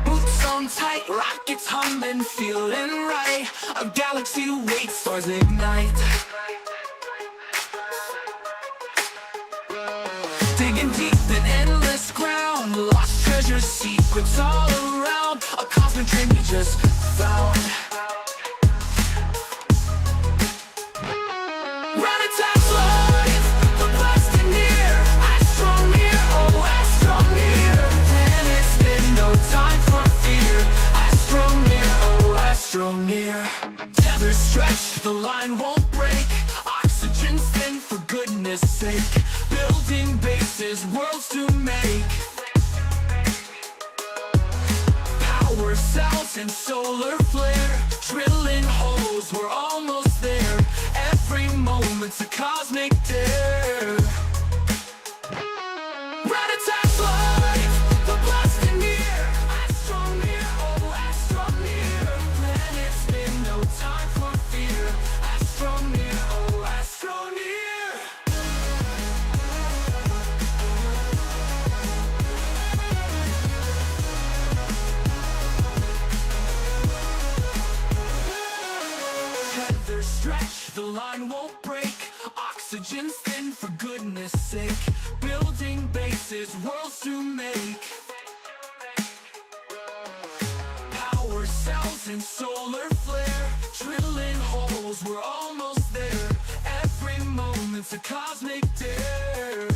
Boots on tight, rockets humming, feeling right. A galaxy waits, stars ignite. Digging deep in endless ground, lost treasures, secrets all around. A cosmic dream we just found. RatAttack live, the blast is near. Astroneer, oh Astroneer. And it's been no time for fear. Astroneer, oh Astroneer. Tethers stretch, the line won't break. Oxygen's thin, for goodness sake. Building bases, worlds to make. Power cells and solar flare. Drilling holes, we're almost there. Every moment's a cosmic dare. RatAttack live, the blast is near. Astroneer, oh Astroneer. And it's been no time for fear. Astroneer, oh Astroneer. Tethers stretch, the line won't break. Oxygen's thin, for goodness sake. Building bases, worlds to make. Power cells and solar flare. Drilling holes, we're almost there. Every moment's a cosmic dare.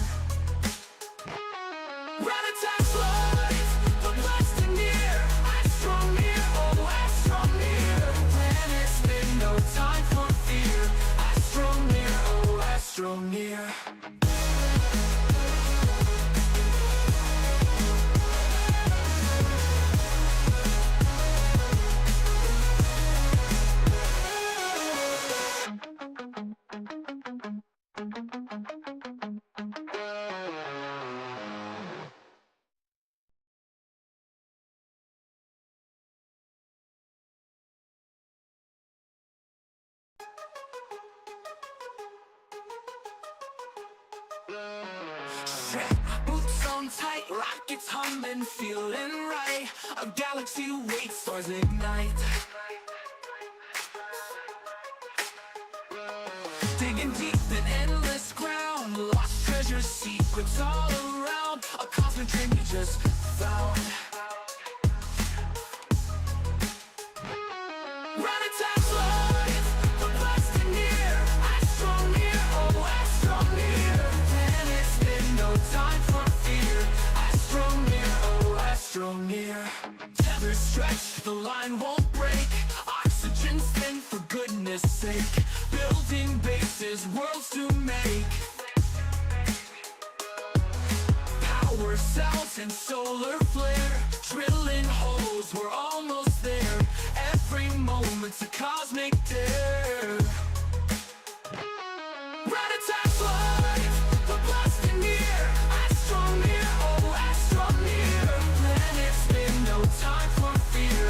RatAttack live, the blast is near. Astroneer, oh Astroneer. And it's been no time for fear. Astroneer, oh Astroneer. Boots on tight, rockets humming, feeling right. A galaxy waits, stars ignite. Digging deep in endless ground, lost treasures, secrets all around. A cosmic dream we just found. RatAttack live, the blast is near. Astroneer, oh Astroneer. And it's been no time for fear. Astroneer, oh Astroneer. Tethers stretch, the line won't break. Oxygen's thin, for goodness sake. Building bases, worlds to make. Power cells and solar flare. Drilling holes, we're almost there. Every moment's a cosmic dare. RatAttack live, the blast is near. Astroneer, oh Astroneer. And it's been no time for fear.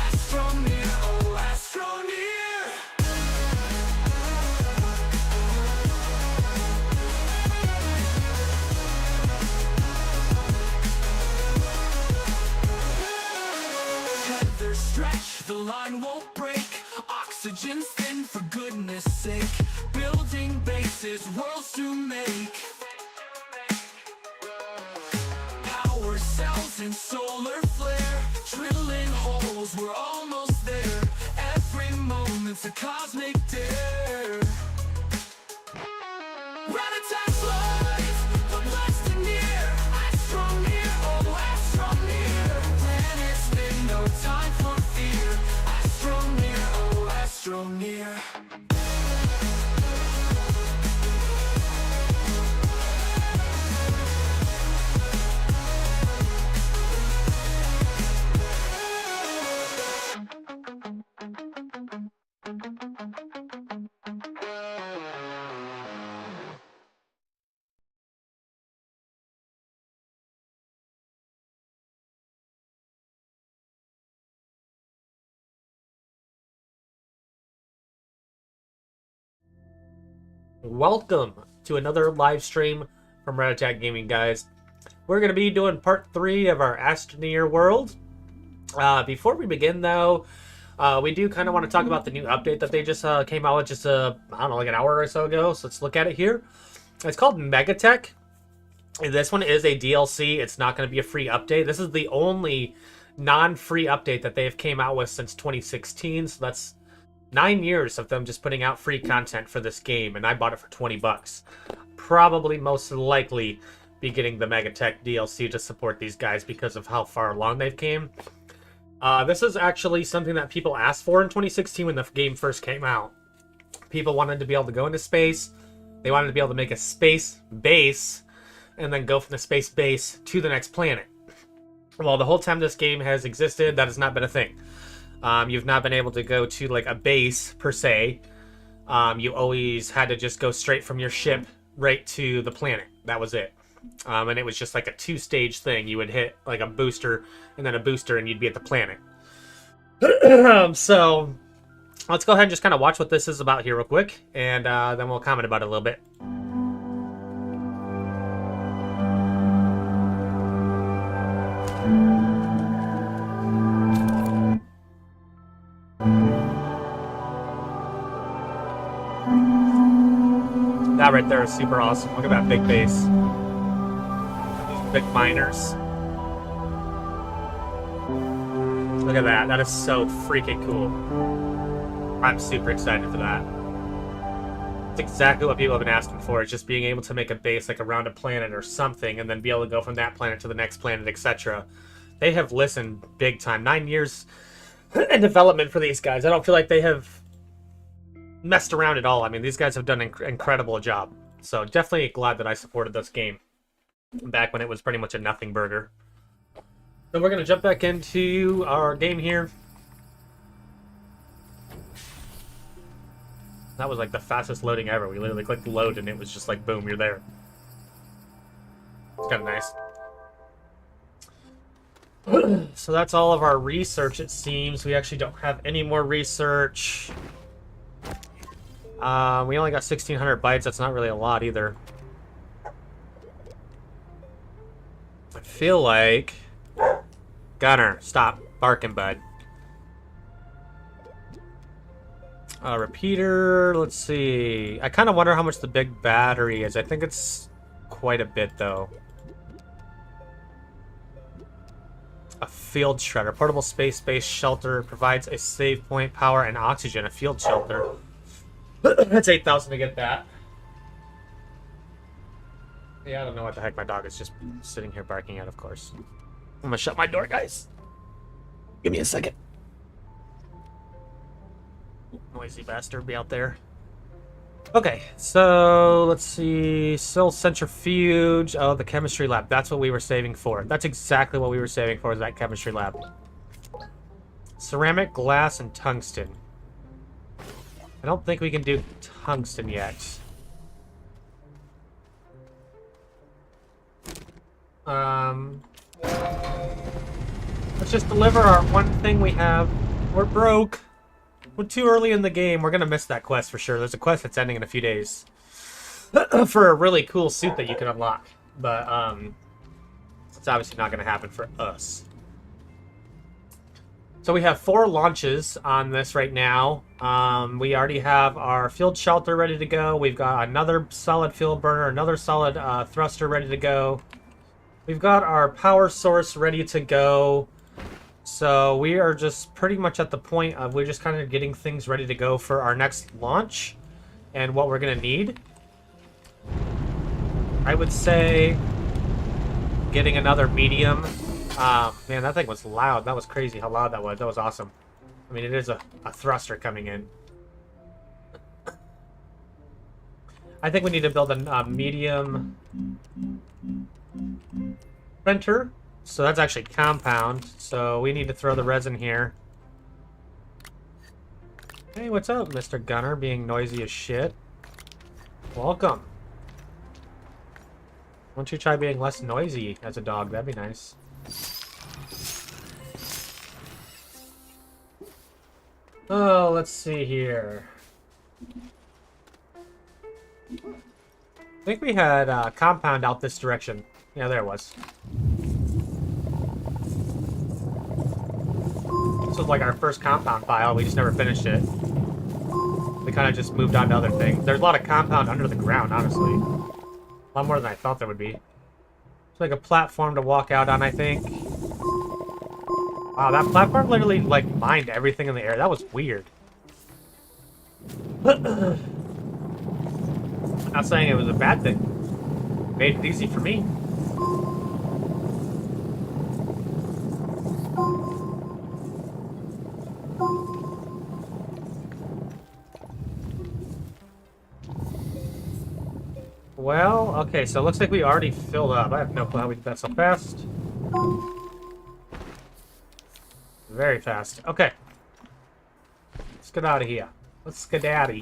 Astroneer, oh Astroneer. Tethers stretch, the line won't break. Oxygen's thin, for goodness sake. Building bases, worlds to make. Power cells and solar flare. Drilling holes, we're almost there. Every moment's a cosmic dare. RatAttack live, the blast is near. Astroneer, oh Astroneer. And it's been no time for fear. Astroneer, oh Astroneer. Welcome to another live stream from RatAttackGaming, guys. we're going to be doing part 3 of our Astroneer world. Before we begin, though, we do kind of want to talk about the new update that they just came out with just, I don't know, like an hour or so ago. So let's look at it here. It's called Megatech. This one is a DLC. It's not going to be a free update. This is the only non-free update that they've came out with since 2016. So that's 9 years of them just putting out free content for this game, and I bought it for 20 bucks. Probably most likely be getting the Megatech DLC to support these guys because of how far along they've came. This is actually something that people asked for in 2016 when the game first came out. People wanted to be able to go into space. They wanted to be able to make a space base and then go from the space base to the next planet. Well, the whole time this game has existed, that has not been a thing. You've not been able to go to like a base per se. You always had to just go straight from your ship right to the planet. That was it. And it was just like a 2-stage thing. You would hit like a booster and then a booster and you'd be at the planet. So let's go ahead and just kind of watch what this is about here real quick, and then we'll comment about it a little bit. That right there is super awesome. Look at that big base. These big miners. Look at that. That is so freaking cool. I'm super excited for that. It's exactly what people have been asking for. Is just being able to make a base like around a planet or something, and then be able to go from that planet to the next planet, etc. They have listened big time. 9 years in development for these guys. I don't feel like they have messed around at all. I mean, these guys have done an incredible job. So definitely glad that I supported this game back when it was pretty much a nothing burger. So we're going to jump back into our game here. That was like the fastest loading ever. We literally clicked load and it was just like, boom, you're there. It's kind of nice. So that's all of our research, it seems. We actually don't have any more research. We only got 1,600 bytes. That's not really a lot either. I feel like... Gunner, stop barking, bud. Repeater, let's see. I kind of wonder how much the big battery is. I think it's quite a bit, though. A field shredder. Portable space-based shelter provides a save point, power, and oxygen. A field shelter. That's 8,000 to get that. Yeah, I don't know what the heck my dog is just sitting here barking at, of course. I'm gonna shut my door, guys. Give me a second. Noisy bastard be out there. Okay, so let's see. Cell centrifuge. Oh, the chemistry lab. That's what we were saving for. That's exactly what we were saving for, is that chemistry lab. Ceramic, glass, and tungsten. I don't think we can do tungsten yet. Let's just deliver our one thing we have. We're broke. We're too early in the game. We're gonna miss that quest for sure. There's a quest that's ending in a few days. For a really cool suit that you can unlock. But, it's obviously not gonna happen for us. So we have 4 launches on this right now. We already have our field shelter ready to go. We've got another solid fuel burner, another solid thruster ready to go. We've got our power source ready to go. So we are just pretty much at the point of we're just kind of getting things ready to go for our next launch and what we're going to need. I would say getting another medium. Man, that thing was loud. That was crazy how loud that was. That was awesome. I mean, it is a thruster coming in. I think we need to build a medium printer. So that's actually compound. So we need to throw the resin here. Hey, what's up, Mr. Gunner, being noisy as shit? Welcome. Why don't you try being less noisy as a dog? That'd be nice. Oh, let's see here. think we had a compound out this direction. Yeah, there it was. This was like our first compound file. We just never finished it. We kind of just moved on to other things. There's a lot of compound under the ground, honestly. A lot more than I thought there would be. It's like a platform to walk out on, I think. Wow, that platform literally, like, mined everything in the air. That was weird. I'm not saying it was a bad thing. Made it easy for me. Well, okay, so it looks like we already filled up. I have no clue how we did that so fast. Very fast. Okay. Let's get out of here. Let's skedaddle.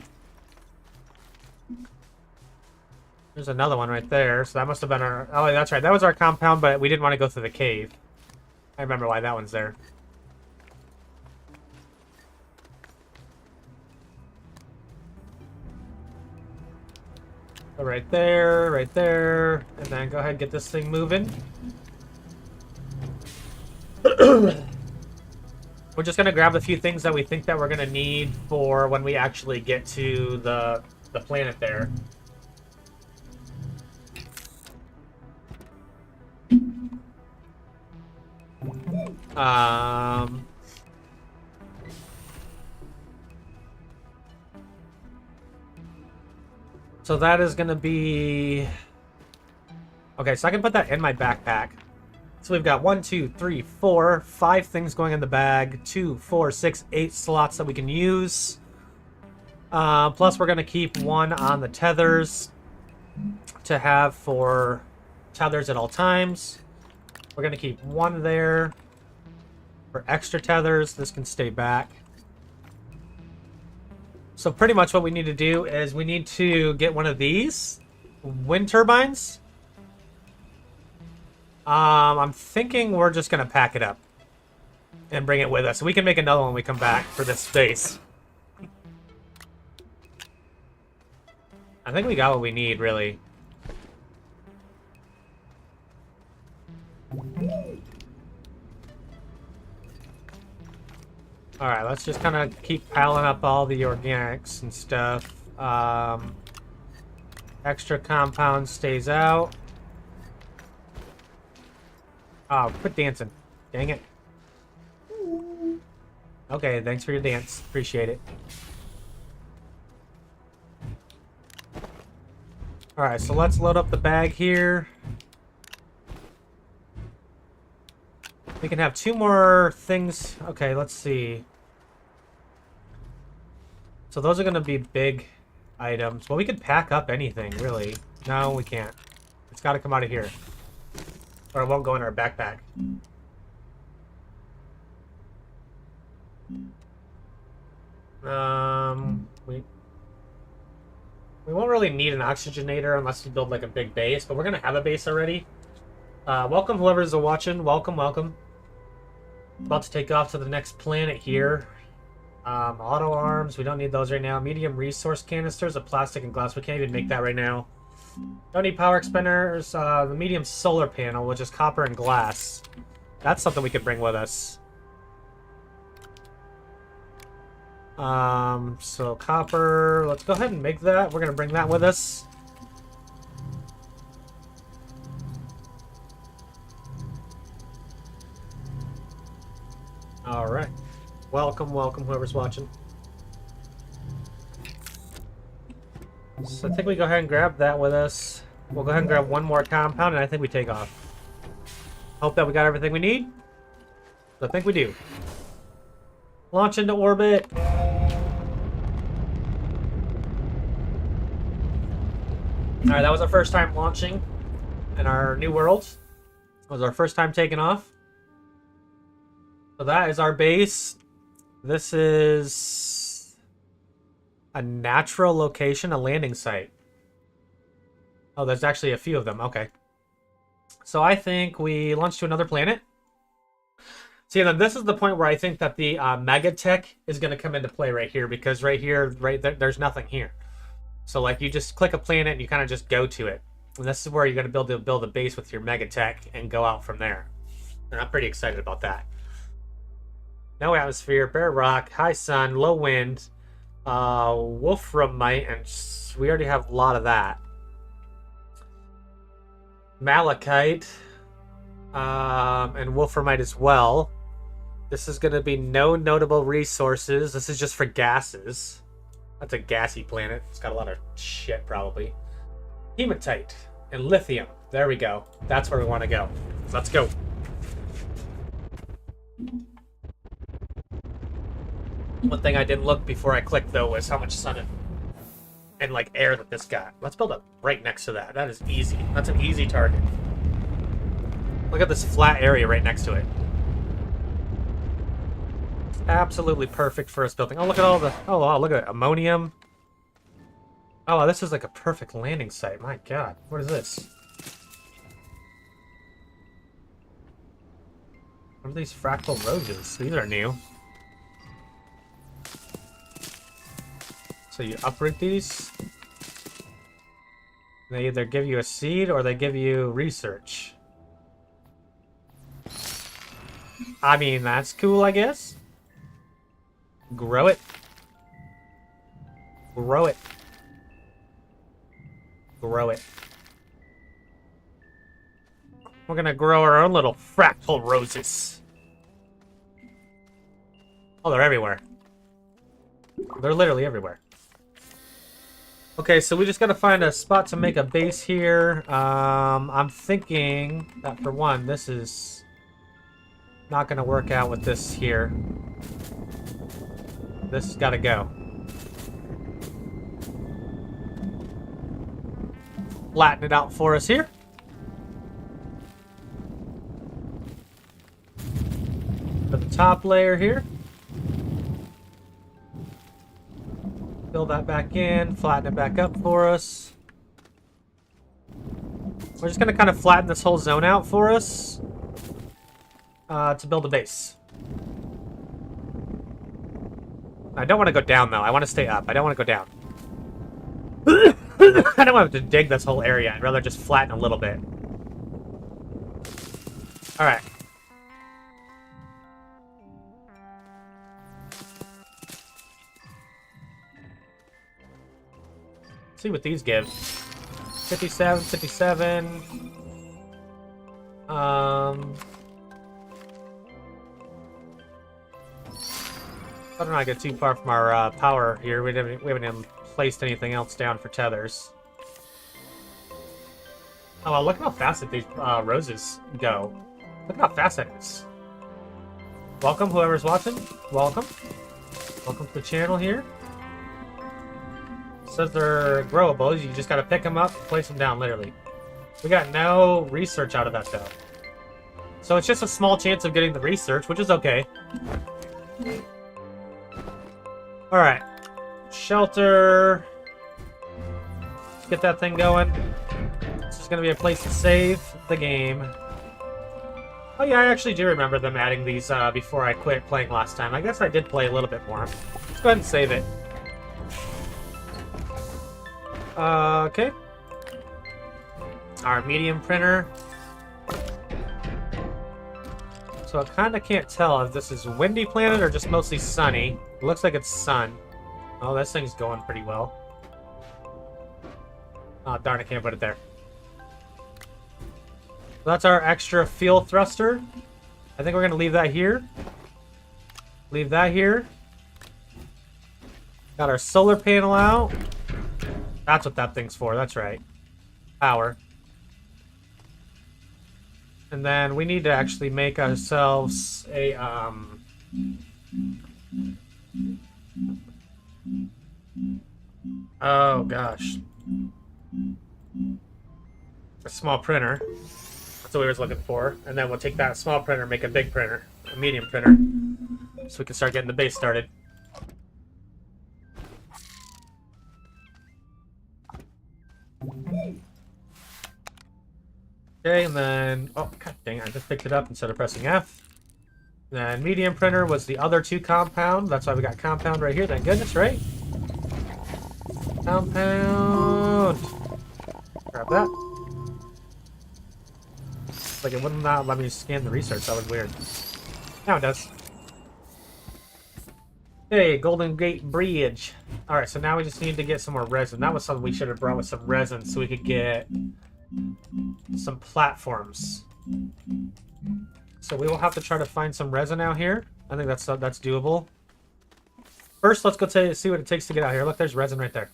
There's another one right there, so that must have been our... Oh, that's right. That was our compound, but we didn't want to go through the cave. I remember why that one's there. So right there, and then go ahead and get this thing moving. We're just gonna grab a few things that we think that we're gonna need for when we actually get to the planet there. So that is going to be... Okay, so I can put that in my backpack. So we've got 1, 2, 3, 4, 5 things going in the bag. 2, 4, 6, 8 slots that we can use. Plus we're going to keep one on the tethers to have for tethers at all times. We're going to keep one there for extra tethers. This can stay back. So pretty much what we need to do is we need to get one of these wind turbines. I'm thinking we're just going to pack it up and bring it with us. So we can make another one when we come back for this space. I think we got what we need, really. Alright, let's just kind of keep piling up all the organics and stuff. Extra compound stays out. Oh, quit dancing. Dang it. Okay, thanks for your dance. Appreciate it. Alright, so let's load up the bag here. We can have 2 more things. Okay, let's see. So those are going to be big items. Well, we could pack up anything, really. No, we can't. It's got to come out of here. Or it won't go in our backpack. We won't really need an oxygenator unless we build like a big base, but we're going to have a base already. Welcome, whoever's watching. Welcome, welcome. About to take off to the next planet here. Auto arms, we don't need those right now. Medium resource canisters of plastic and glass. We can't even make that right now. Don't need power expenders. The medium solar panel, which is copper and glass. That's something we could bring with us. So copper, let's go ahead and make that. We're going to bring that with us. Alright. Welcome, welcome, whoever's watching. So I think we go ahead and grab that with us. We'll go ahead and grab one more compound, and I think we take off. Hope that we got everything we need. I think we do. Launch into orbit. Alright, that was our first time launching in our new world. It was our first time taking off. So that is our base. This is a natural location, a landing site. Oh, there's actually a few of them. Okay. So I think we launch to another planet. See, then this is the point where I think that the Megatech is going to come into play right here, because right here, right there, there's nothing here. So like you just click a planet and you kind of just go to it. And this is where you're going to build a base with your mega tech and go out from there. And I'm pretty excited about that. No atmosphere, bare rock, high sun, low wind, wolframite, and we already have a lot of that. Malachite, and wolframite as well. This is going to be no notable resources. This is just for gases. That's a gassy planet. It's got a lot of shit, probably. Hematite and lithium. There we go. That's where we want to go. Let's go. One thing I didn't look before I clicked, though, was how much sun and like air that this got. Let's build up right next to that. That is easy. That's an easy target. Look at this flat area right next to it. Absolutely perfect for us building. Oh, look at all the... Oh, wow, look at it. Ammonium. Oh, this is like a perfect landing site. My god. What is this? What are these fractal roses? These are new. So you uproot these. They either give you a seed or they give you research. I mean, that's cool, I guess. Grow it. Grow it. Grow it. We're gonna grow our own little fractal roses. Oh, they're everywhere. They're literally everywhere. Okay, so we just gotta find a spot to make a base here. I'm thinking that for one, this is not gonna work out with this here. This has gotta go. Flatten it out for us here. For the top layer here. Fill that back in, flatten it back up for us. We're just going to kind of flatten this whole zone out for us to build a base. I don't want to go down, though. I want to stay up. I don't want to go down. I don't want to dig this whole area. I'd rather just flatten a little bit. Alright. See what these give. 57, 57. I don't want to get too far from our power here. We haven't even placed anything else down for tethers. Oh, well, look at how fast that these roses go. Look at how fast that is. Welcome, whoever's watching. Welcome. Welcome to the channel here. Says they're growable. You just gotta pick them up and place them down, literally. We got no research out of that, though. So it's just a small chance of getting the research, which is okay. Alright. Shelter. Let's get that thing going. This is gonna be a place to save the game. Oh yeah, I actually do remember them adding these before I quit playing last time. I guess I did play a little bit more. Let's go ahead and save it. Okay. Our medium printer. So I kind of can't tell if this is windy planet or just mostly sunny. It looks like it's sun. Oh, this thing's going pretty well. Oh, darn, I can't put it there. So that's our extra fuel thruster. I think we're going to leave that here. Leave that here. Got our solar panel out. That's what that thing's for. That's right. Power. And then we need to actually make ourselves a, oh, gosh. A small printer. That's what we were looking for. And then we'll take that small printer and make a big printer. A medium printer. So we can start getting the base started. Okay, and then... Oh, god dang, I just picked it up instead of pressing F. Then medium printer was the other two compound. That's why we got compound right here. Thank goodness, right? Compound! Grab that. Like it would not let me scan the research, that was weird. Now it does. Hey, Golden Gate Bridge. Alright, so now we just need to get some more resin. That was something we should have brought with some resin so we could get some platforms. So we will have to try to find some resin out here. I think that's doable. First, let's go see what it takes to get out here. Look, there's resin right there.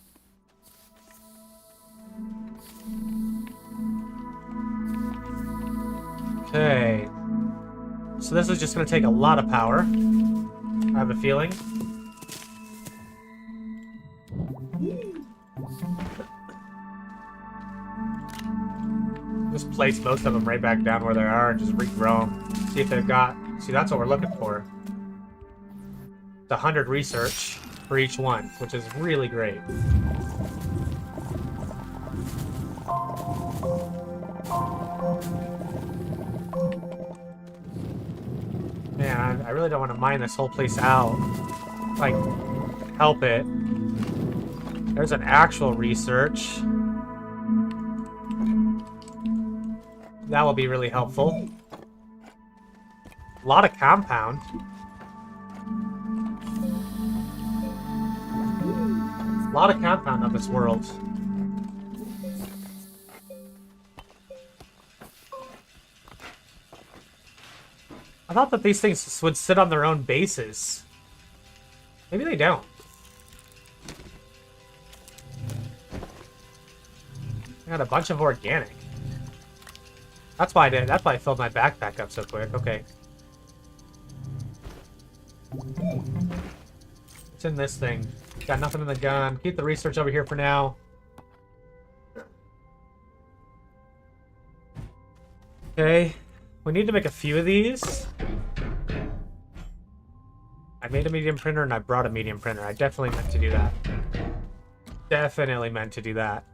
Okay. So this is just going to take a lot of power. I have a feeling. Just place most of them right back down where they are and just regrow them. See if they've got... See, that's what we're looking for. It's 100 research for each one, which is really great. Man, I really don't want to mine this whole place out. Like, help it. There's an actual research. That will be really helpful. A lot of compound. A lot of compound on this world. I thought that these things would sit on their own bases. Maybe they don't. I got a bunch of organic. That's why I did. That's why I filled my backpack up so quick. Okay. What's in this thing? Got nothing in the gun. Keep the research over here for now. Okay. We need to make a few of these. I made a medium printer and I brought a medium printer. I definitely meant to do that. Definitely meant to do that.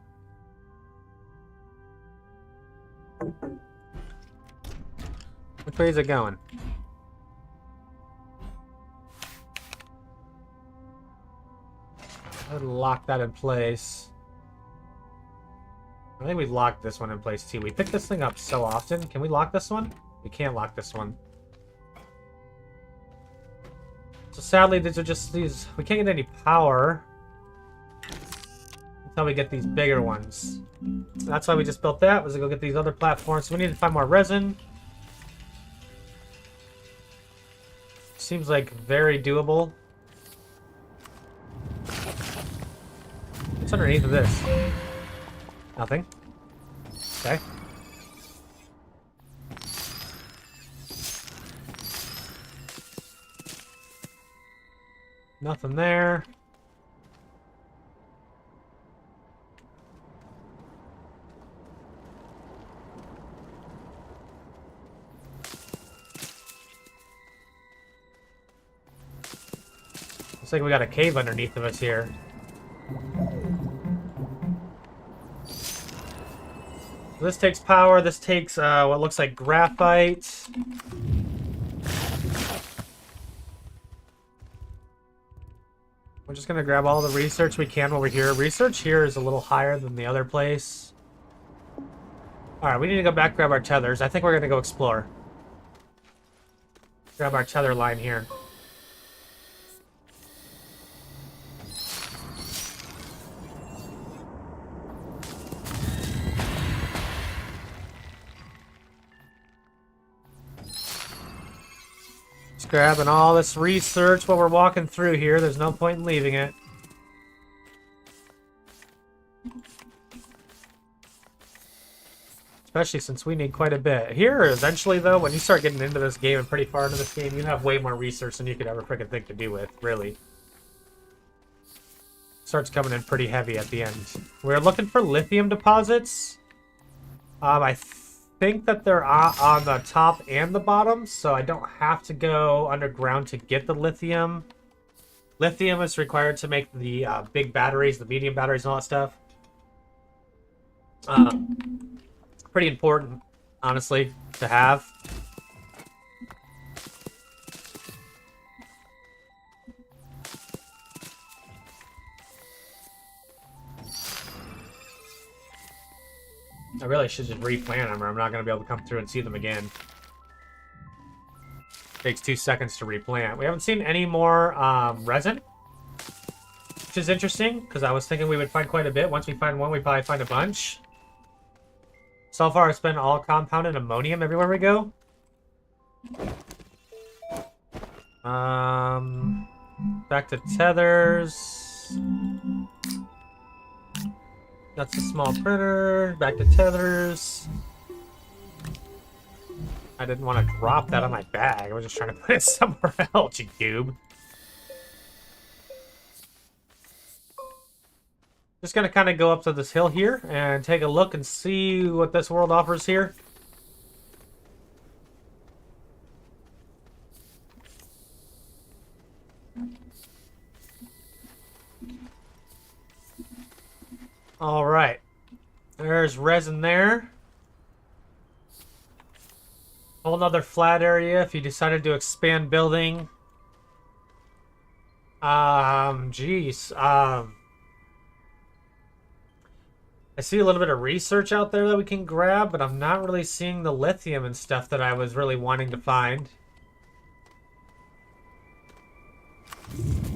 Which way is it going? I would lock that in place. I think we locked this one in place too. We pick this thing up so often. Can we lock this one? We can't lock this one. So sadly, these are just these. We can't get any power until we get these bigger ones. That's why we just built that, was to go get these other platforms. So we need to find more resin. Seems like very doable. What's underneath of this? Nothing. Okay. Nothing there. Looks like we got a cave underneath of us here. This takes power. This takes what looks like graphite. We're just gonna grab all the research we can over here. Research here is a little higher than the other place. Alright, we need to go back, grab our tethers. I think we're gonna go explore. Grab our tether line here. Grabbing all this research while we're walking through here. There's no point in leaving it. Especially since we need quite a bit. Here, eventually, though, when you start getting into this game and pretty far into this game, you have way more research than you could ever freaking think to do with, really. Starts coming in pretty heavy at the end. We're looking for lithium deposits. I think that they're on the top and the bottom, so I don't have to go underground to get the lithium. Lithium is required to make the big batteries, the medium batteries, and all that stuff. Pretty important, honestly, to have. really should just replant them or I'm not going to be able to come through and see them again. Takes 2 seconds to replant. We haven't seen any more resin, which is interesting because I was thinking we would find quite a bit. Once we find one, we probably find a bunch. So far, it's been all compounded ammonium everywhere we go. Back to tethers. That's a small printer. Back to tethers. I didn't want to drop that on my bag. I was just trying to put it somewhere else, you goob. Just gonna kind of go up to this hill here and take a look and see what this world offers here. All right, there's resin there. Whole nother flat area if you decided to expand building. Geez. I see a little bit of research out there that we can grab, but I'm not really seeing the lithium and stuff that I was really wanting to find.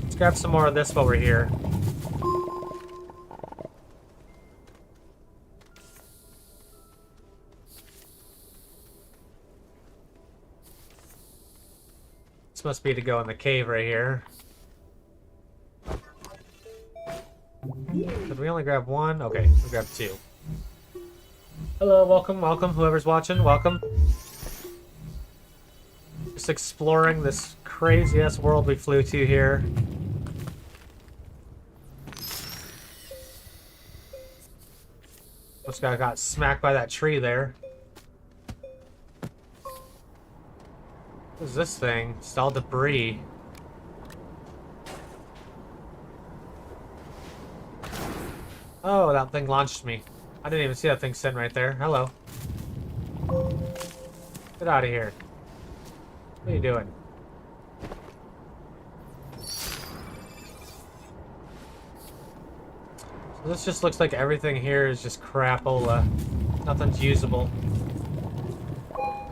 Let's grab some more of this while we're here. This must be to go in the cave right here. Did we only grab one? Okay, we grabbed two. Hello, welcome, welcome, whoever's watching, welcome. Just exploring this crazy-ass world we flew to here. This guy got smacked by that tree there. What is this thing? It's all debris. Oh, that thing launched me. I didn't even see that thing sitting right there. Hello. Get out of here. What are you doing? So this just looks like everything here is just crapola. Nothing's usable.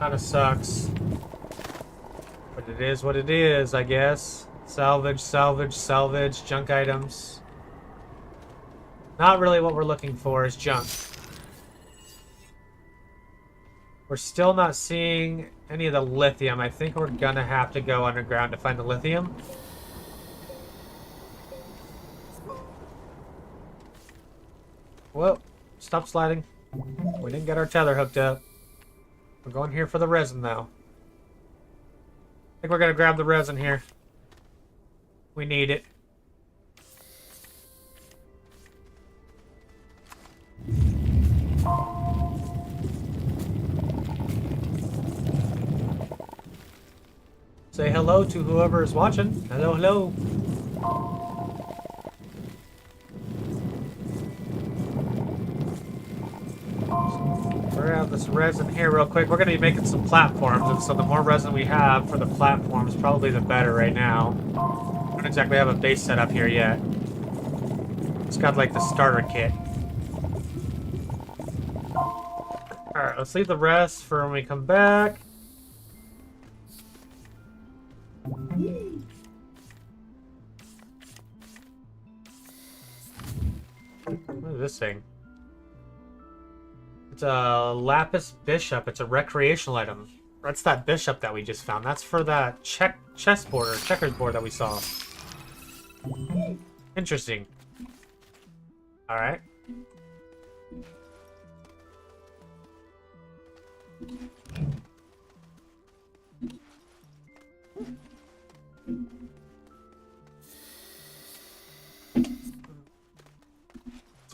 Kinda sucks. But it is what it is, I guess. Salvage, salvage, salvage, junk items. Not really what we're looking for is junk. We're still not seeing any of the lithium. I think we're gonna have to go underground to find the lithium. Whoa, stop sliding. We didn't get our tether hooked up. We're going here for the resin though. I think we're gonna grab the resin here. We need it. Say hello to whoever is watching. Hello, hello. We're gonna have this resin here real quick. We're gonna be making some platforms, and so the more resin we have for the platforms, probably the better right now. We don't exactly have a base set up here yet. It's got like the starter kit. Alright, let's leave the rest for when we come back. What is this thing? It's a lapis bishop. It's a recreational item. That's that bishop that we just found. That's for that chessboard or checkers board that we saw. Interesting. Alright.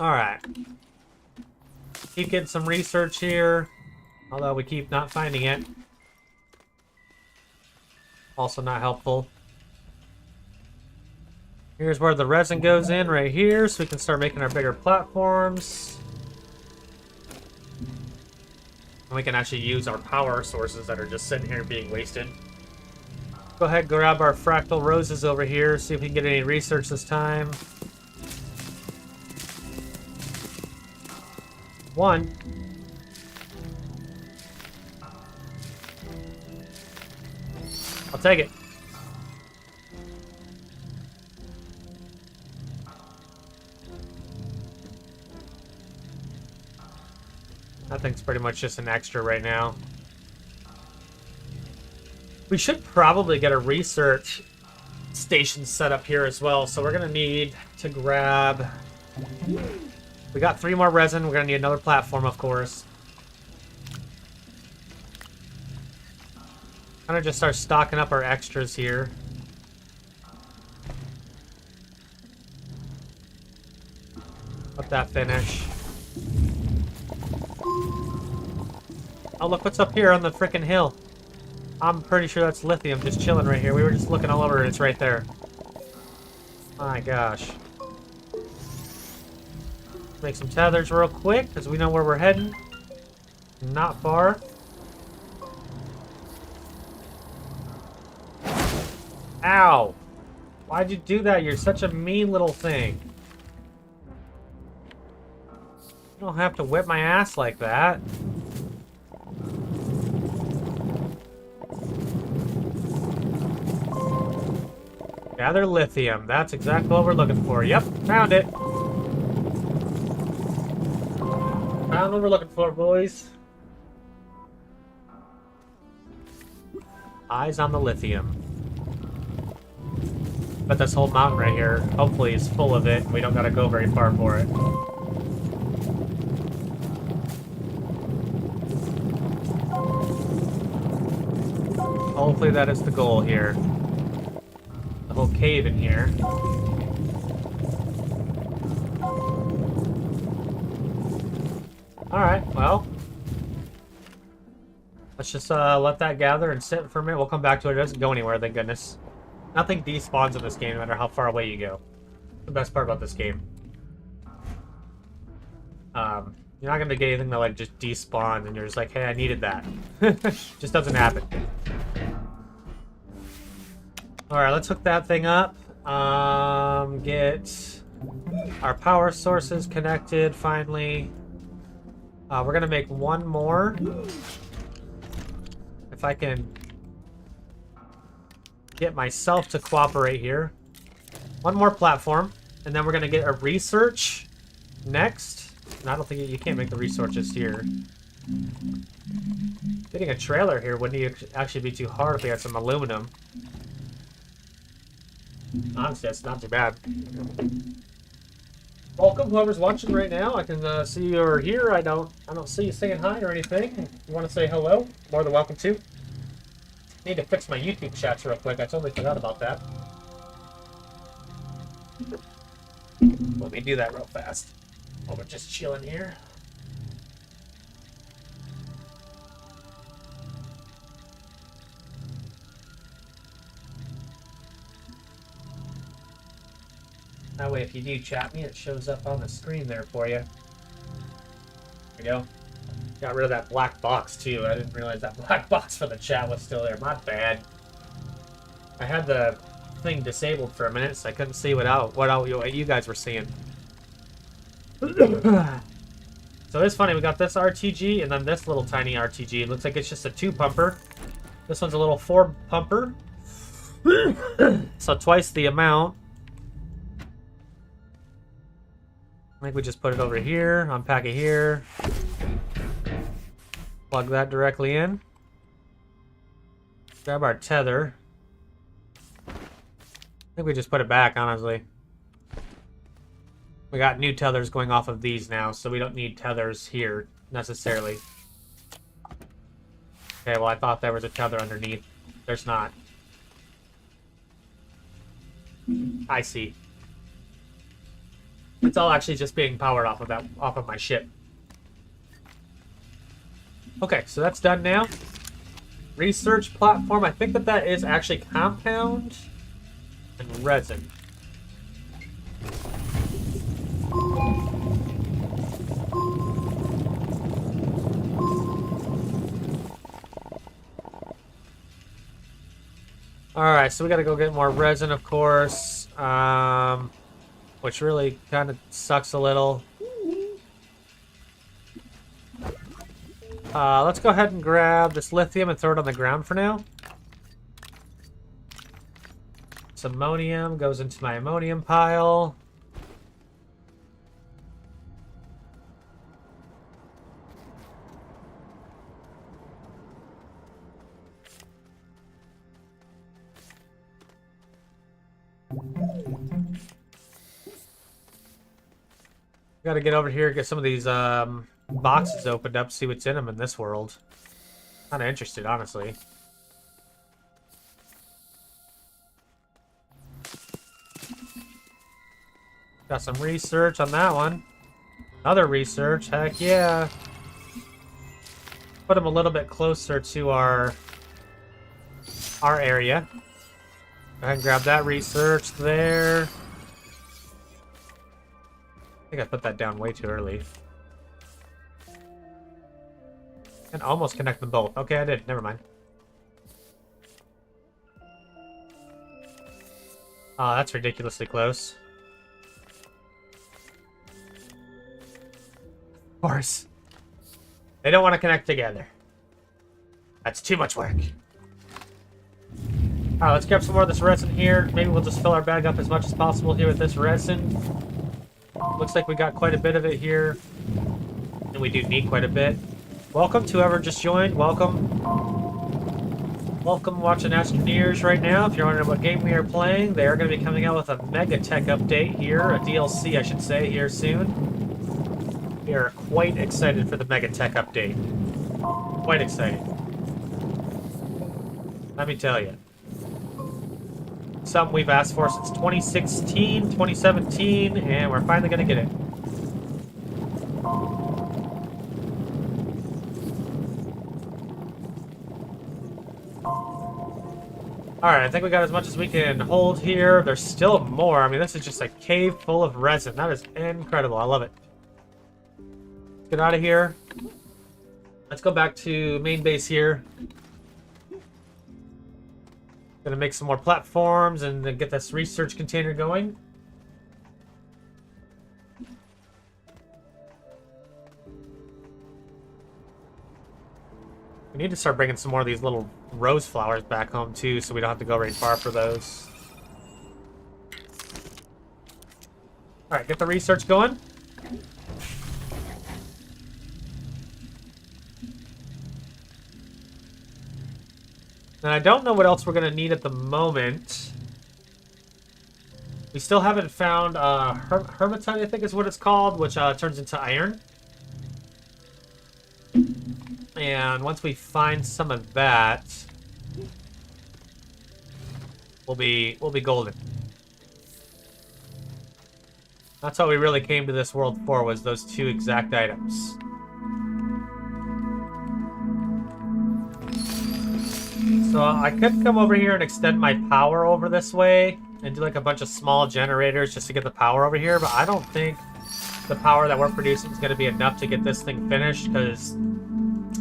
Alright. Keep getting some research here, although we keep not finding it. Also not helpful. Here's where the resin goes in right here, so we can start making our bigger platforms. And we can actually use our power sources that are just sitting here being wasted. Go ahead and grab our fractal roses over here, see if we can get any research this time. One. I'll take it. That thing's pretty much just an extra right now. We should probably get a research station set up here as well, so we're gonna need to grab... We got 3 more resin, we're gonna need another platform, of course. Kind of just start stocking up our extras here. Let that finish. Oh, look what's up here on the frickin' hill. I'm pretty sure that's lithium just chilling right here. We were just looking all over and it's right there. My gosh. Make some tethers real quick because we know where we're heading. Not far. Ow! Why'd you do that? You're such a mean little thing. You don't have to whip my ass like that. Gather lithium. That's exactly what we're looking for. Yep, found it. Found what we're looking for, boys. Eyes on the lithium. But this whole mountain right here, hopefully, is full of it. We don't gotta go very far for it. Hopefully that is the goal here. The whole cave in here. Alright, well. Let's just let that gather and sit for a minute. We'll come back to it. It doesn't go anywhere, thank goodness. Nothing despawns in this game, no matter how far away you go. The best part about this game. You're not gonna get anything that like just despawns and you're just like, hey, I needed that. Just doesn't happen. Alright, let's hook that thing up. Get our power sources connected finally. We're gonna make one more. If I can get myself to cooperate here. One more platform, and then we're gonna get a research next. And I don't think you can't make the researches here. Getting a trailer here wouldn't actually be too hard if we had some aluminum. Honestly, that's not too bad. Welcome, whoever's watching right now. I can see you're here. I don't see you saying hi or anything. If you want to say hello, more than welcome to. Need to fix my YouTube chats real quick. I totally forgot about that. Let me do that real fast while we're just chilling here. That way, if you do chat me, it shows up on the screen there for you. There we go. Got rid of that black box, too. I didn't realize that black box for the chat was still there. My bad. I had the thing disabled for a minute, so I couldn't see what you guys were seeing. So it's funny. We got this RTG and then this little tiny RTG. It looks like it's just a 2-pumper. This one's a little 4-pumper. So twice the amount. I think we just put it over here, unpack it here, plug that directly in, grab our tether. I think we just put it back, honestly. We got new tethers going off of these now, so we don't need tethers here, necessarily. Okay, well I thought there was a tether underneath. There's not. I see. It's all actually just being powered off of my ship. Okay, so that's done now. Research platform. I think that is actually compound and resin. Alright, so we gotta go get more resin, of course. Which really kind of sucks a little. Let's go ahead and grab this lithium and throw it on the ground for now. Some ammonium goes into my ammonium pile. Gotta get over here, get some of these boxes opened up, see what's in them in this world. Kind of interested, honestly. Got some research on that one. Another research, heck yeah. Put them a little bit closer to our area. Go ahead and grab that research there. I think I put that down way too early. And almost connect them both. Okay, I did. Never mind. Oh, that's ridiculously close. Of course. They don't want to connect together. That's too much work. Alright, let's grab some more of this resin here. Maybe we'll just fill our bag up as much as possible here with this resin. Looks like we got quite a bit of it here. And we do need quite a bit. Welcome to whoever just joined. Welcome. Welcome watching Astroneers right now. If you're wondering what game we are playing, they are going to be coming out with a Mega Tech update here. A DLC, I should say, here soon. We are quite excited for the Mega Tech update. Quite excited. Let me tell you. Something we've asked for since 2016, 2017, and we're finally going to get it. Alright, I think we got as much as we can hold here. There's still more. I mean, this is just a cave full of resin. That is incredible. I love it. Let's get out of here. Let's go back to main base here. Gonna make some more platforms and then get this research container going. We need to start bringing some more of these little rose flowers back home too, so we don't have to go very far for those. Alright, get the research going. And I don't know what else we're going to need at the moment. We still haven't found hermitite, I think is what it's called, which turns into iron. And once we find some of that, we'll be golden. That's what we really came to this world for, was those two exact items. So I could come over here and extend my power over this way and do like a bunch of small generators just to get the power over here, but I don't think the power that we're producing is going to be enough to get this thing finished, because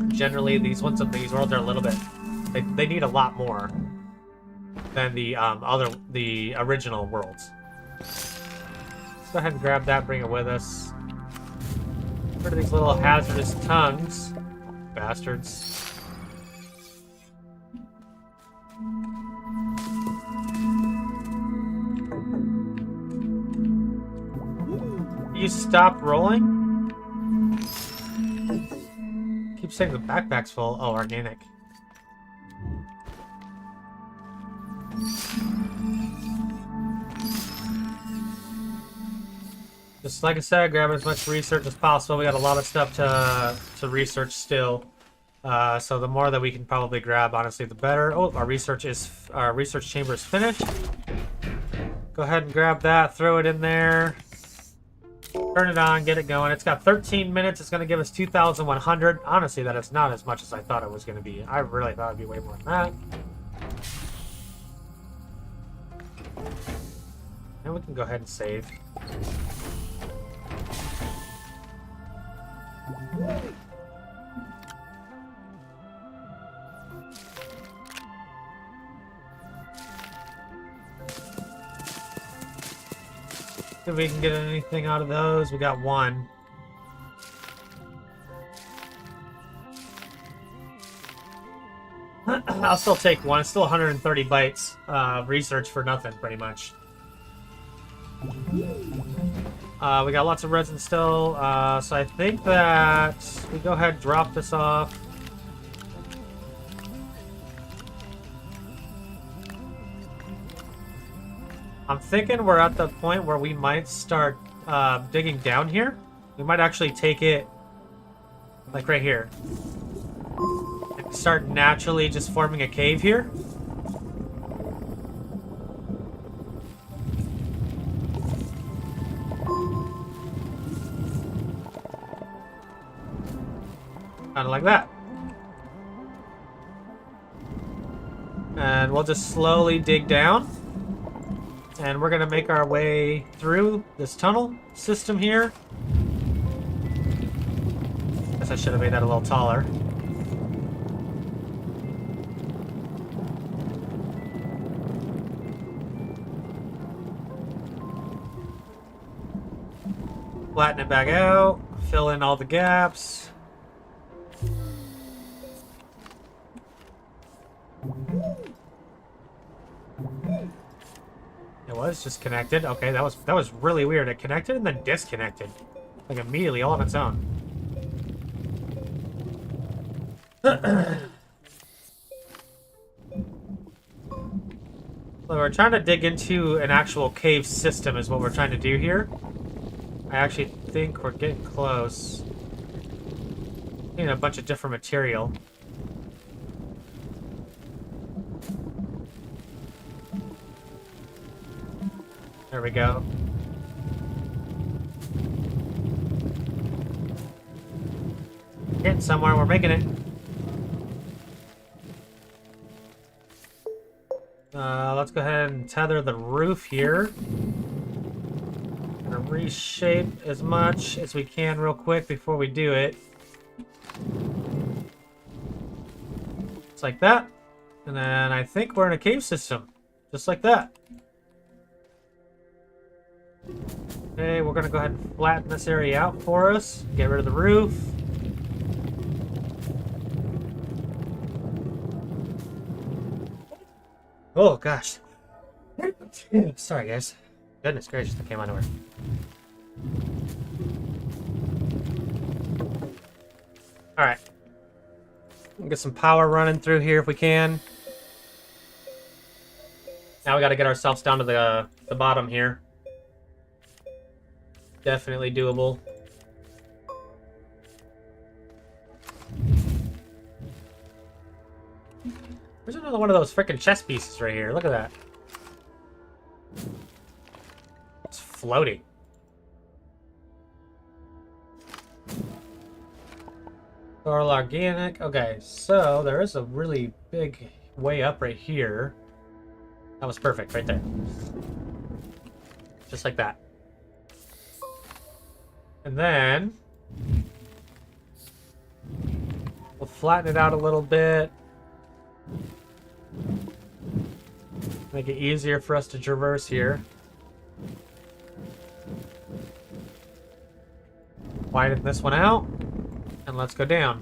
generally these ones of these worlds are a little bit, they need a lot more than the original worlds. Let's go ahead and grab that, bring it with us. Get rid of these little hazardous tongues, bastards. You stop rolling? Keep saying the backpack's full. Oh, organic. Just like I said, grab as much research as possible. We got a lot of stuff to research still. So the more that we can probably grab, honestly, the better. Oh, our research chamber is finished. Go ahead and grab that, throw it in there. Turn it on, get it going. It's got 13 minutes. It's going to give us 2,100. Honestly, that is not as much as I thought it was going to be. I really thought it'd be way more than that. And we can go ahead and save. If we can get anything out of those, we got one. I'll still take one. It's still 130 bytes research for nothing, pretty much. We got lots of resin still, so I think that we go ahead and drop this off. I'm thinking we're at the point where we might start digging down here. We might actually take it like right here. And start naturally just forming a cave here. Kind of like that. And we'll just slowly dig down. And we're going to make our way through this tunnel system here. Guess I should have made that a little taller. Flatten it back out. Fill in all the gaps. It was just connected. Okay, that was really weird. It connected and then disconnected. Like immediately, all on its own. So we're trying to dig into an actual cave system is what we're trying to do here. I actually think we're getting close. Need a bunch of different material. There we go. Getting somewhere, we're making it. Let's go ahead and tether the roof here. Gonna reshape as much as we can real quick before we do it. Just like that. And then I think we're in a cave system. Just like that. Okay, we're gonna go ahead and flatten this area out for us. Get rid of the roof. Oh gosh. Sorry guys. Goodness gracious, that came out of nowhere. Alright. Get some power running through here if we can. Now we gotta get ourselves down to the bottom here. Definitely doable. There's another one of those freaking chess pieces right here. Look at that. It's floating. Oral organic. Okay, so there is a really big way up right here. That was perfect right there. Just like that. And then we'll flatten it out a little bit. Make it easier for us to traverse here. Widen this one out. And let's go down.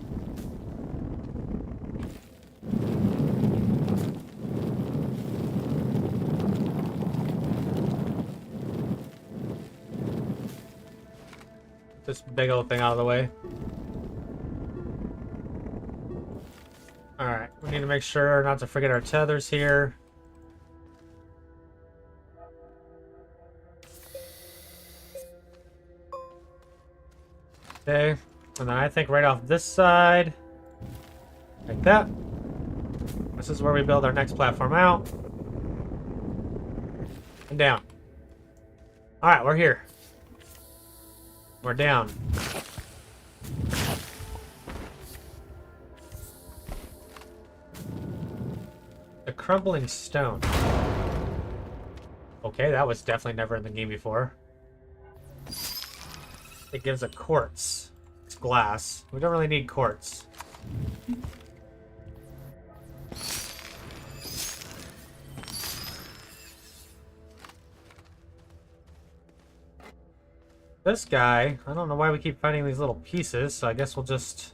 This big old thing out of the way. Alright, we need to make sure not to forget our tethers here. Okay, and then I think right off this side, like that. This is where we build our next platform out. And down. Alright, we're here. We're down. The crumbling stone. Okay, that was definitely never in the game before. It gives a quartz. It's glass. We don't really need quartz. This guy, I don't know why we keep finding these little pieces, so I guess we'll just...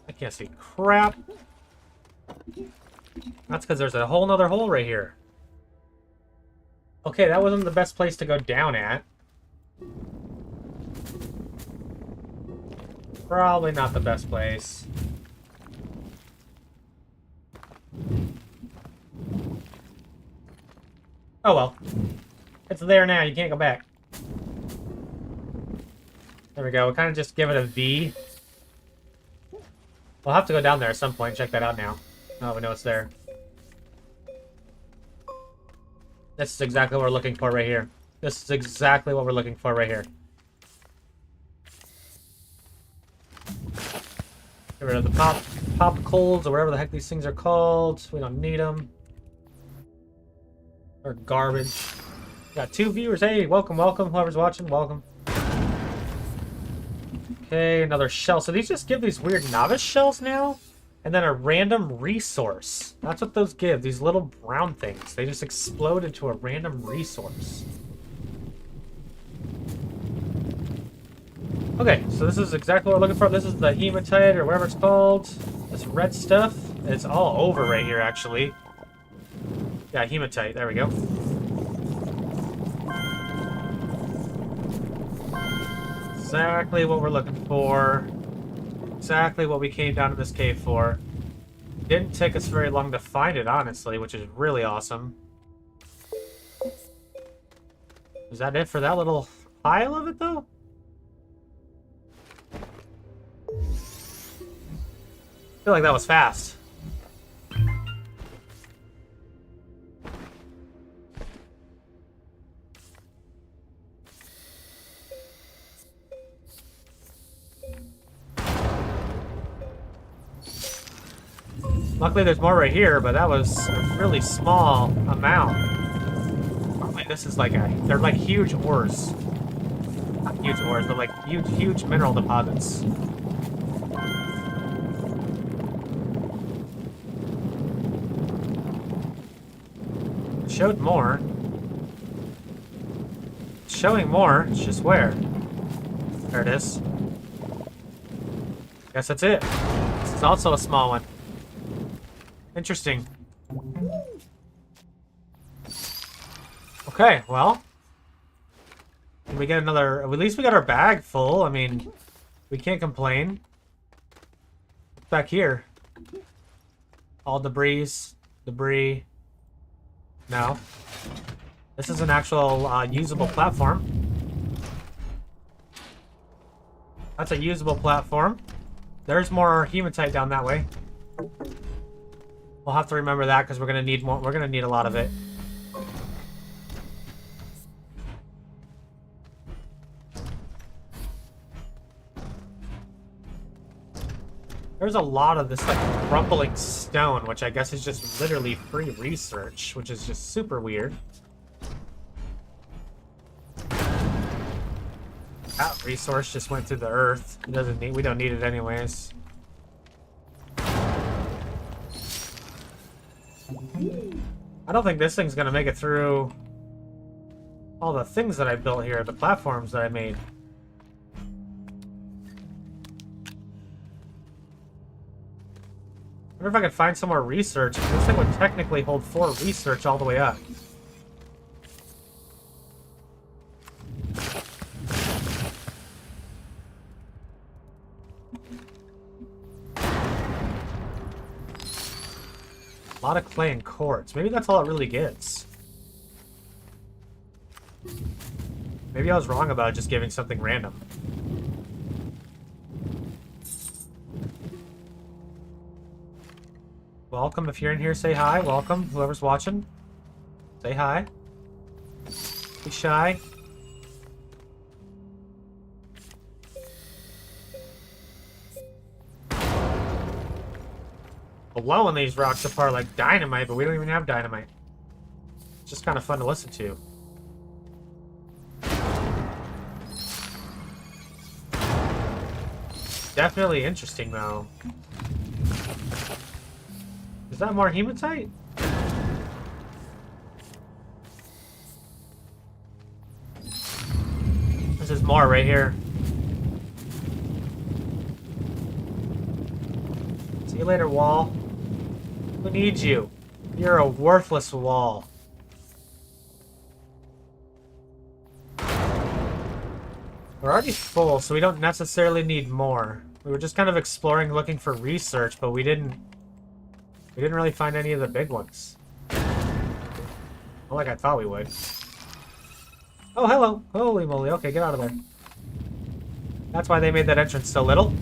I can't see crap. That's because there's a whole nother hole right here. Okay, that wasn't the best place to go down at. Probably not the best place. Oh well. It's there now, you can't go back. There we go, we'll kind of just give it a V. We'll have to go down there at some point and check that out now. Oh, we know it's there. This is exactly what we're looking for right here. This is exactly what we're looking for right here. Get rid of the popsicles or whatever the heck these things are called. We don't need them. They're garbage. Got 2 viewers. Hey, welcome, welcome. Whoever's watching, welcome. Okay, another shell. So these just give these weird novice shells now? And then a random resource. That's what those give, these little brown things. They just explode into a random resource. Okay, so this is exactly what we're looking for. This is the hematite or whatever it's called. This red stuff. It's all over right here, actually. Yeah, hematite. There we go. Exactly what we're looking for. Exactly what we came down to this cave for. Didn't take us very long to find it, honestly, which is really awesome. Is that it for that little pile of it, though? I feel like that was fast. Luckily there's more right here, but that was a really small amount. Probably this is like they're like huge ores. Not huge ores, but like huge mineral deposits. It showed more. It's showing more, it's just where? There it is. Guess that's it. This is also a small one. Interesting. Okay, well. Can we get another... At least we got our bag full. I mean, we can't complain. What's back here? All debris. Debris. No. This is an actual usable platform. That's a usable platform. There's more hematite down that way. We'll have to remember that because we're gonna need more. We're gonna need a lot of it. There's a lot of this like crumbling stone, which I guess is just literally free research, which is just super weird. That resource just went through the earth. It doesn't need. We don't need it anyways. I don't think this thing's gonna make it through all the things that I built here, the platforms that I made. I wonder if I could find some more research. This thing would technically hold 4 research all the way up. A lot of clay and quartz. Maybe that's all it really gets. Maybe I was wrong about just giving something random. Welcome. If you're in here, say hi. Welcome. Whoever's watching, say hi. Be shy. Blowing these rocks apart like dynamite, but we don't even have dynamite. It's just kind of fun to listen to. Definitely interesting, though. Is that more hematite? This is more right here. See you later, wall. Who needs you? You're a worthless wall. We're already full, so we don't necessarily need more. We were just kind of exploring, looking for research, but we didn't really find any of the big ones. Not like I thought we would. Oh, hello. Holy moly. Okay, get out of there. That's why they made that entrance so little.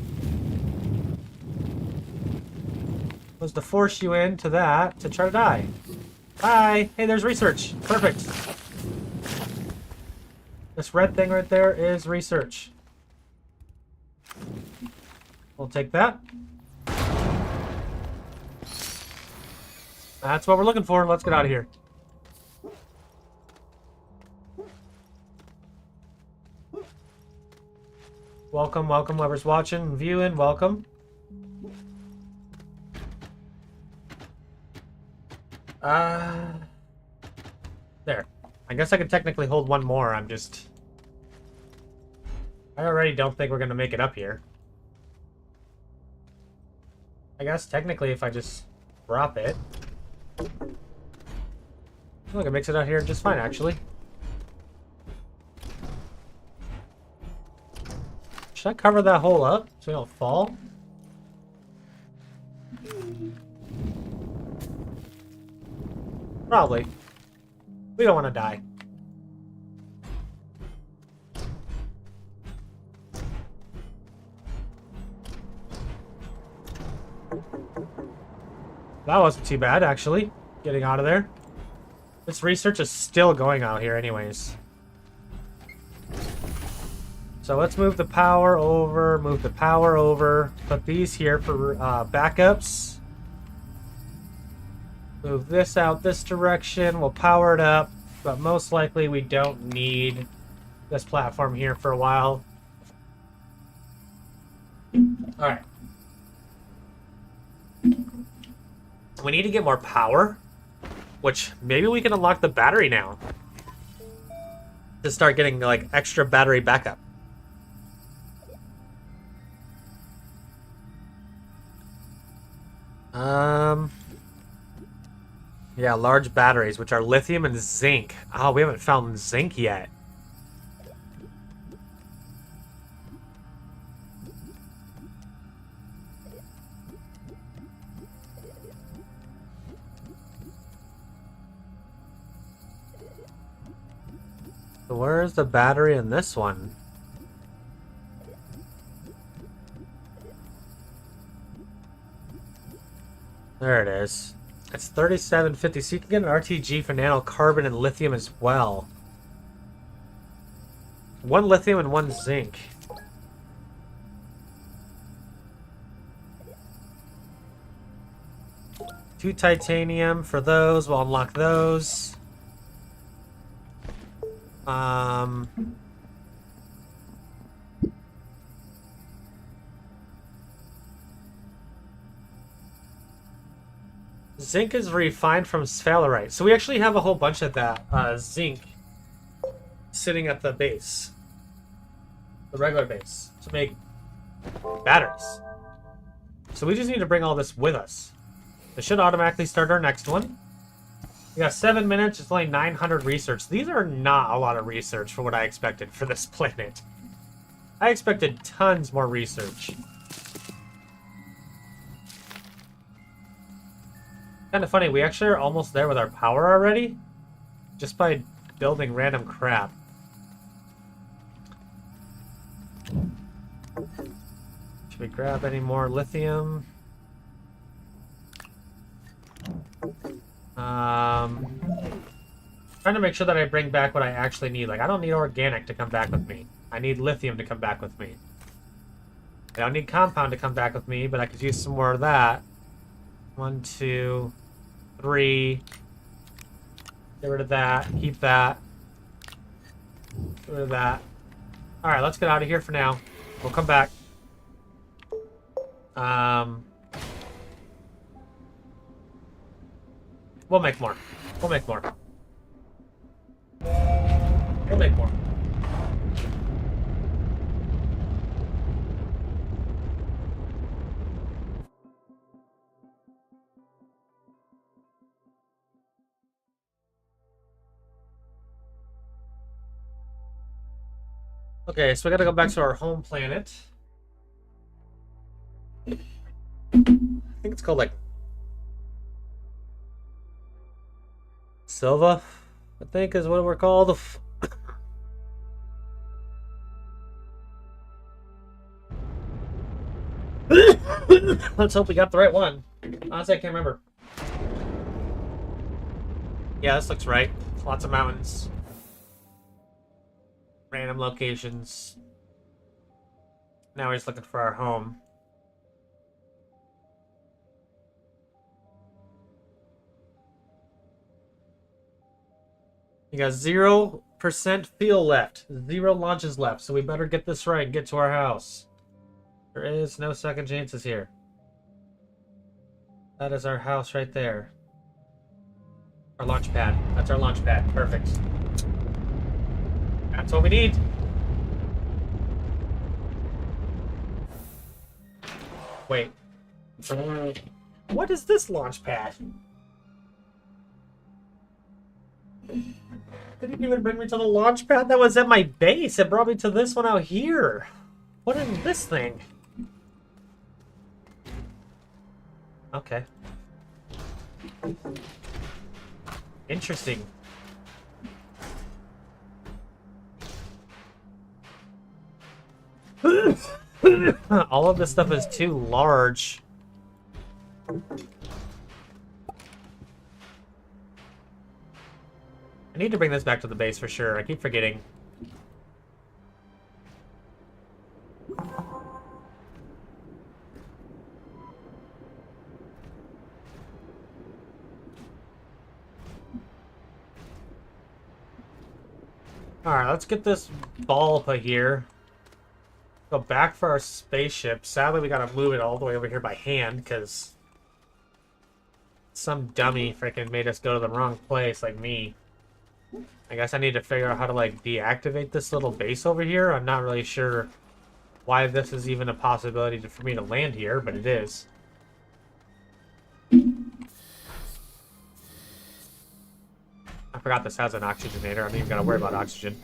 Was to force you into that to try to die. Bye. Hey, there's research. Perfect. This red thing right there is research. We'll take that. That's what we're looking for. Let's get out of here. Welcome, welcome, whoever's watching and viewing. Welcome. There. I guess I could technically hold one more. I already don't think we're gonna make it up here. I guess technically if I just drop it. Look, it makes it out here just fine, actually. Should I cover that hole up so we don't fall? Probably. We don't want to die. That wasn't too bad, actually. Getting out of there. This research is still going out here anyways. So let's move the power over, put these here for backups. Move this out this direction, we'll power it up, but most likely we don't need this platform here for a while. Alright. We need to get more power, which maybe we can unlock the battery now. To start getting like extra battery backup. Yeah, large batteries, which are lithium and zinc. Oh, we haven't found zinc yet. So where's the battery in this one? There it is. It's 3750. So you can get an RTG for nano carbon and lithium as well. One lithium and one zinc. Two titanium for those. We'll unlock those. Zinc is refined from sphalerite. So we actually have a whole bunch of that zinc sitting at the base. The regular base. To make batteries. So we just need to bring all this with us. This should automatically start our next one. We got 7 minutes. It's only 900 research. These are not a lot of research for what I expected for this planet. I expected tons more research. Kind of funny, we actually are almost there with our power already. Just by building random crap. Should we grab any more lithium? Trying to make sure that I bring back what I actually need. Like, I don't need organic to come back with me. I need lithium to come back with me. I don't need compound to come back with me, but I could use some more of that. 1, 2, 3. Get rid of that. Keep that. Get rid of that. Alright, let's get out of here for now. We'll come back. We'll make more. We'll make more. We'll make more. Okay, so we gotta go back to our home planet. I think it's called like Silva, I think is what we're called. Let's hope we got the right one. Honestly, I can't remember. Yeah, this looks right. Lots of mountains. Random locations. Now we're just looking for our home. You got 0% fuel left. 0 launches left. So we better get this right and get to our house. There is no second chances here. That is our house right there. Our launch pad. That's our launch pad. Perfect. That's what we need. Wait. What is this launch pad? Didn't even bring me to the launch pad that was at my base. It brought me to this one out here. What is this thing? Okay. Interesting. All of this stuff is too large. I need to bring this back to the base for sure. I keep forgetting. Alright, let's get this ball put here. Go back for our spaceship. Sadly, we gotta move it all the way over here by hand, because some dummy freaking made us go to the wrong place, like me. I guess I need to figure out how to, like, deactivate this little base over here. I'm not really sure why this is even a possibility for me to land here, but it is. I forgot this has an oxygenator. I don't even gotta worry about oxygen.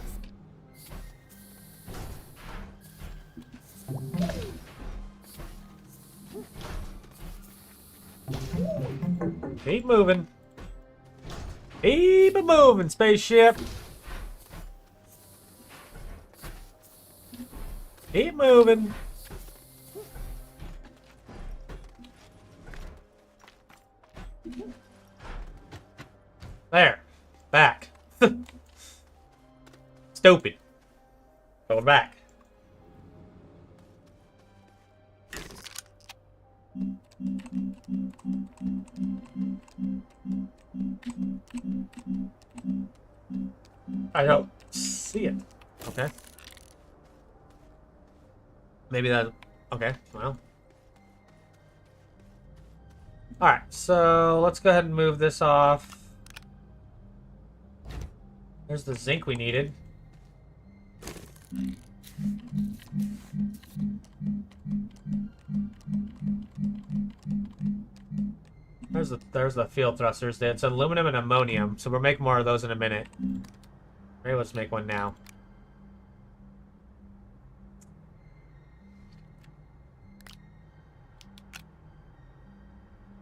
Keep moving. Keep it moving, spaceship. Keep moving. There. Back. Stupid. Go back. I don't see it. Okay. Maybe that... Okay, well. Alright, so let's go ahead and move this off. There's the zinc we needed. There's the field thrusters. It's aluminum and ammonium, so we'll make more of those in a minute. Maybe let's make one now.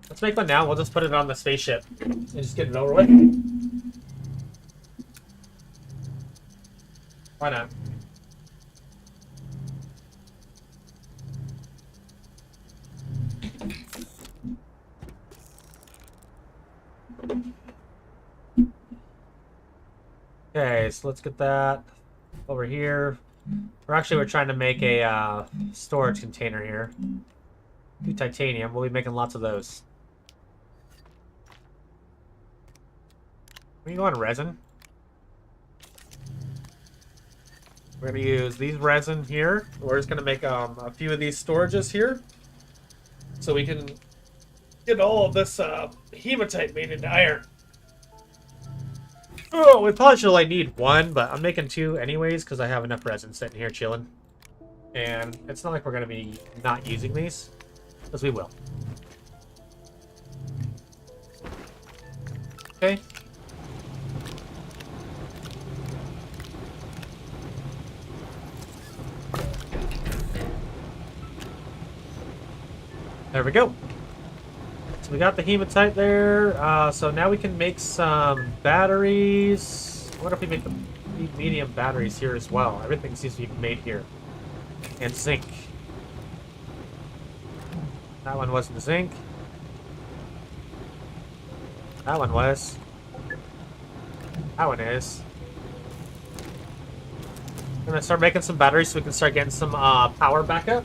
Let's make one now. We'll just put it on the spaceship and just get it over with. Why not? Okay, so let's get that over here. We're trying to make a storage container here. Do titanium. We'll be making lots of those. Can you go on resin? We're gonna use these resin here. We're just gonna make a few of these storages here, so we can get all of this hematite made into iron. Oh, we probably should only need one, but I'm making 2 anyways because I have enough resin sitting here chilling. And it's not like we're gonna be not using these, because we will. Okay. There we go. So we got the hematite there. So now we can make some batteries. What if we make the medium batteries here as well? Everything seems to be made here. And zinc. That one wasn't zinc. That one was. That one is. I'm gonna start making some batteries so we can start getting some power backup.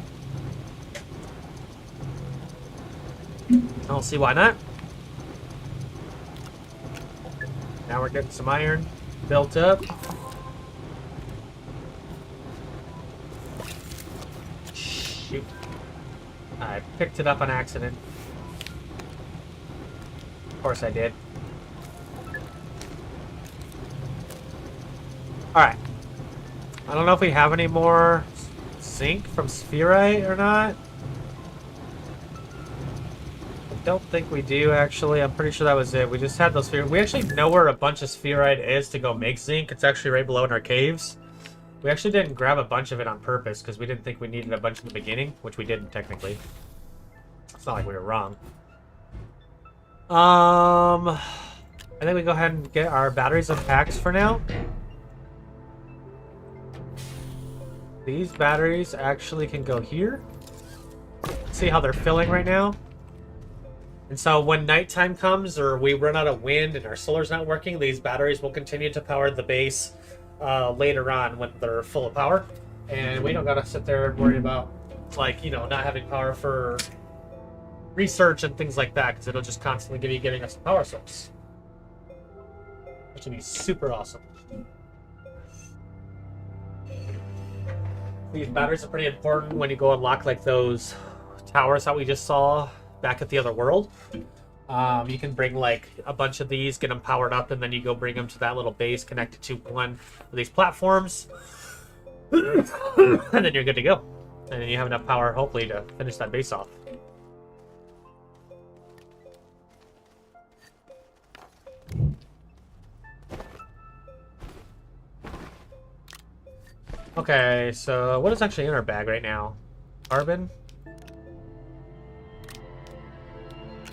I don't see why not. Now we're getting some iron built up. Shoot. I picked it up on accident. Of course I did. Alright. I don't know if we have any more zinc from spherite or not. I don't think we do, actually. I'm pretty sure that was it. We just had those spherite. We actually know where a bunch of spherite is to go make zinc. It's actually right below in our caves. We actually didn't grab a bunch of it on purpose because we didn't think we needed a bunch in the beginning, which we didn't technically. It's not like we were wrong. I think we go ahead and get our batteries unpacked for now. These batteries actually can go here. See how they're filling right now? And so when nighttime comes or we run out of wind and our solar's not working, these batteries will continue to power the base later on when they're full of power. And we don't gotta sit there and worry about, like, you know, not having power for research and things like that, because it'll just constantly be giving us a power source. Which would be super awesome. These batteries are pretty important when you go unlock like those towers that we just saw back at the other world. You can bring like a bunch of these, get them powered up, and then you go bring them to that little base connected to one of these platforms. And then you're good to go. And then you have enough power, hopefully, to finish that base off. Okay, so what is actually in our bag right now? Carbon?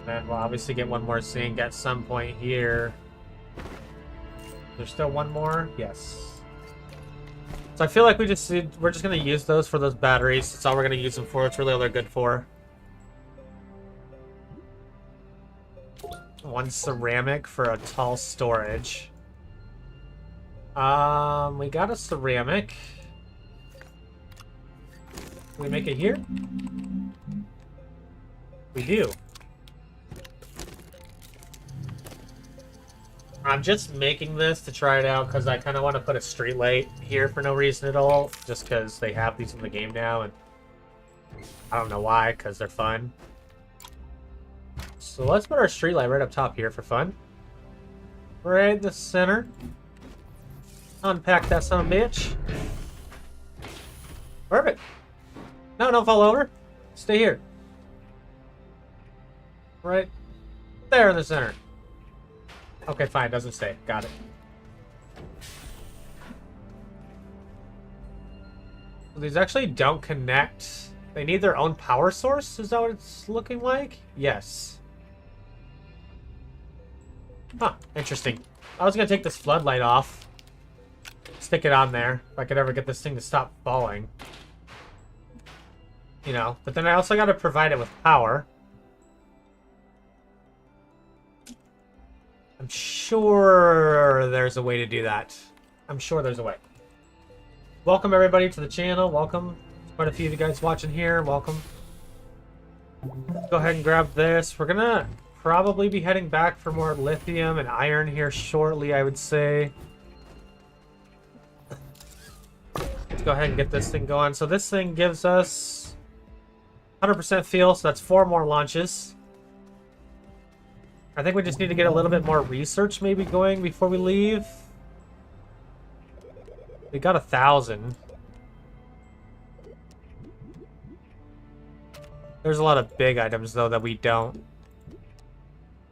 And we'll obviously get one more zinc at some point here. There's still one more? Yes. So I feel like we're just gonna use those for those batteries. That's all we're gonna use them for. It's really all they're good for. One ceramic for a tall storage. We got a ceramic. Can we make it here? We do. I'm just making this to try it out because I kind of want to put a street light here for no reason at all. Just because they have these in the game now, and I don't know why, because they're fun. So let's put our street light right up top here for fun. Right in the center. Unpack that son of a bitch. Perfect. No, don't fall over. Stay here. Right there in the center. Okay, fine. Doesn't stay. Got it. So these actually don't connect. They need their own power source? Is that what it's looking like? Yes. Huh. Interesting. I was going to take this floodlight off. Stick it on there. If I could ever get this thing to stop falling. You know. But then I also got to provide it with power. I'm sure there's a way to do that. I'm sure there's a way. Welcome everybody to the channel. Welcome. Quite a few of you guys watching here. Welcome. Go ahead and grab this. We're gonna probably be heading back for more lithium and iron here shortly, I would say. Let's go ahead and get this thing going. So this thing gives us 100% fuel, so that's 4 more launches. I think we just need to get a little bit more research maybe going before we leave. We got 1,000. There's a lot of big items, though, that we don't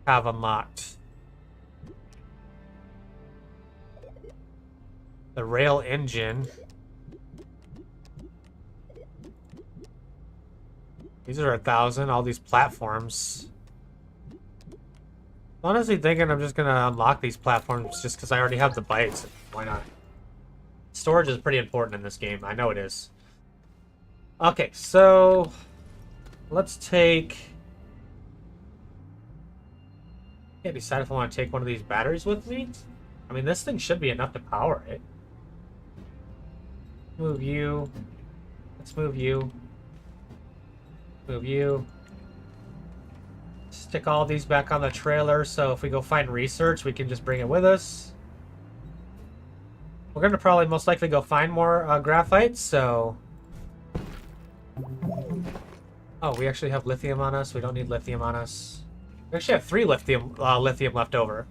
have unlocked. The rail engine. These are 1,000, all these platforms. Honestly thinking I'm just gonna unlock these platforms just because I already have the bytes. Why not? Storage is pretty important in this game. I know it is. Okay, so let's take... I can't decide if I want to take one of these batteries with me. I mean, this thing should be enough to power it. Move you. Let's move you. Move you. Stick all these back on the trailer, so if we go find research, we can just bring it with us. We're gonna probably most likely go find more graphite, so... Oh, we actually have lithium on us. We don't need lithium on us. We actually have 3 lithium left over.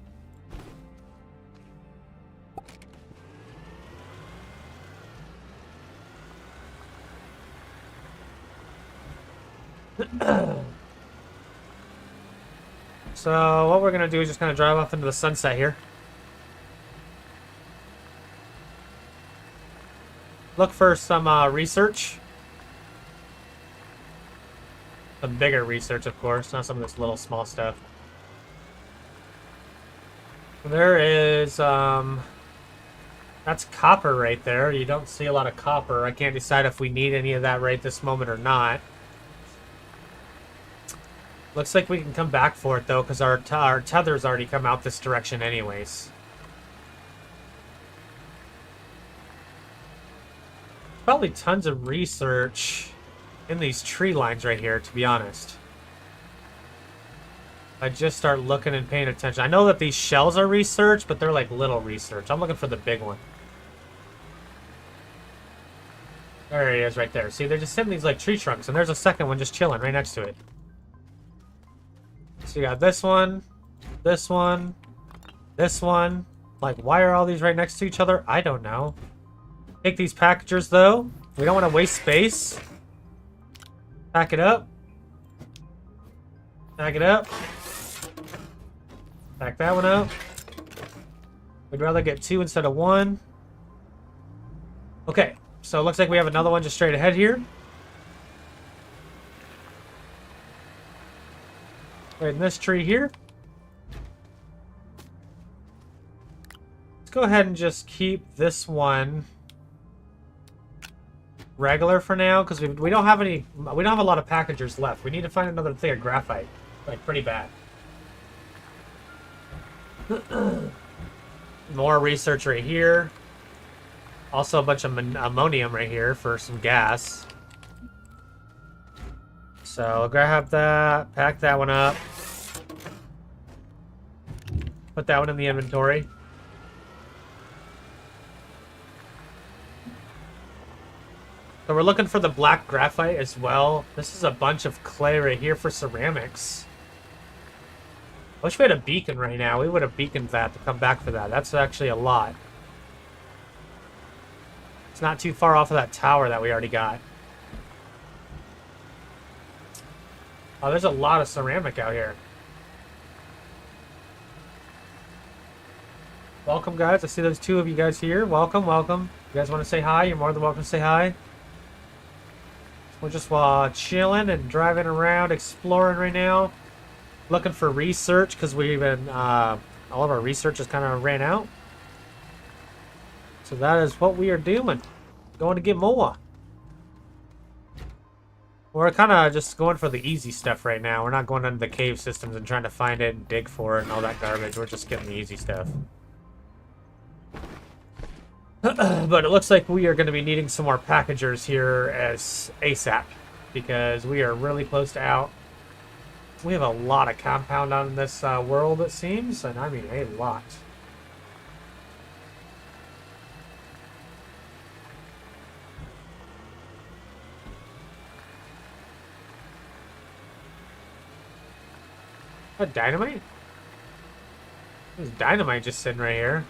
So what we're gonna do is just kind of drive off into the sunset here. Look for some research. Some bigger research, of course, not some of this little small stuff. There is, that's copper right there. You don't see a lot of copper. I can't decide if we need any of that right this moment or not. Looks like we can come back for it, though, because our tether's already come out this direction anyways. Probably tons of research in these tree lines right here, to be honest. I just start looking and paying attention. I know that these shells are research, but they're like little research. I'm looking for the big one. There it is right there. See, they're just sitting these like tree trunks, and there's a second one just chilling right next to it. So you got this one, this one, this one. Like, why are all these right next to each other? I don't know. Take these packagers, though. We don't want to waste space. Pack it up. Pack it up. Pack that one up. We'd rather get 2 instead of 1. Okay, so it looks like we have another one just straight ahead here. Right in this tree here. Let's go ahead and just keep this one regular for now, because we don't have any. We don't have a lot of packagers left. We need to find another thing of graphite, like pretty bad. More research right here. Also a bunch of ammonium right here for some gas. So grab that, pack that one up. Put that one in the inventory. So we're looking for the black graphite as well. This is a bunch of clay right here for ceramics. I wish we had a beacon right now. We would have beaconed that to come back for that. That's actually a lot. It's not too far off of that tower that we already got. Oh, there's a lot of ceramic out here. Welcome, guys. I see there's 2 of you guys here. Welcome, welcome. You guys want to say hi? You're more than welcome to say hi. We're just chilling and driving around, exploring right now. Looking for research, because we've been, all of our research has kind of ran out. So that is what we are doing. Going to get more. We're kind of just going for the easy stuff right now. We're not going into the cave systems and trying to find it and dig for it and all that garbage. We're just getting the easy stuff. But it looks like we are going to be needing some more packagers here as ASAP, because we are really close to out. We have a lot of compound on this world, it seems, and I mean a lot. What, dynamite? There's dynamite just sitting right here.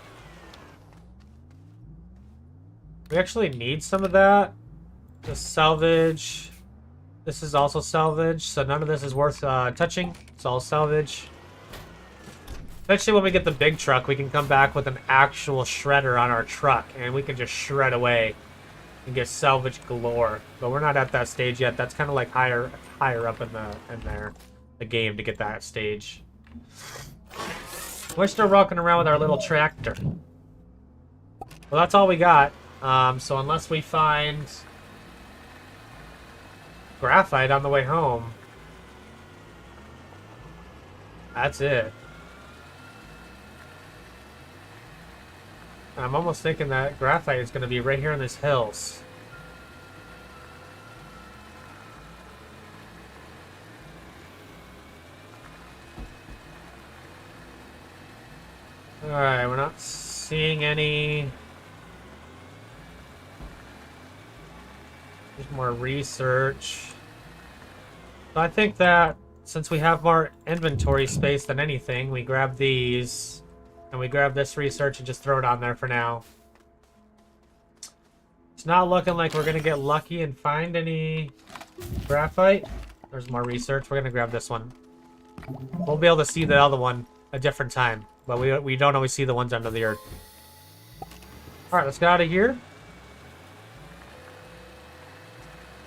We actually need some of that. Just salvage. This is also salvage, so none of this is worth touching. It's all salvage. Eventually, when we get the big truck, we can come back with an actual shredder on our truck, and we can just shred away and get salvage galore. But we're not at that stage yet. That's kind of like higher up in the game to get that stage. We're still rocking around with our little tractor. Well, that's all we got. So unless we find graphite on the way home, that's it. I'm almost thinking that graphite is going to be right here in these hills. Alright, we're not seeing any. There's more research. So I think that since we have more inventory space than anything, we grab these and we grab this research and just throw it on there for now. It's not looking like we're gonna get lucky and find any graphite. There's more research. We're gonna grab this one. We'll be able to see the other one a different time, but we don't always see the ones under the earth. All right, let's get out of here.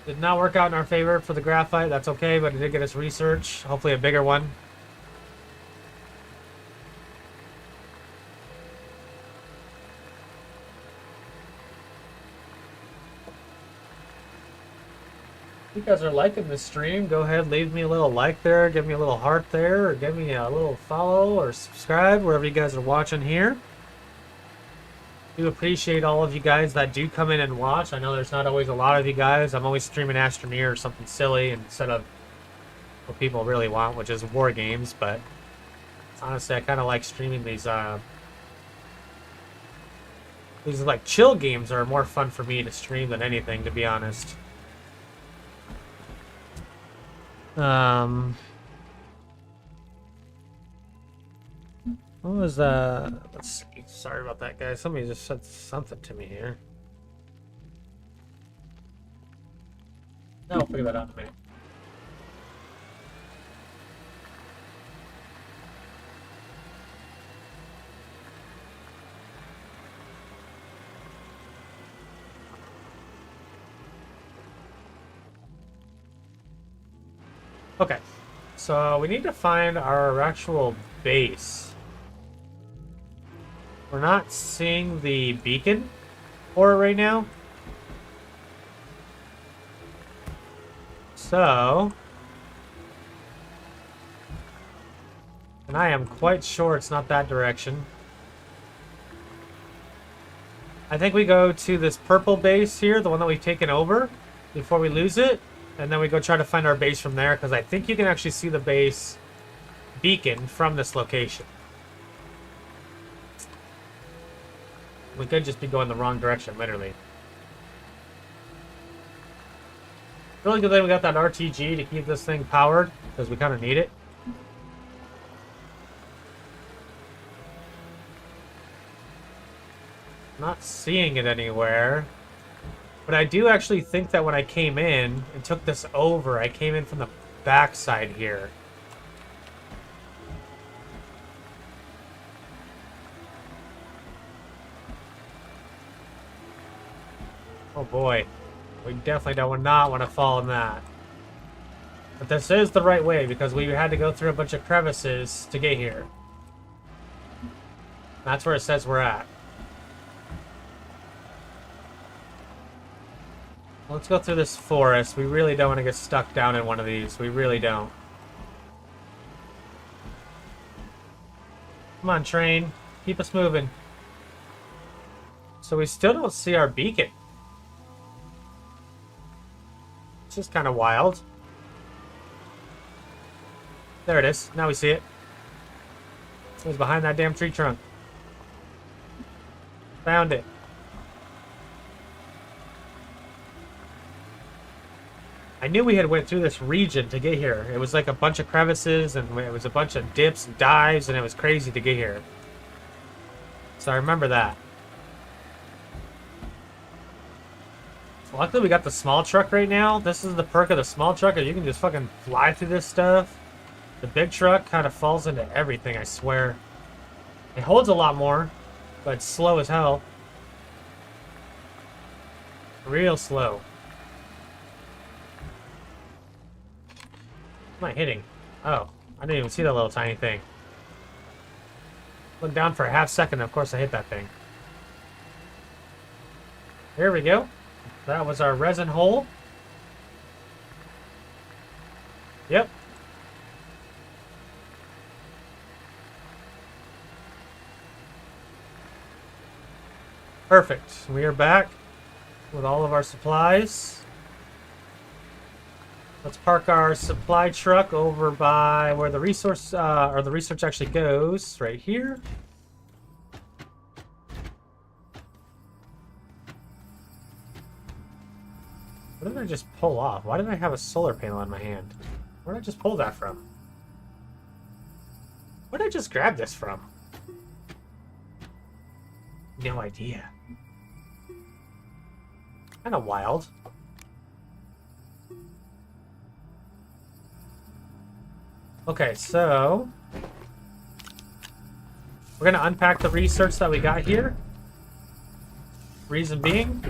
Did not work out in our favor for the graphite. That's okay, but it did get us research. Hopefully a bigger one. If you guys are liking this stream, go ahead, leave me a little like there, give me a little heart there, or give me a little follow or subscribe wherever you guys are watching here. I do appreciate all of you guys that do come in and watch. I know there's not always a lot of you guys. I'm always streaming Astroneer or something silly instead of what people really want, which is war games. But honestly, I kind of like streaming these like chill games are more fun for me to stream than anything, to be honest. What was let's see. Sorry about that, guys. Somebody just said something to me here. No, I'll figure that out in a minute. Okay, so we need to find our actual base. We're not seeing the beacon for it right now. So, and I am quite sure it's not that direction. I think we go to this purple base here, the one that we've taken over, before we lose it. And then we go try to find our base from there, because I think you can actually see the base beacon from this location. We could just be going the wrong direction, literally. Really good thing we got that RTG to keep this thing powered, because we kind of need it. Not seeing it anywhere. But I do actually think that when I came in and took this over, I came in from the backside here. Oh boy. We definitely don't not want to fall in that. But this is the right way because we had to go through a bunch of crevices to get here. That's where it says we're at. Let's go through this forest. We really don't want to get stuck down in one of these. We really don't. Come on, train. Keep us moving. So we still don't see our beacon. It's just kind of wild. There it is. Now we see it. It was behind that damn tree trunk. Found it. I knew we had went through this region to get here. It was like a bunch of crevices, and it was a bunch of dips and dives, and it was crazy to get here. So I remember that. Luckily we got the small truck right now. This is the perk of the small truck, is you can just fucking fly through this stuff. The big truck kind of falls into everything, I swear. It holds a lot more, but it's slow as hell. Real slow. What am I hitting? Oh, I didn't even see that little tiny thing. Look down for a half second, of course I hit that thing. There we go. That was our resin hole. Yep. Perfect. We are back with all of our supplies. Let's park our supply truck over by where the resource or the research actually goes, right here. What did I just pull off? Why did I have a solar panel in my hand? Where did I just pull that from? Where did I just grab this from? No idea. Kind of wild. Okay, so we're gonna unpack the research that we got here. Reason being,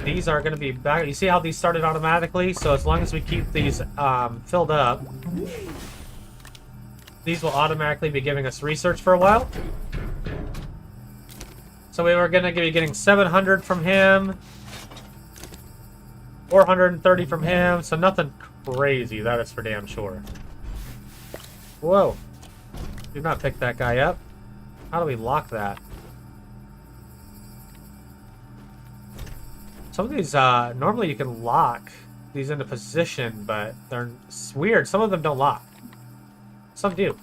these are gonna be back. You see how these started automatically? So as long as we keep these filled up, these will automatically be giving us research for a while. So we were gonna be getting 700 from him, 430 from him, so nothing crazy, that is for damn sure. Whoa. Do not pick that guy up. How do we lock that? Some of these, normally you can lock these into position, but they're weird. Some of them don't lock. Some do.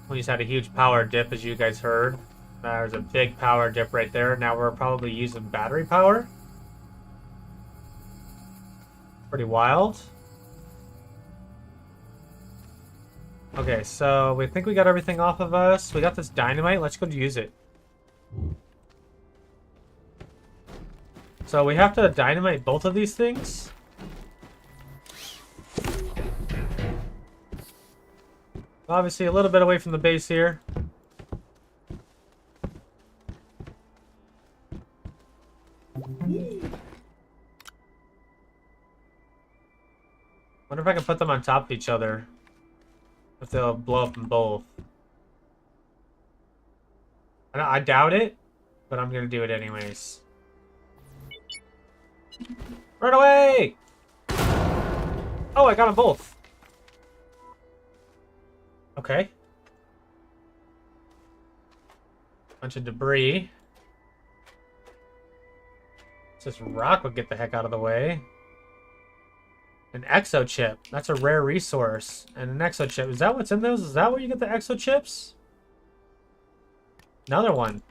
We just had a huge power dip, as you guys heard. There's a big power dip right there. Now we're probably using battery power. Pretty wild. Okay, so we think we got everything off of us. We got this dynamite. Let's go use it. So we have to dynamite both of these things. Obviously a little bit away from the base here. Wonder if I can put them on top of each other. If they'll blow up them both. I doubt it, but I'm gonna do it anyways. Run away! Oh, I got them both. Okay. Bunch of debris. This rock would get the heck out of the way. An exo chip. That's a rare resource. And an exo chip. Is that what's in those? Is that where you get the exo chips? Another one.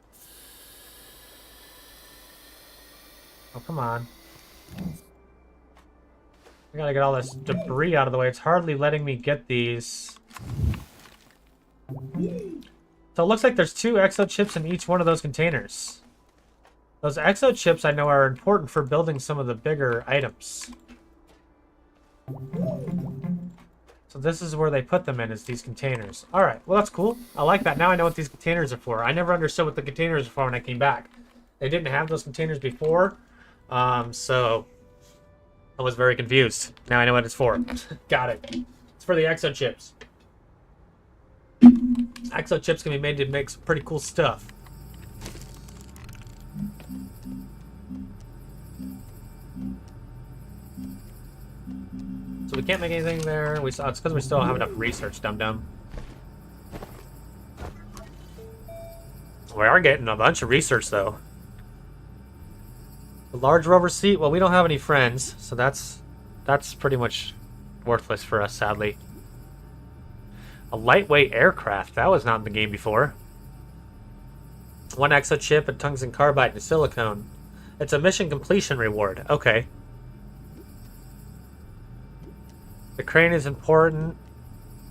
Oh, come on. I gotta get all this debris out of the way. It's hardly letting me get these. So it looks like there's 2 exo chips in each one of those containers. Those exo chips I know are important for building some of the bigger items. So this is where they put them in, is these containers. Alright, well that's cool. I like that. Now I know what these containers are for. I never understood what the containers were for when I came back. They didn't have those containers before. So I was very confused. Now I know what it's for. Got it. It's for the exo chips. Exo chips can be made to make some pretty cool stuff. So we can't make anything there. It's because we still don't have enough research, dum-dum. We are getting a bunch of research, though. A large rover seat. Well, we don't have any friends, so that's pretty much worthless for us, sadly. A lightweight aircraft. That was not in the game before. 1 exo chip, a tungsten carbide, and silicone. It's a mission completion reward. Okay. The crane is important.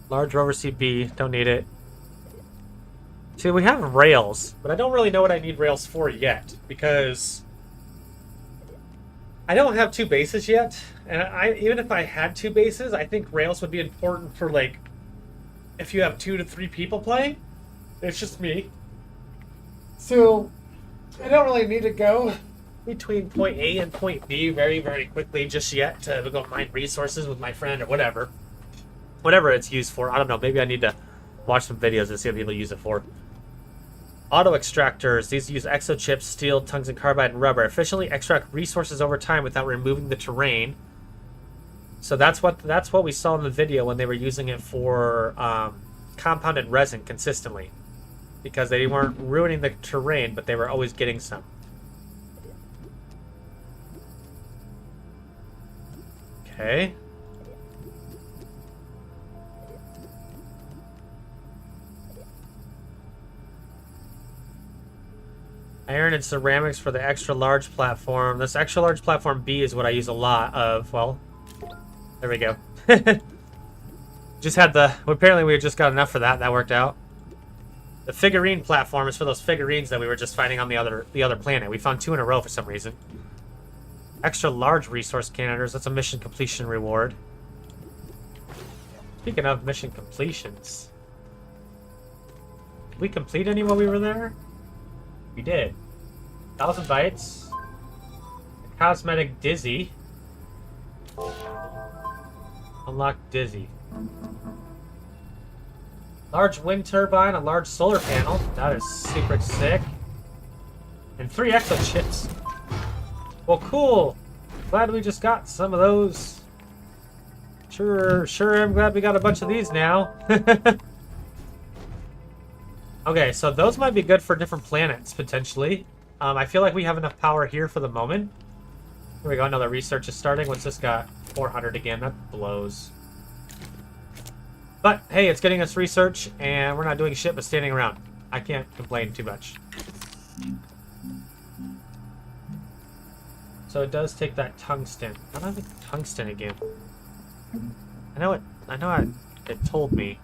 Large rover seat B. Don't need it. See, we have rails, but I don't really know what I need rails for yet, because I don't have 2 bases yet. And even if I had 2 bases, I think rails would be important for, like, if you have 2 to 3 people playing. It's just me. So I don't really need to go between point A and point B very, very quickly just yet to go mine resources with my friend or whatever. Whatever it's used for. I don't know. Maybe I need to watch some videos and see what people use it for. Auto extractors. These use exochips, steel, tungsten carbide, and rubber. Efficiently extract resources over time without removing the terrain. So that's what we saw in the video when they were using it for compounded resin consistently. Because they weren't ruining the terrain, but they were always getting some. Okay. Iron and ceramics for the extra large platform. This extra large platform B is what I use a lot of. Well, there we go. Just had the... Apparently we just got enough for that. That worked out. The figurine platform is for those figurines that we were just fighting on the other planet. We found 2 in a row for some reason. Extra large resource cannons. That's a mission completion reward. Speaking of mission completions. Did we complete any while we were there? We did. 1,000 bytes. Cosmetic Dizzy. Unlock Dizzy. Large wind turbine, a large solar panel. That is super sick. And 3 exo chips. Well, cool. Glad we just got some of those. Sure, I'm glad we got a bunch of these now. Okay, so those might be good for different planets, potentially. I feel like we have enough power here for the moment. Here we go, another research is starting. What's this got? 400 again, that blows. But, hey, it's getting us research, and we're not doing shit but standing around. I can't complain too much. So it does take that tungsten. I don't have the tungsten again. I know it told me.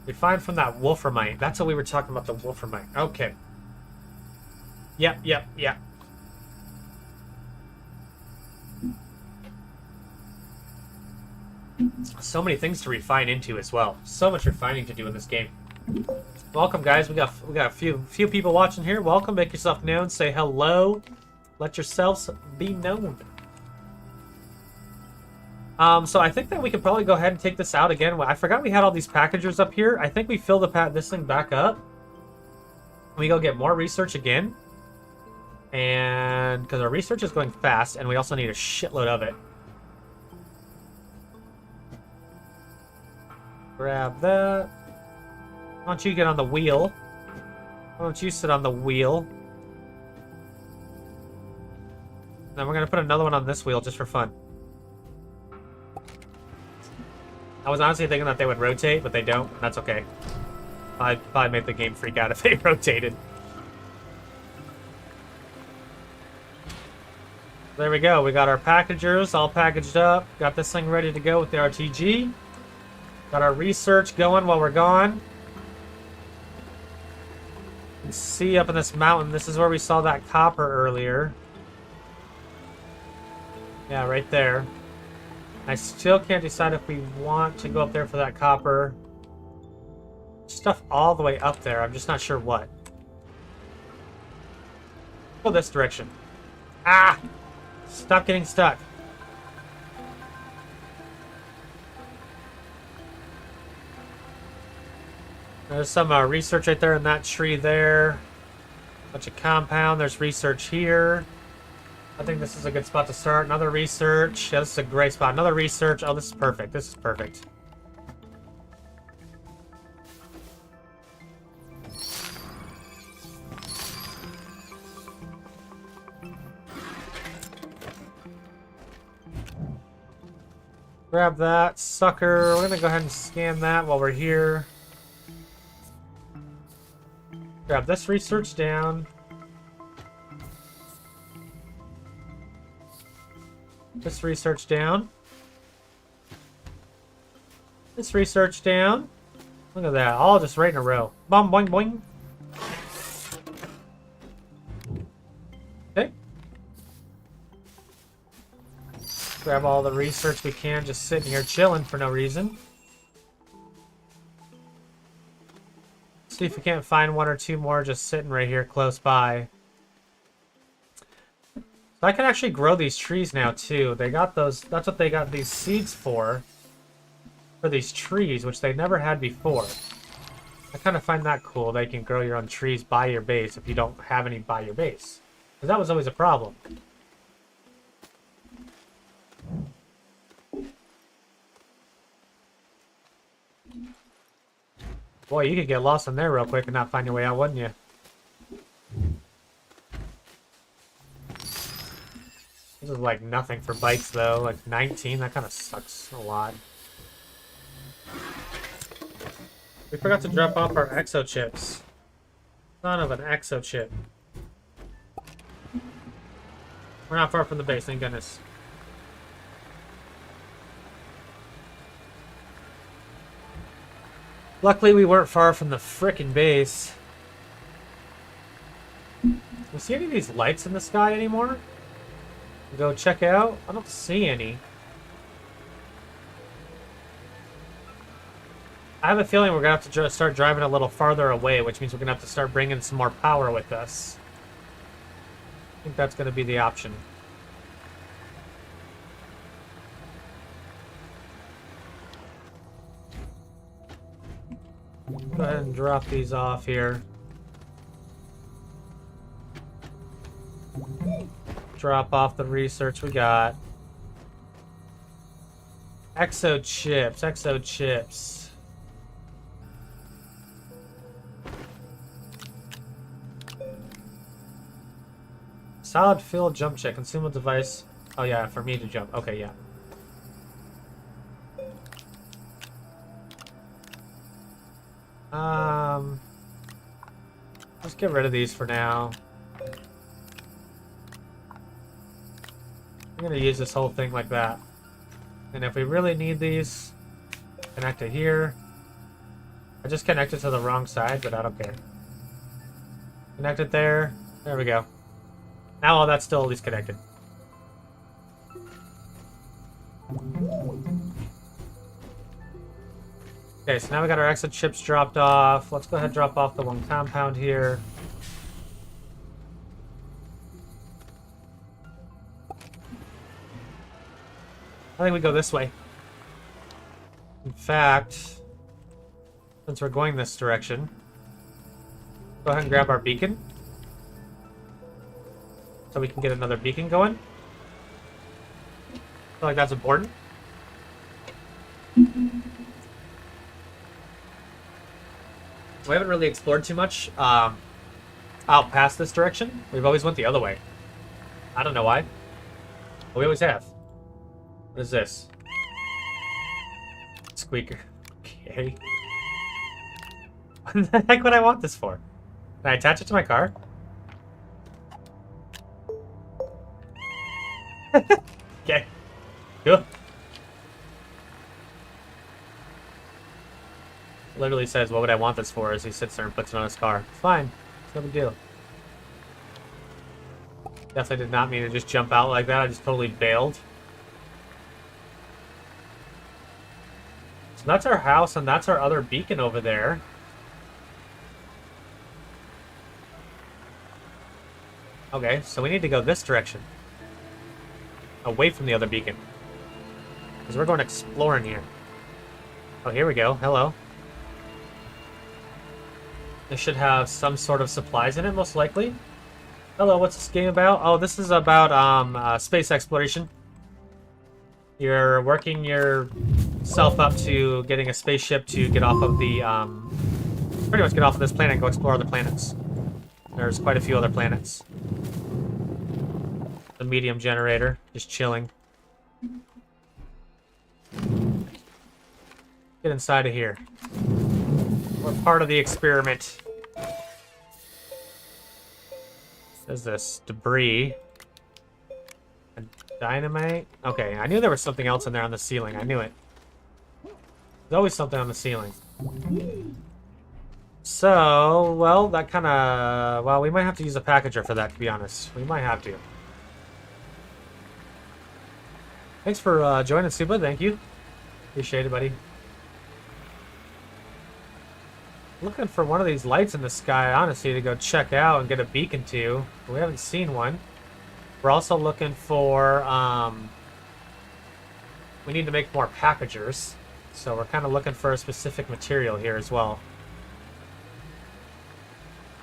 We find from that wolframite. That's what we were talking about, the wolframite. Okay. Yep. So many things to refine into as well. So much refining to do in this game. Welcome, guys. We got a few people watching here. Welcome. Make yourself known. Say hello. Let yourselves be known. So I think that we could probably go ahead and take this out again. I forgot we had all these packagers up here. I think we fill this thing back up. We go get more research again. And because our research is going fast, and we also need a shitload of it. Grab that. Why don't you get on the wheel? Why don't you sit on the wheel? Then we're gonna put another one on this wheel just for fun. I was honestly thinking that they would rotate, but they don't. That's okay. I'd probably make the game freak out if they rotated. There we go. We got our packagers all packaged up. Got this thing ready to go with the RTG. Got our research going while we're gone. You can see up in this mountain, this is where we saw that copper earlier. Yeah, right there. I still can't decide if we want to go up there for that copper. Stuff all the way up there. I'm just not sure what. Go this direction. Ah! Stop getting stuck. There's some research right there in that tree there. Bunch of compound. There's research here. I think this is a good spot to start. Another research. Yeah, this is a great spot. Another research. Oh, this is perfect. This is perfect. Grab that sucker. We're gonna go ahead and scan that while we're here. Grab this research down. This research down. This research down. Look at that. All just right in a row. Boom, boing, boing. Okay. Grab all the research we can, just sitting here chilling for no reason. See if we can't find one or two more just sitting right here close by. So I can actually grow these trees now too. They got those, that's what they got these seeds for these trees, which they never had before. I kind of find that cool. They can grow your own trees by your base if you don't have any by your base. Because that was always a problem. Boy, you could get lost in there real quick and not find your way out, wouldn't you? This is like nothing for bites, though. Like 19, that kind of sucks a lot. We forgot to drop off our exo chips. Son of an exo chip. We're not far from the base, thank goodness. Luckily, we weren't far from the frickin' base. Do you see any of these lights in the sky anymore? Go check out? I don't see any. I have a feeling we're going to have to start driving a little farther away, which means we're going to have to start bringing some more power with us. I think that's going to be the option. Go ahead and drop these off here. Drop off the research we got. Exo chips, exo chips. Solid field jump check. Consume a device. Oh yeah, for me to jump. Okay, yeah. Let's get rid of these for now. I'm gonna use this whole thing like that. And if we really need these, connect it here. I just connected to the wrong side, but I don't care. Connect it there. There we go. Now all that's still at least connected. Okay, so now we got our exit chips dropped off. Let's go ahead and drop off the one compound here. I think we go this way. In fact, since we're going this direction, go ahead and grab our beacon. So we can get another beacon going. I feel like that's important. We haven't really explored too much out past this direction. We've always went the other way. I don't know why. But we always have. What is this? Squeaker. Okay. What the heck would I want this for? Can I attach it to my car? Okay. Cool. Literally says, what would I want this for, as he sits there and puts it on his car. Fine. It's no big deal. Definitely did not mean to just jump out like that. I just totally bailed. So that's our house, and that's our other beacon over there. Okay, so we need to go this direction. Away from the other beacon. Because we're going exploring here. Oh, here we go. Hello. This should have some sort of supplies in it, most likely. Hello, what's this game about? Oh, this is about space exploration. You're working yourself up to getting a spaceship to get off of the, pretty much get off of this planet and go explore other planets. There's quite a few other planets. The medium generator, just chilling. Get inside of here. We're part of the experiment. What is this? Debris. A dynamite? Okay, I knew there was something else in there on the ceiling. I knew it. There's always something on the ceiling. So, well, that kind of... Well, we might have to use a packager for that, to be honest. We might have to. Thanks for joining, Suba. Thank you. Appreciate it, buddy. Looking for one of these lights in the sky, honestly, to go check out and get a beacon to. We haven't seen one. We're also looking for, we need to make more packagers. So we're kind of looking for a specific material here as well.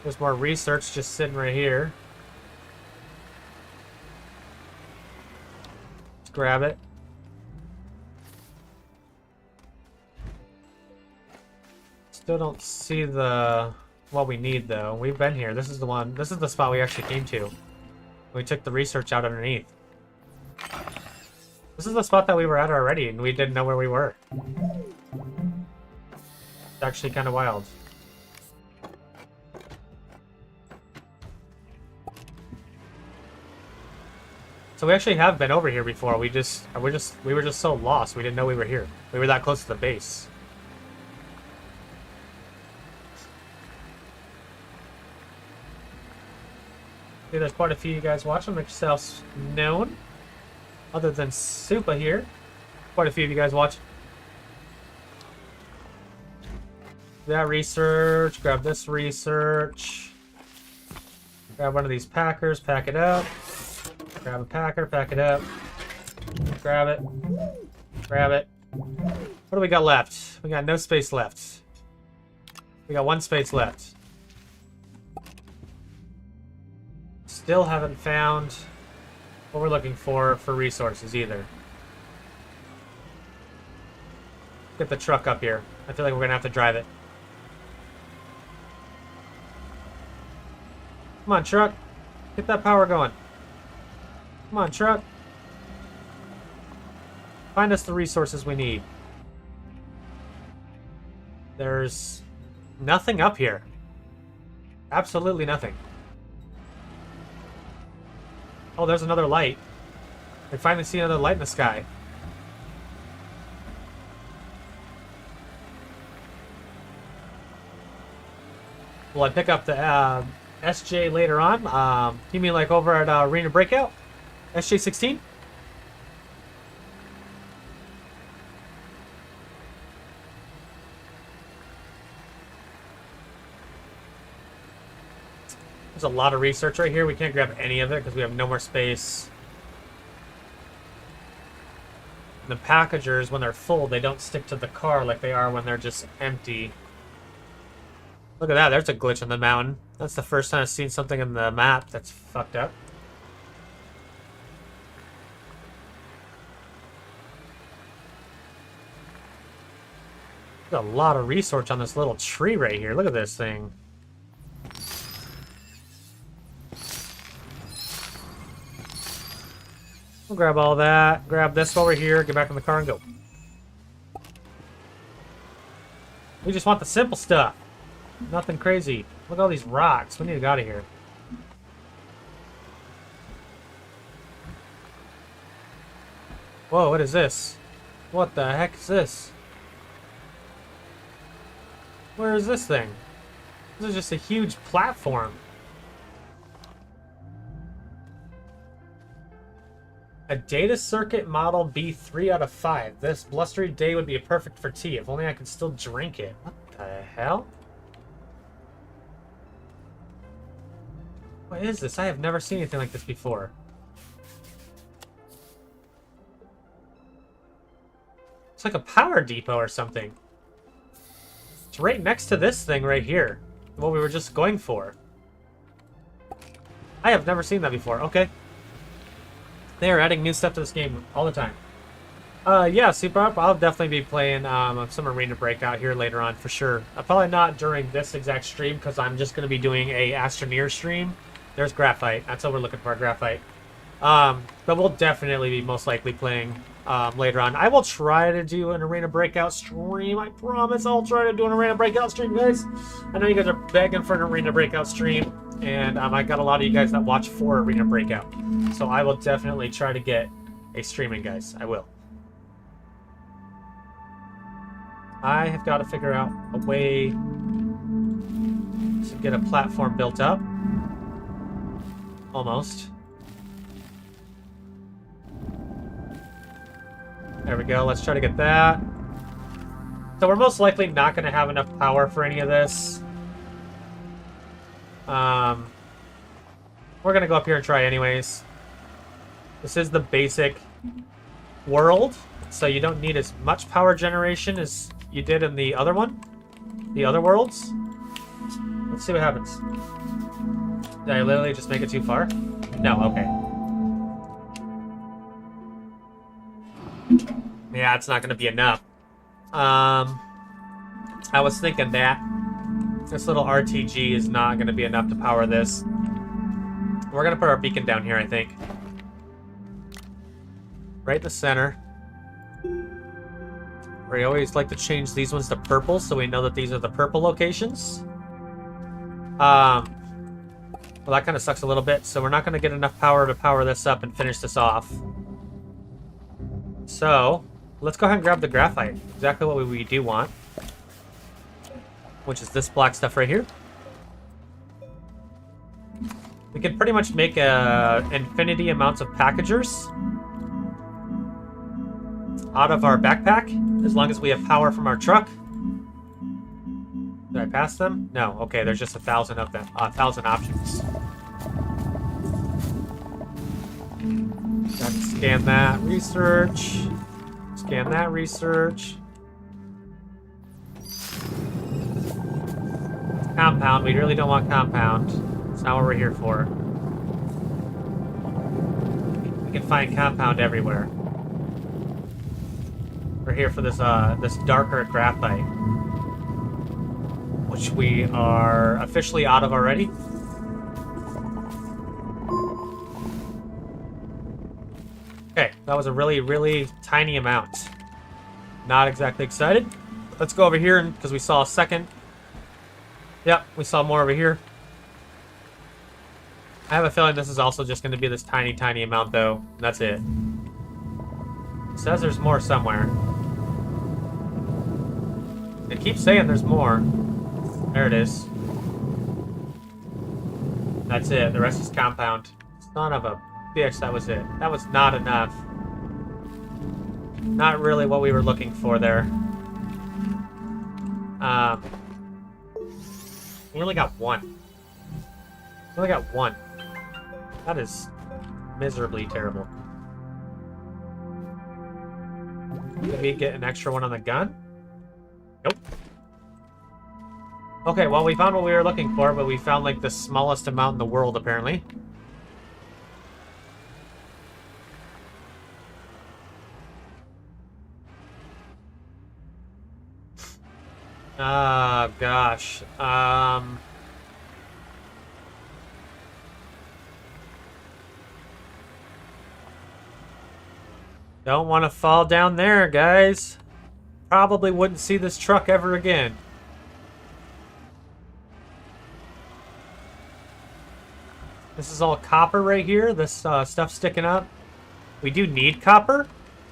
There's more research just sitting right here. Let's grab it. Still don't see what we need though. We've been here. This is the one. This is the spot we actually came to. We took the research out underneath. This is the spot that we were at already, and we didn't know where we were. It's actually kind of wild. So we actually have been over here before. We were just so lost. We didn't know we were here. We were that close to the base. See, there's quite a few of you guys watching. Make yourselves known. Other than Supa here. Quite a few of you guys watching. That research. Grab this research. Grab one of these packers. Pack it up. Grab a packer. Pack it up. Grab it. Grab it. What do we got left? We got no space left. We got one space left. Still haven't found what we're looking for resources either. Get the truck up here. I feel like we're gonna have to drive it. Come on, truck. Get that power going. Come on, truck. Find us the resources we need. There's nothing up here. Absolutely nothing. Oh, there's another light. I finally see another light in the sky. Will I pick up the SJ later on? You mean like over at Arena Breakout? SJ16? There's a lot of research right here. We can't grab any of it because we have no more space. The packagers, when they're full, they don't stick to the car like they are when they're just empty. Look at that. There's a glitch in the mountain. That's the first time I've seen something in the map that's fucked up. There's a lot of research on this little tree right here. Look at this thing. We'll grab all that, grab this over here, get back in the car and go. We just want the simple stuff. Nothing crazy. Look at all these rocks. We need to get out of here. Whoa, what is this? What the heck is this? Where is this thing? This is just a huge platform. A data circuit model B3 out of 5. This blustery day would be perfect for tea. If only I could still drink it. What the hell? What is this? I have never seen anything like this before. It's like a power depot or something. It's right next to this thing right here. What we were just going for. I have never seen that before. Okay. They are adding new stuff to this game all the time. Yeah, Super Up, I'll definitely be playing some Arena Breakout here later on for sure. Probably not during this exact stream because I'm just going to be doing a Astroneer stream. There's Graphite. That's what we're looking for, Graphite. But we'll definitely be most likely playing later on. I will try to do an Arena Breakout stream. I promise I'll try to do an Arena Breakout stream, guys. I know you guys are begging for an Arena Breakout stream. And I got a lot of you guys that watch for Arena Breakout. So I will definitely try to get a streaming, guys. I will. I have got to figure out a way to get a platform built up. Almost. There we go. Let's try to get that. So we're most likely not going to have enough power for any of this. We're going to go up here and try anyways. This is the basic world, so you don't need as much power generation as you did in the other one. The other worlds. Let's see what happens. Did I literally just make it too far? No, okay. Yeah, it's not going to be enough. I was thinking that this little RTG is not going to be enough to power this. We're going to put our beacon down here, I think. Right in the center. We always like to change these ones to purple, so we know that these are the purple locations. Well, that kind of sucks a little bit, so we're not going to get enough power to power this up and finish this off. So, let's go ahead and grab the graphite. Exactly what we do want. Which is this black stuff right here. We can pretty much make infinity amounts of packagers out of our backpack, as long as we have power from our truck. Did I pass them? No. Okay, there's just 1,000 of them. 1,000 options. Got to scan that research. Scan that research. Compound. We really don't want compound. It's not what we're here for. We can find compound everywhere. We're here for this this darker graphite, which we are officially out of already. Okay, that was a really, really tiny amount. Not exactly excited. Let's go over here, because we saw a second. Yep, we saw more over here. I have a feeling this is also just going to be this tiny, tiny amount, though. That's it. It says there's more somewhere. It keeps saying there's more. There it is. That's it. The rest is compound. Son of a bitch, that was it. That was not enough. Not really what we were looking for there. We only got one. We only got one. That is miserably terrible. Did we get an extra one on the gun? Nope. Okay, well, we found what we were looking for, but we found, like, the smallest amount in the world, apparently. Ah, gosh. Don't want to fall down there, guys. Probably wouldn't see this truck ever again. This is all copper right here. This stuff sticking up. We do need copper,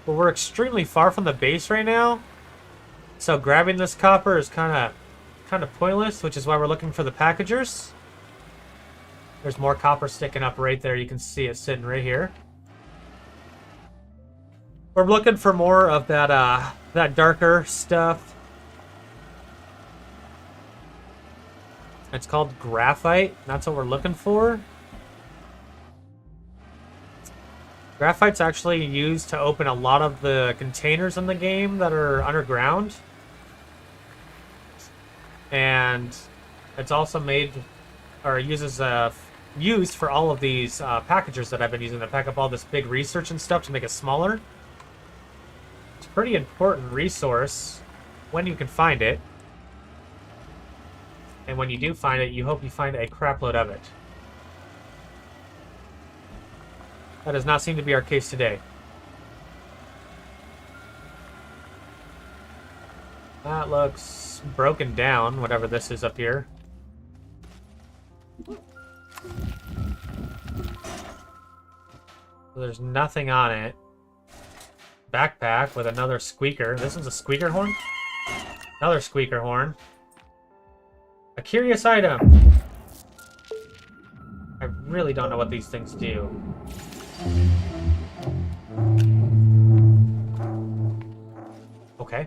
but we're extremely far from the base right now. So grabbing this copper is kind of pointless, which is why we're looking for the packagers. There's more copper sticking up right there. You can see it sitting right here. We're looking for more of that that darker stuff. It's called graphite. That's what we're looking for. Graphite's actually used to open a lot of the containers in the game that are underground. And it's also made, or uses, used for all of these packagers that I've been using to pack up all this big research and stuff to make it smaller. It's a pretty important resource when you can find it. And when you do find it, you hope you find a crapload of it. That does not seem to be our case today. That looks broken down, whatever this is up here. There's nothing on it. Backpack with another squeaker. This is a squeaker horn? Another squeaker horn. A curious item. I really don't know what these things do. Okay.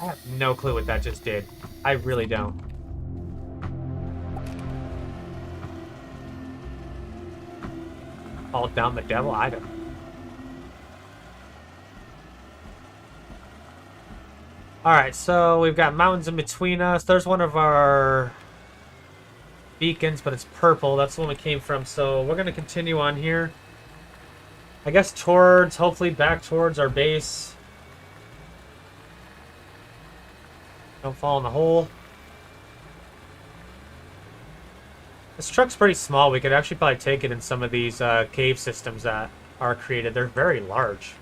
I have no clue what that just did. I really don't. Fall down the devil? I don't. Alright, so we've got mountains in between us. There's one of our beacons, but it's purple. That's the one we came from. So we're going to continue on here. I guess towards, hopefully back towards our base. Don't fall in the hole. This truck's pretty small. We could actually probably take it in some of these cave systems that are created. They're very large.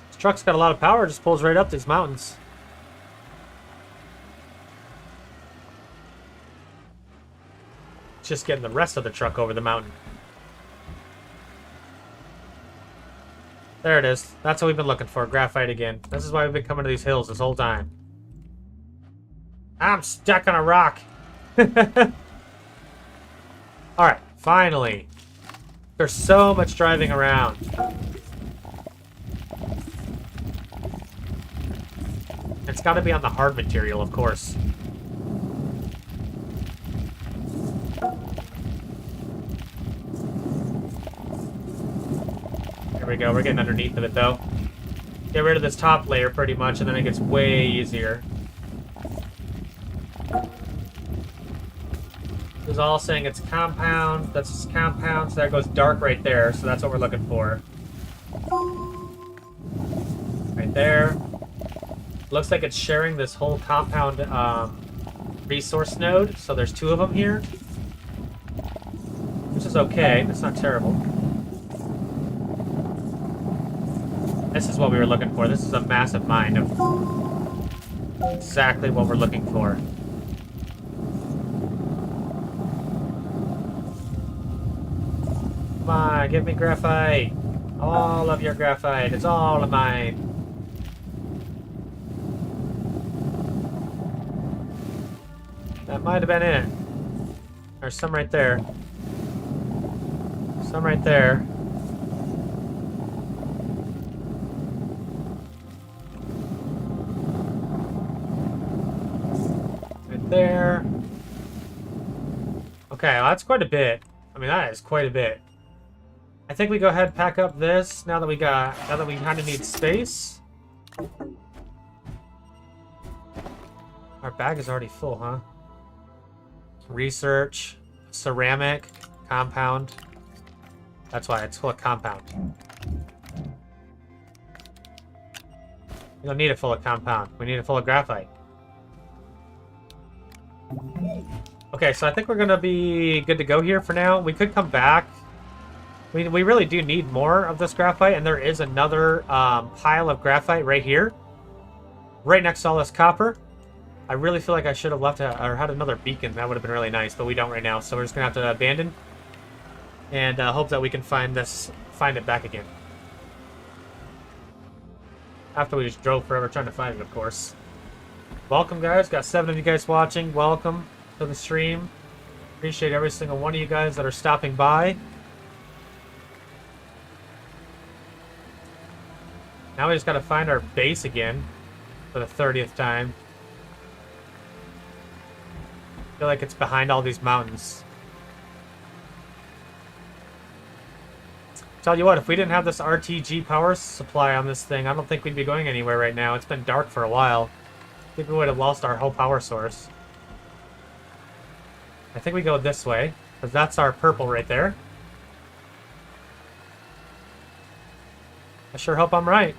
This truck's got a lot of power. It just pulls right up these mountains. It's just getting the rest of the truck over the mountain. There it is. That's what we've been looking for. Graphite again. This is why we've been coming to these hills this whole time. I'm stuck on a rock. Alright, finally. There's so much driving around. It's got to be on the hard material, of course. There we go. We're getting underneath of it, though. Get rid of this top layer pretty much, and then it gets way easier. This is all saying it's compound. That's compound, so that goes dark right there. So that's what we're looking for. Right there. Looks like it's sharing this whole compound resource node. So there's 2 of them here. Which is okay. That's not terrible. This is what we were looking for. This is a massive mine of exactly what we're looking for. Come on, give me graphite. All of your graphite. It's all of mine. That might have been it. There's some right there. Some right there. There. Okay, well, that's quite a bit. I mean, that is quite a bit. I think we go ahead and pack up this now that we kind of need space. Our bag is already full, huh? Research, ceramic, compound. That's why it's full of compound. We don't need it full of compound. We need it full of graphite. Okay, so I think we're gonna be good to go here for now. We could come back. We really do need more of this graphite, and there is another pile of graphite right here, right next to all this copper. I really feel like I should have left or had another beacon. That would have been really nice, but we don't right now. So we're just gonna have to abandon and hope that we can find it back again. After we just drove forever trying to find it, of course. Welcome, guys. Got 7 of you guys watching. Welcome to the stream. Appreciate every single one of you guys that are stopping by. Now we just got to find our base again for the 30th time. I feel like it's behind all these mountains. Tell you what, if we didn't have this RTG power supply on this thing, I don't think we'd be going anywhere right now. It's been dark for a while. I think we would have lost our whole power source. I think we go this way, because that's our purple right there. I sure hope I'm right.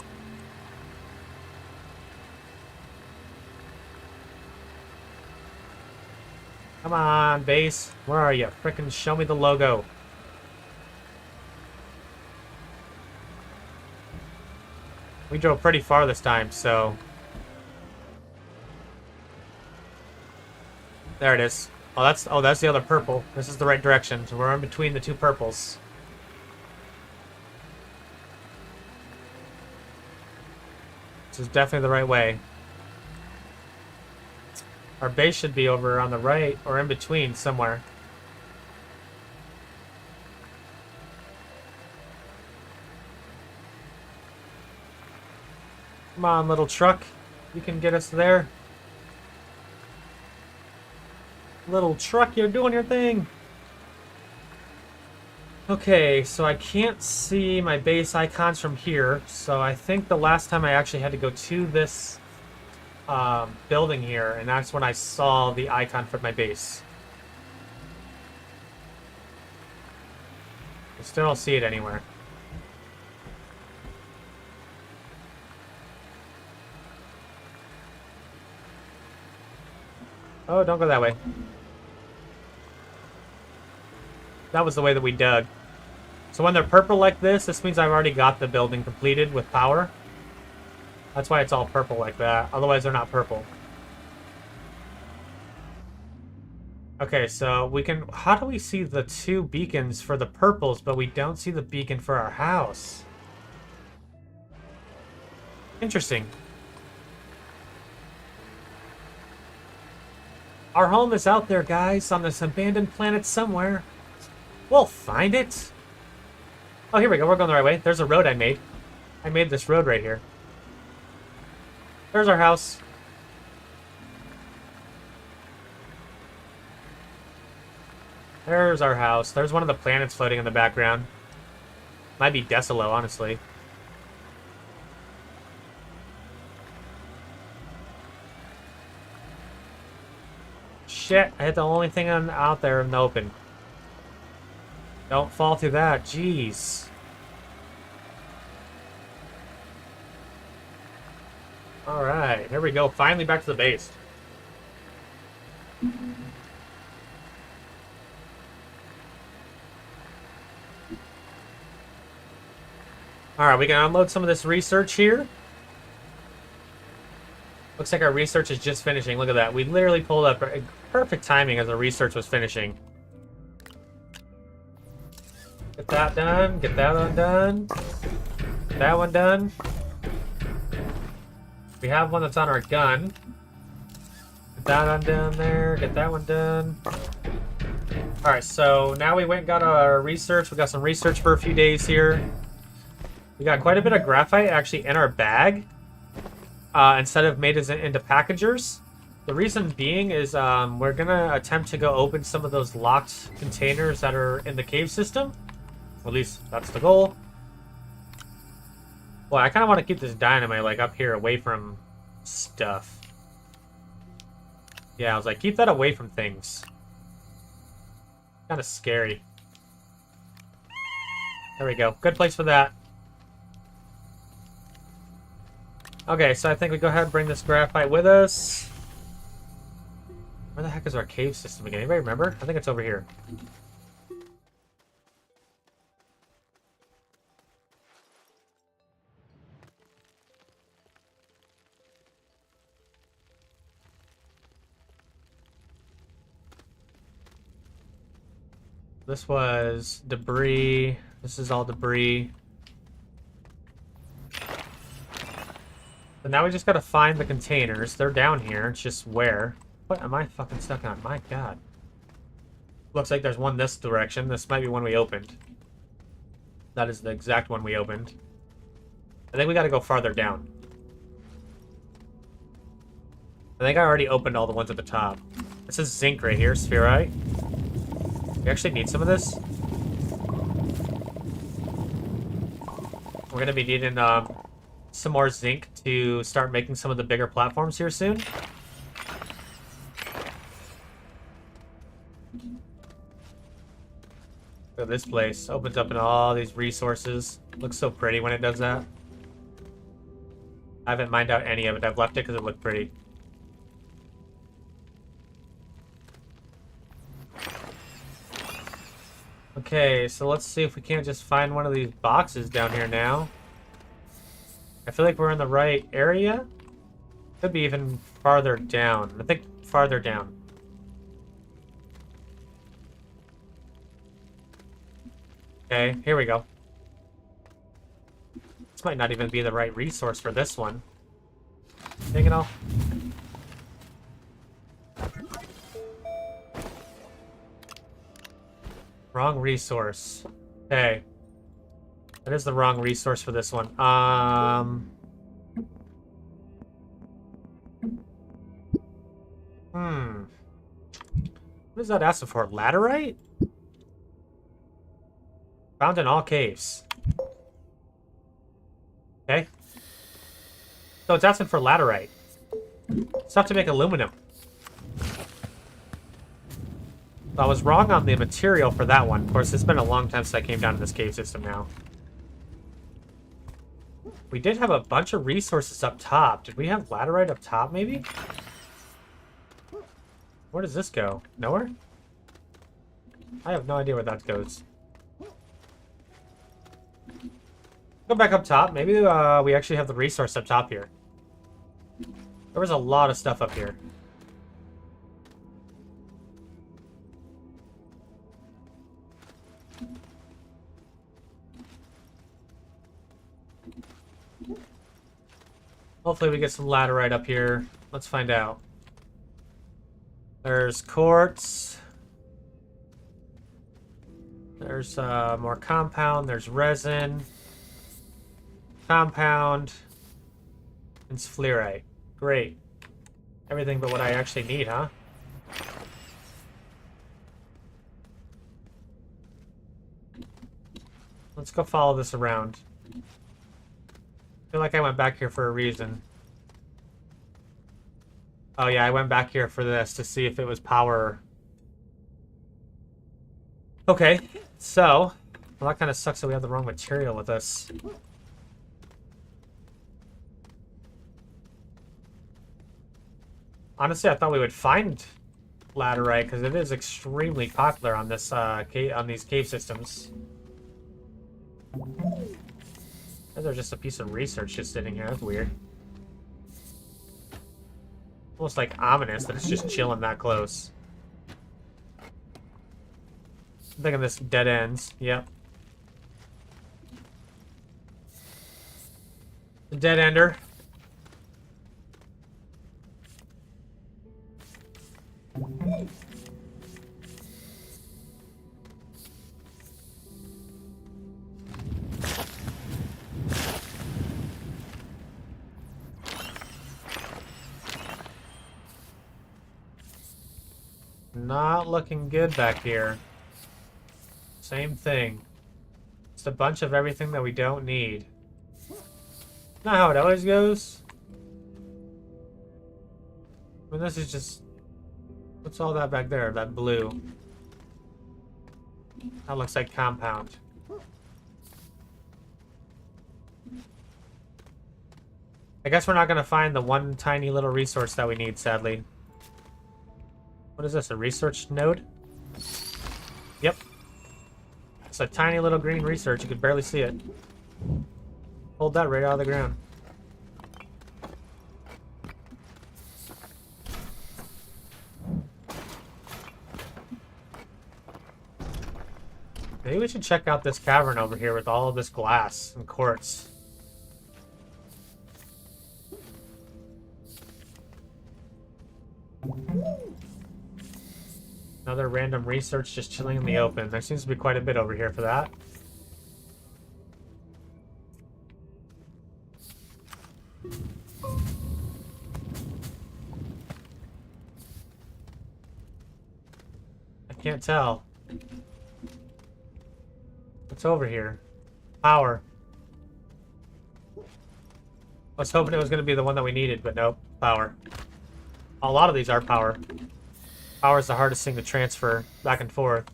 Come on, base. Where are you? Frickin' show me the logo. We drove pretty far this time, so... There it is. Oh, that's the other purple. This is the right direction. So we're in between the 2 purples. This is definitely the right way. Our base should be over on the right or in between somewhere. Come on, little truck. You can get us there. Little truck, you're doing your thing. Okay, so I can't see my base icons from here. So I think the last time I actually had to go to this building here, and that's when I saw the icon for my base. I still don't see it anywhere. Oh, don't go that way. That was the way that we dug. So when they're purple like this means I've already got the building completed with power. That's why it's all purple like that. Otherwise, they're not purple. Okay, so we can... How do we see the two beacons for the purples, but we don't see the beacon for our house? Interesting. Our home is out there, guys, on this abandoned planet somewhere. We'll find it. Oh, here we go. We're going the right way. There's a road I made. I made this road right here. There's our house. There's our house. There's one of the planets floating in the background. Might be Desolo, honestly. Shit, I hit the only thing out there in the open. Don't fall through that. Jeez. Alright, here we go. Finally back to the base. Alright, we can unload some of this research here. Looks like our research is just finishing. Look at that. We literally pulled up perfect timing as the research was finishing. Get that done. Get that one done. Get that one done. We have one that's on our gun. Get that one down there. Get that one done. Alright, so now we went and got our research. We got some research for a few days here. We got quite a bit of graphite actually in our bag. Instead of made into packagers. The reason being is we're going to attempt to go open some of those locked containers that are in the cave system. Or at least that's the goal. Well, I kind of want to keep this dynamite like up here away from stuff. Yeah, I was like, keep that away from things. Kind of scary. There we go. Good place for that. Okay, so I think we go ahead and bring this graphite with us. Where the heck is our cave system again? Anybody remember? I think it's over here. This was debris. This is all debris. So now we just gotta find the containers. They're down here. It's just where. What am I fucking stuck on? My god. Looks like there's one this direction. This might be one we opened. That is the exact one we opened. I think we gotta go farther down. I think I already opened all the ones at the top. This is zinc right here, spherite. We actually need some of this. We're gonna be needing some more zinc to start making some of the bigger platforms here soon. Look at this place. Opens up in all these resources. Looks so pretty when it does that. I haven't mined out any of it. I've left it because it looked pretty. Okay, so let's see if we can't just find one of these boxes down here now. I feel like we're in the right area. Could be even farther down. I think farther down. Okay, here we go. This might not even be the right resource for this one. Take it all. Wrong resource. Okay. That is the wrong resource for this one. What is that asking for? Laterite? Found in all caves. Okay. So it's asking for laterite. Stuff to make aluminum. So I was wrong on the material for that one. Of course, it's been a long time since I came down to this cave system now. We did have a bunch of resources up top. Did we have laterite up top, maybe? Where does this go? Nowhere? I have no idea where that goes. Go back up top. Maybe we actually have the resource up top here. There was a lot of stuff up here. Hopefully we get some laterite up here. Let's find out. There's quartz. There's more compound. There's resin. Compound. And sphelerite. Great. Everything but what I actually need, huh? Let's go follow this around. I feel like I went back here for a reason. Oh yeah, I went back here for this to see if it was power. Okay, so... Well, that kind of sucks that we have the wrong material with us. Honestly, I thought we would find laterite because it is extremely popular on this on these cave systems. There's just a piece of research just sitting here. That's weird. Almost like ominous that it's just chilling that close. I'm thinking this dead ends. Yep. The dead ender. Not looking good back here. Same thing. Just a bunch of everything that we don't need. Not how it always goes. I mean, this is just... What's all that back there? That blue. That looks like compound. I guess we're not going to find the one tiny little resource that we need, sadly. What is this, a research node? Yep. It's a tiny little green research. You could barely see it. Hold that right out of the ground. Maybe we should check out this cavern over here with all of this glass and quartz. Another random research just chilling in the open. There seems to be quite a bit over here for that. I can't tell. What's over here? Power. I was hoping it was going to be the one that we needed, but nope. Power. A lot of these are power. Power is the hardest thing to transfer back and forth.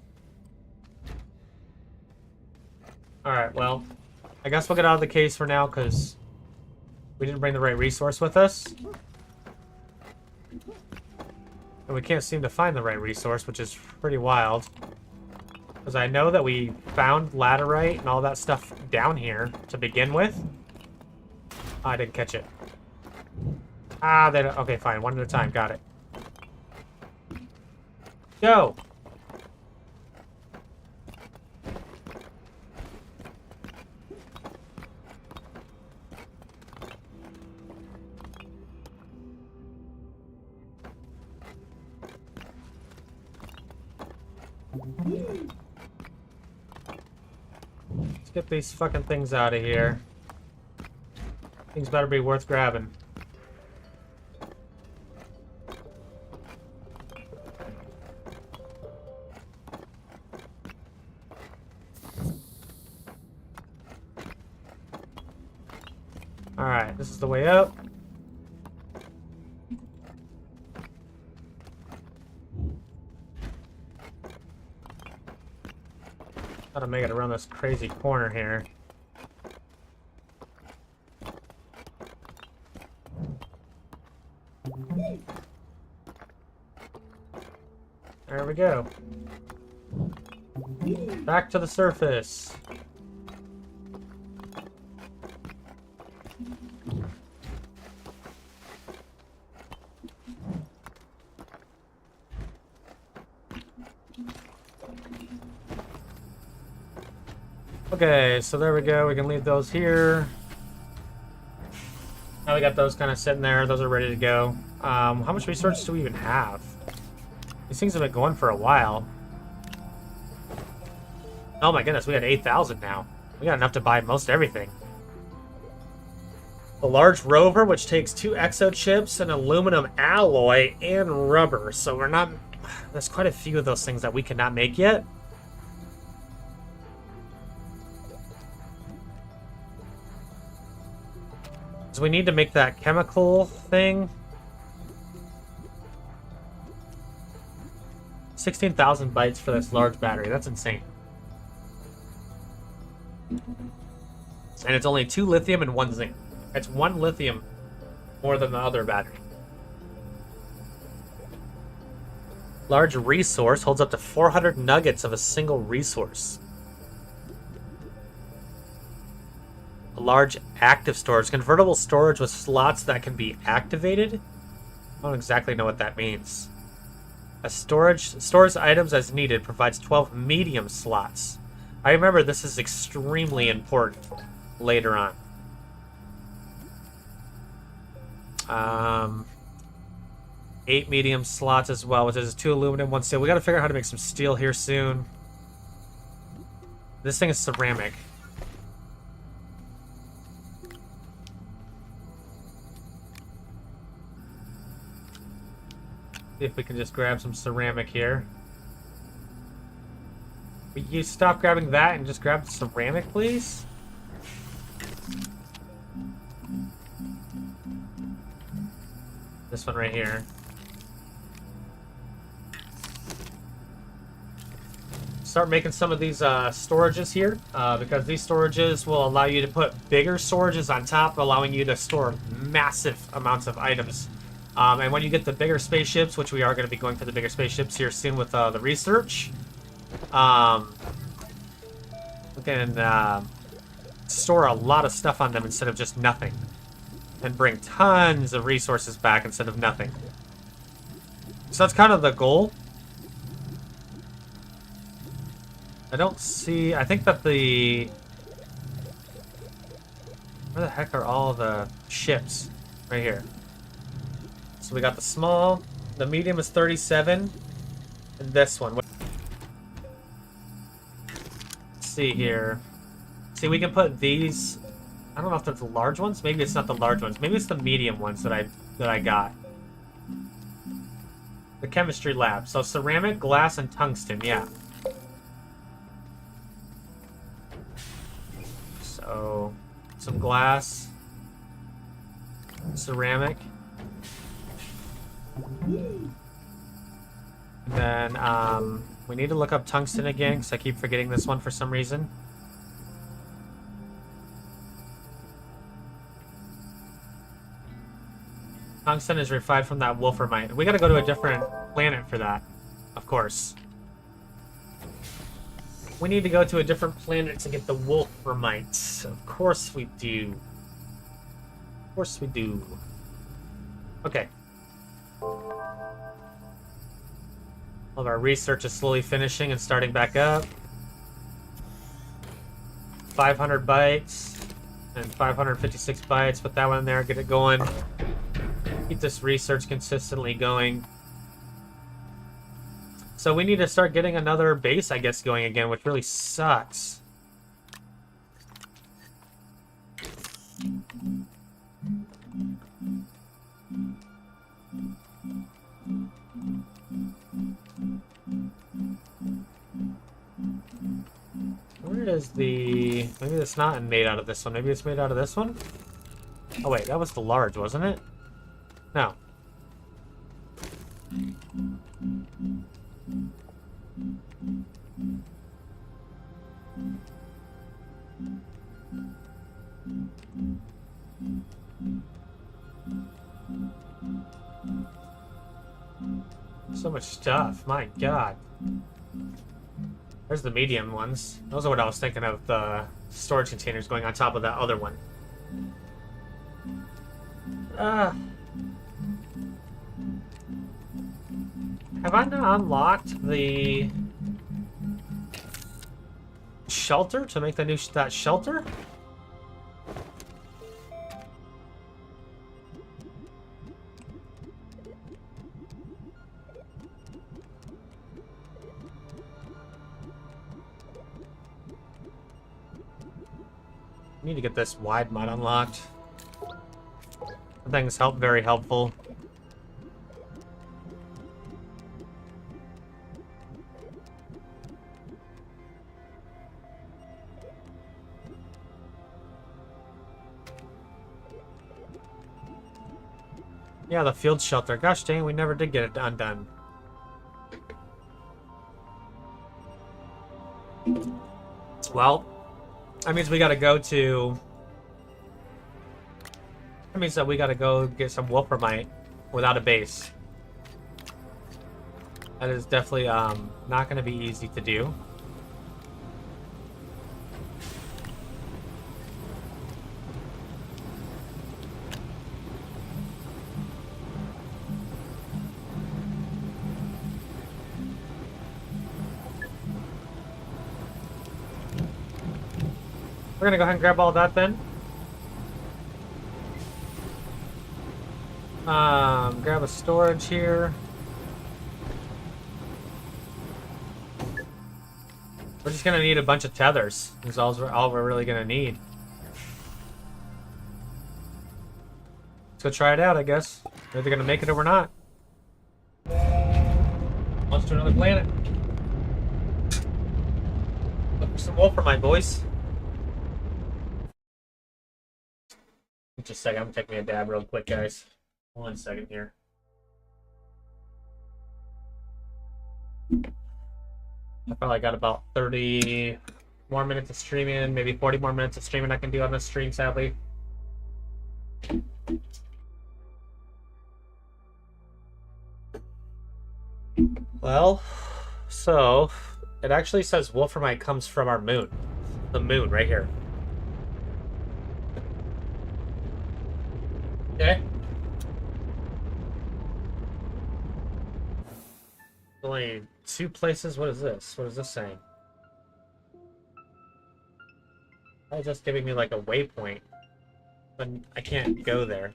Alright, well, I guess we'll get out of the case for now because we didn't bring the right resource with us. And we can't seem to find the right resource, which is pretty wild. Because I know that we found laterite and all that stuff down here to begin with. Oh, I didn't catch it. Ah, they don't... Okay, fine. One at a time. Got it. Go! Let's get these fucking things out of here. Things better be worth grabbing. Alright, this is the way up. Gotta make it around this crazy corner here. There we go. Back to the surface. Okay, so there we go. We can leave those here. Now we got those kind of sitting there. Those are ready to go. How much resources do we even have? These things have been going for a while. Oh my goodness, we got 8,000 now. We got enough to buy most everything. A large rover, which takes 2 exo chips, an aluminum alloy, and rubber. So we're not... There's quite a few of those things that we cannot make yet. So we need to make that chemical thing. 16,000 bytes for this large battery. That's insane. And it's only 2 lithium and 1 zinc. It's 1 lithium more than the other battery. Large resource holds up to 400 nuggets of a single resource. A large active storage. Convertible storage with slots that can be activated. I don't exactly know what that means. A stores items as needed, provides 12 medium slots. I remember this is extremely important later on. 8 medium slots as well, which is 2 aluminum, 1 steel. We gotta figure out how to make some steel here soon. This thing is ceramic. See if we can just grab some ceramic here. Will you stop grabbing that and just grab the ceramic, please? This one right here. Start making some of these storages here, because these storages will allow you to put bigger storages on top, allowing you to store massive amounts of items. And when you get the bigger spaceships, which we are going to be going for the bigger spaceships here soon with the research, we can store a lot of stuff on them instead of just nothing. And bring tons of resources back instead of nothing. So that's kind of the goal. I don't see... I think that the... Where the heck are all the ships? Right here. So we got the small, the medium is 37, and this one. Let's see here. See, we can put these. I don't know if they're the large ones. Maybe it's not the large ones. Maybe it's the medium ones that I got. The chemistry lab. So ceramic, glass, and tungsten. Yeah. So some glass, ceramic. And then, we need to look up tungsten again, because I keep forgetting this one for some reason. Tungsten is refined from that wolframite. We gotta go to a different planet for that, of course. We need to go to a different planet to get the wolframite. Of course we do. Of course we do. Okay. All of our research is slowly finishing and starting back up. 500 bytes and 556 bytes. Put that one in there, get it going. Keep this research consistently going. So we need to start getting another base, I guess, going again, which really sucks. Where is the... Maybe it's not made out of this one. Maybe it's made out of this one? Oh wait, that was the large, wasn't it? No. So much stuff, my god. There's the medium ones. Those are what I was thinking of, the storage containers going on top of that other one. Have I not unlocked the shelter to make the new that shelter? Need to get this wide mud unlocked. That thing's very helpful. Yeah, the field shelter. Gosh dang, we never did get it undone. Well, that means we gotta go to... That means that we gotta go get some wolframite without a base. That is definitely not gonna be easy to do. We're gonna go ahead and grab all that then. Grab a storage here. We're just gonna need a bunch of tethers. That's all we're really gonna need. Let's go try it out, I guess. We're either gonna make it or we're not. Launch to another planet. Look for some wolframite, boys. Just a second, I'm gonna take me a dab real quick, guys. 1 second here. I probably got about 30 more minutes of streaming, maybe 40 more minutes of streaming I can do on this stream, sadly. Well, so it actually says wolframite comes from our moon. The moon, right here. Okay. Only 2 places. What is this? What is this saying? It's just giving me like a waypoint, but I can't go there.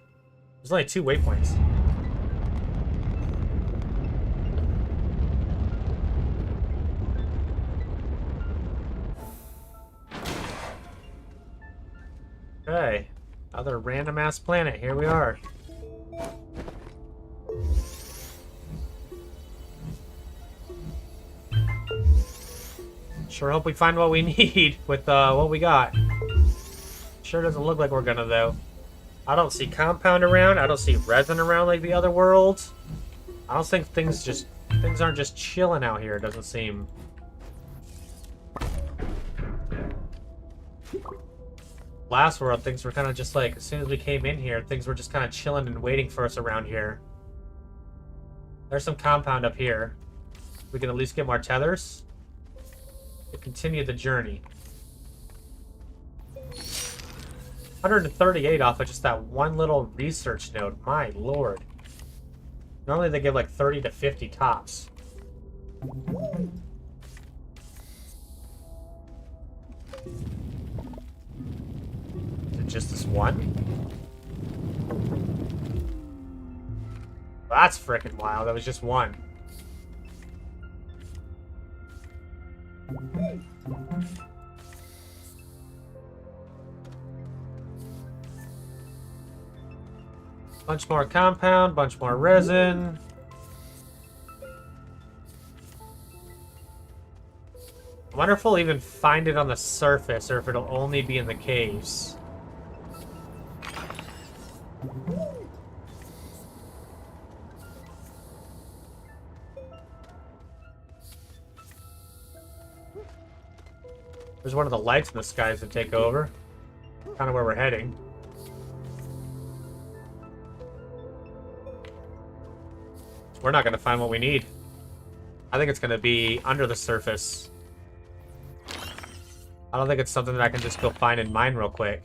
There's only 2 waypoints. Okay. Other random ass planet. Here we are. Sure hope we find what we need with what we got. Sure doesn't look like we're gonna though. I don't see compound around. I don't see resin around like the other worlds. I don't think things aren't just chilling out here. It doesn't seem. Last world, things were kind of just like, as soon as we came in here, things were just kind of chilling and waiting for us around here. There's some compound up here. We can at least get more tethers to continue the journey. 138 off of just that one little research node. My lord. Normally they give like 30 to 50 tops. Just this one? That's freaking wild. That was just one. Bunch more compound, bunch more resin. I wonder if we'll even find it on the surface or if it'll only be in the caves. There's one of the lights in the skies to take over. Kind of where we're heading. We're not going to find what we need. I think it's going to be under the surface. I don't think it's something that I can just go find and mine real quick.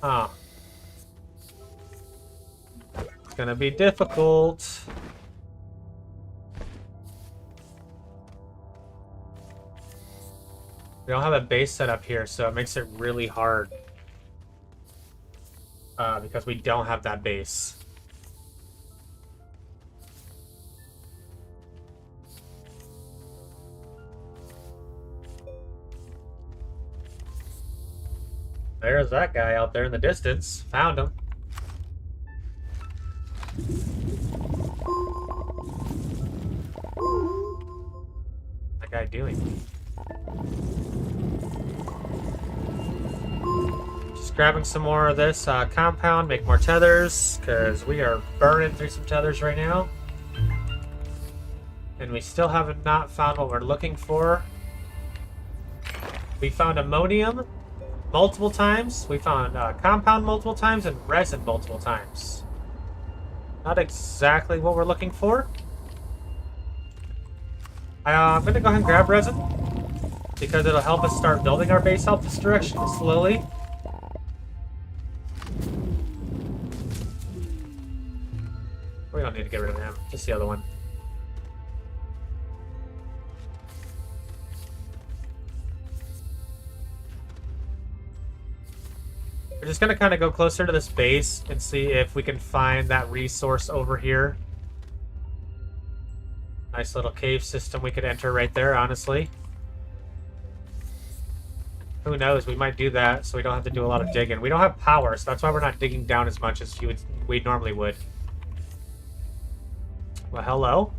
Huh. It's going to be difficult. We don't have a base set up here, so it makes it really hard. Because we don't have that base. There's that guy out there in the distance. Found him. What's that guy doing? Grabbing some more of this compound, make more tethers, because we are burning through some tethers right now. And we still have not found what we're looking for. We found ammonium multiple times. We found compound multiple times and resin multiple times. Not exactly what we're looking for. I'm going to go ahead and grab resin, because it'll help us start building our base out this direction slowly. We don't need to get rid of him. Just the other one. We're just going to kind of go closer to this base and see if we can find that resource over here. Nice little cave system we could enter right there, honestly. Who knows? We might do that so we don't have to do a lot of digging. We don't have power, so that's why we're not digging down as much as we normally would. Well, hello.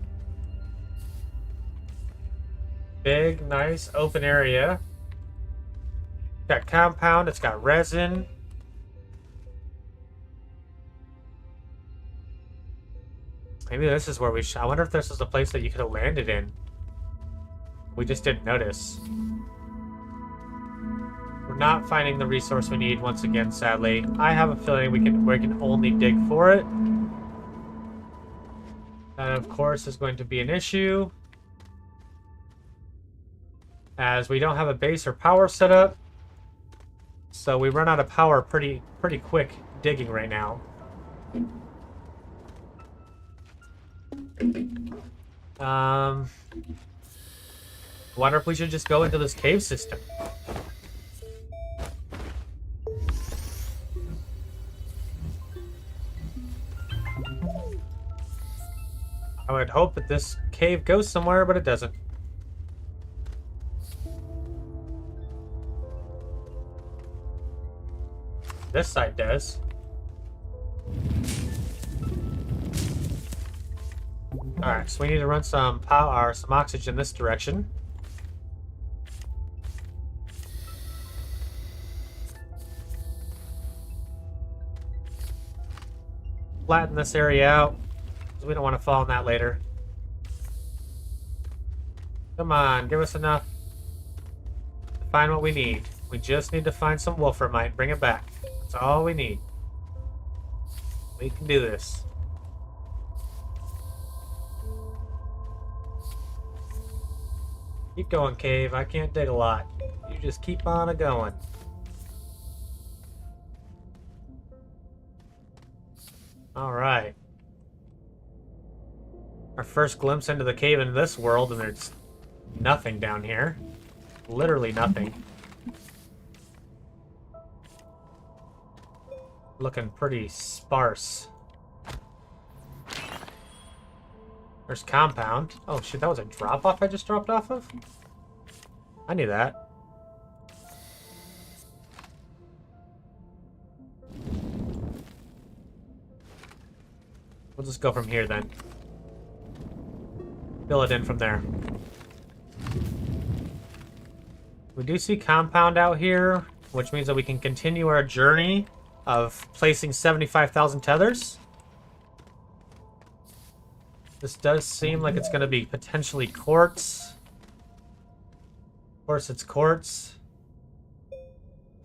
Big, nice, open area. Got compound, it's got resin. Maybe this is where we I wonder if this is the place that you could have landed in. We just didn't notice. We're not finding the resource we need once again, sadly. I have a feeling we can only dig for it. That, of course, is going to be an issue, as we don't have a base or power set up. So we run out of power pretty quick digging right now. Wonder if we should just go into this cave system. I would hope that this cave goes somewhere, but it doesn't. This side does. Alright, so we need to run some power, some oxygen this direction. Flatten this area out. We don't want to fall in that later. Come on, give us enough to find what we need. We just need to find some wolframite. Bring it back. That's all we need. We can do this. Keep going, cave. I can't dig a lot. You just keep on a-going. Alright. Our first glimpse into the cave in this world, and there's nothing down here. Literally nothing. Looking pretty sparse. There's compound. Oh shit, that was a drop-off I just dropped off of? I knew that. We'll just go from here then. Fill it in from there. We do see compound out here, which means that we can continue our journey of placing 75,000 tethers. This does seem like it's going to be potentially quartz. Of course, it's quartz.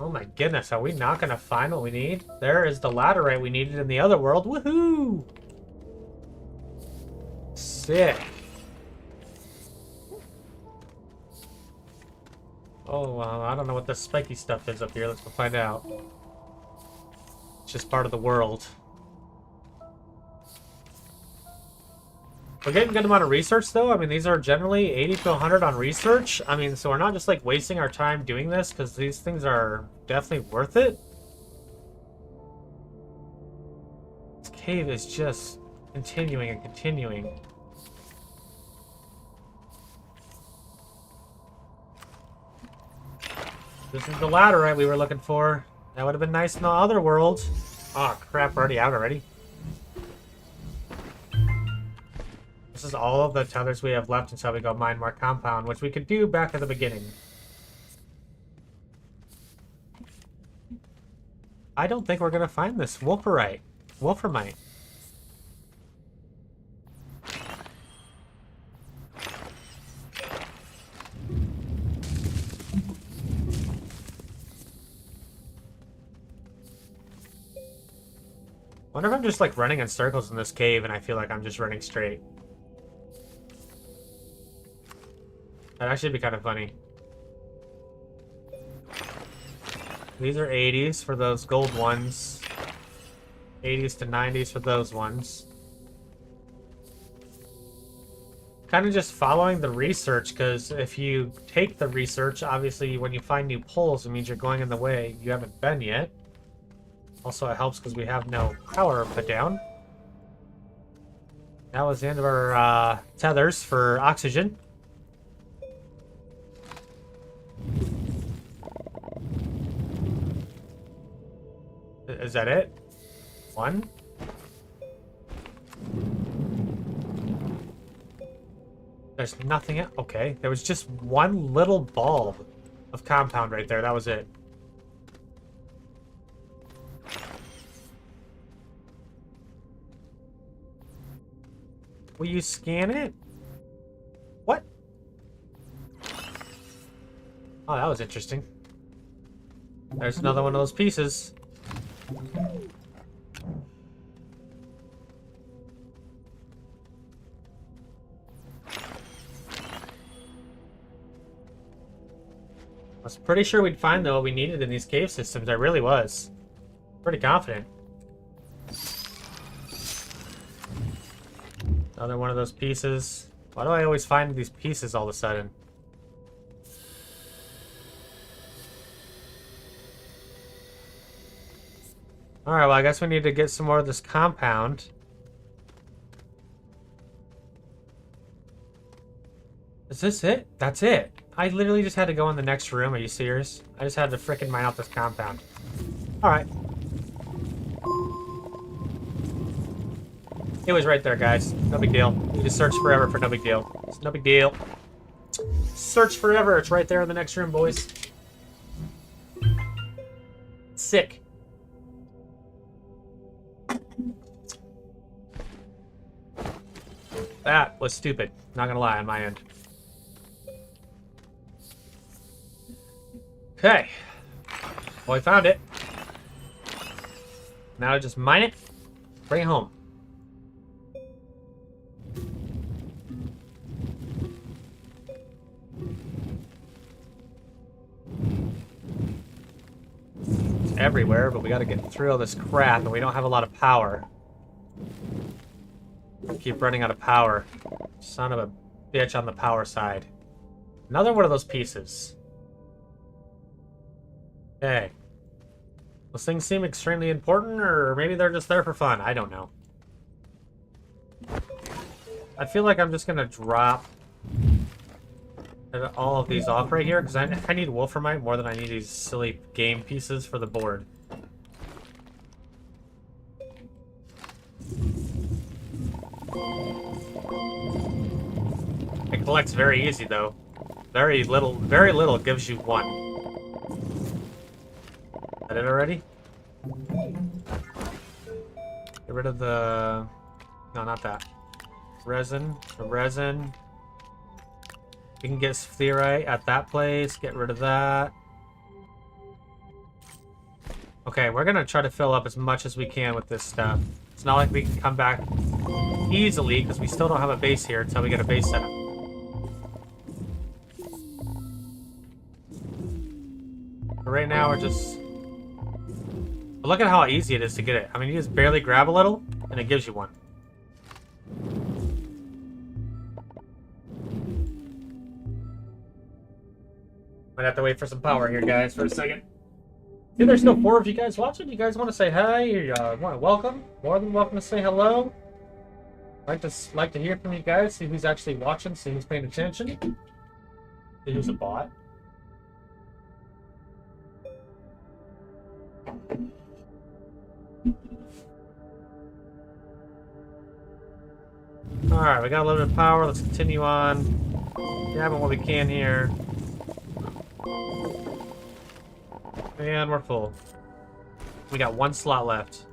Oh my goodness, are we not going to find what we need? There is the laterite we needed in the other world. Woohoo! Sick. Oh, I don't know what this spiky stuff is up here. Let's go find out. It's just part of the world. We're getting a good amount of research, though. I mean, these are generally 80 to 100 on research. I mean, so we're not just, like, wasting our time doing this, because these things are definitely worth it. This cave is just continuing and continuing. This is the laterite we were looking for. That would have been nice in the other world. Oh, crap, we're already out already. This is all of the tethers we have left until we go mine more compound, which we could do back at the beginning. I don't think we're going to find this wolframite. Wonder if I'm just like running in circles in this cave and I feel like I'm just running straight. That'd actually be kind of funny. These are 80s for those gold ones. 80s to 90s for those ones. Kind of just following the research, because if you take the research, obviously when you find new poles, it means you're going in the way you haven't been yet. Also, it helps because we have no power put down. That was the end of our tethers for oxygen. Is that it? One? There's nothing else. Okay, there was just one little bulb of compound right there. That was it. Will you scan it? What? Oh, that was interesting. There's another one of those pieces. I was pretty sure we'd find though what we needed in these cave systems. I really was. Pretty confident. Another one of those pieces. Why do I always find these pieces all of a sudden? Alright, well I guess we need to get some more of this compound. Is this it? That's it. I literally just had to go in the next room. Are you serious? I just had to frickin' mine out this compound. Alright. It was right there, guys. No big deal. You just search forever for no big deal. It's no big deal. Search forever. It's right there in the next room, boys. Sick. That was stupid. Not gonna lie on my end. Okay. Well, I found it. Now just mine it. Bring it home. It's everywhere, but we gotta get through all this crap, and we don't have a lot of power. Keep running out of power. Son of a bitch on the power side. Another one of those pieces. Okay. Those things seem extremely important, or maybe they're just there for fun. I don't know. I feel like I'm just gonna drop all of these off right here, because I need wolframite more than I need these silly game pieces for the board. It collects very easy though. Very little gives you one. Is that it already? Get rid of the... No, not that. Resin. The resin. We can get spherite at that place. Get rid of that. Okay, we're gonna try to fill up as much as we can with this stuff. It's not like we can come back easily, because we still don't have a base here until we get a base set up. But right now, we're just... But look at how easy it is to get it. I mean, you just barely grab a little, and it gives you one. Might have to wait for some power here, guys, for a second. See, there's still 4 of you guys watching. You guys want to say hi? You want to welcome? More than welcome to say hello. Like to hear from you guys. See who's actually watching. See who's paying attention. See who's a bot. All right, we got a little bit of power. Let's continue on. Grabbing what we can here. And we're full. We got 1 slot left.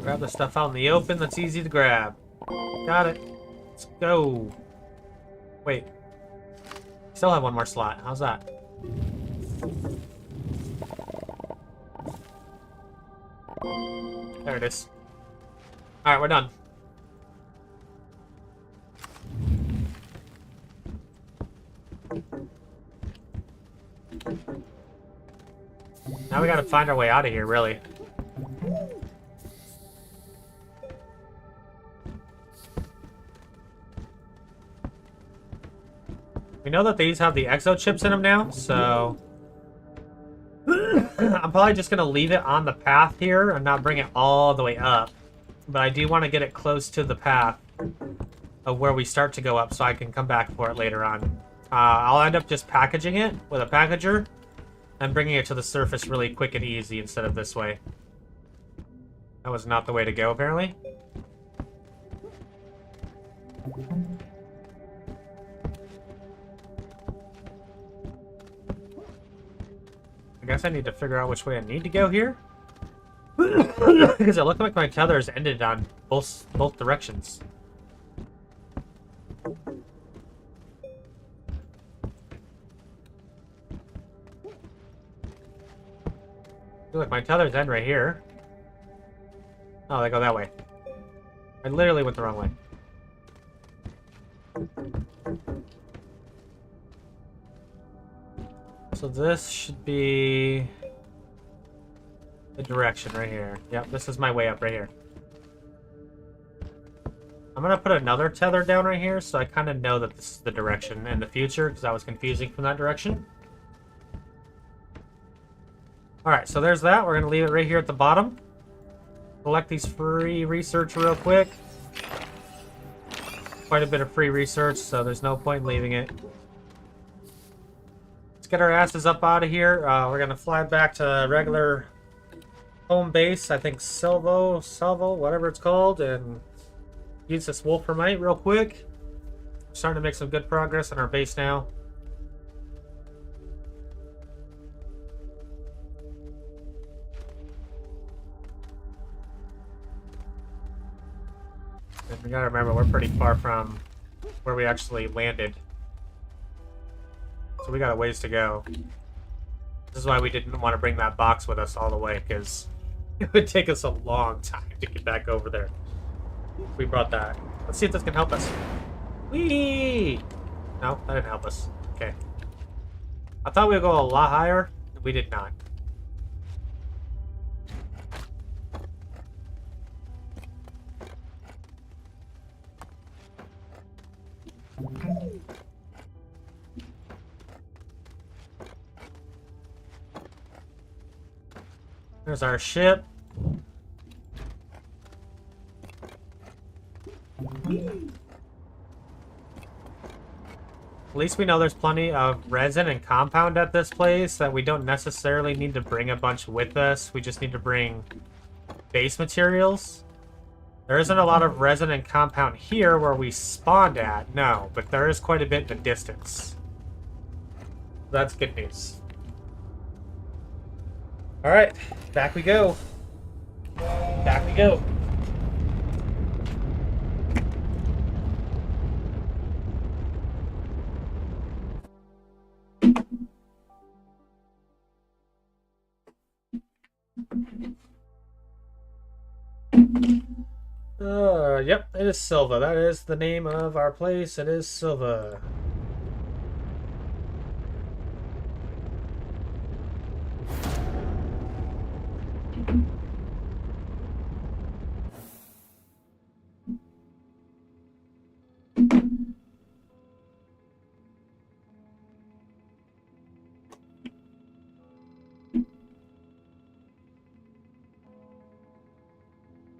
Grab the stuff out in the open that's easy to grab. Got it. Let's go. Wait. Still have 1 more slot. How's that? There it is. Alright, we're done. Now we gotta find our way out of here, really. We know that these have the exo chips in them now, so... I'm probably just gonna leave it on the path here and not bring it all the way up. But I do want to get it close to the path of where we start to go up so I can come back for it later on. I'll end up just packaging it with a packager and bringing it to the surface really quick and easy instead of this way. That was not the way to go, apparently. I guess I need to figure out which way I need to go here. Because it looked like my tethers ended on both directions. Look, my tethers end right here. Oh, they go that way. I literally went the wrong way. So this should be the direction right here. Yep, this is my way up right here. I'm gonna put another tether down right here so I kind of know that this is the direction in the future, because that was confusing from that direction. Alright, so there's that. We're gonna leave it right here at the bottom. Collect these free research real quick. Quite a bit of free research, so there's no point in leaving it. Let's get our asses up out of here. We're gonna fly back to regular home base, I think Salvo, whatever it's called, and use this Wolframite real quick. We're starting to make some good progress on our base now. And we gotta remember, we're pretty far from where we actually landed. So we got a ways to go. This is why we didn't want to bring that box with us all the way, because it would take us a long time to get back over there. We brought that. Let's see if this can help us. Whee! No, that didn't help us. Okay. I thought we would go a lot higher. We did not. There's our ship. At least we know there's plenty of resin and compound at this place that we don't necessarily need to bring a bunch with us. We just need to bring base materials. There isn't a lot of resin and compound here where we spawned at, no, but there is quite a bit in the distance. That's good news. Alright, back we go. Back we go. Yep, it is Silva. That is the name of our place. It is Silva.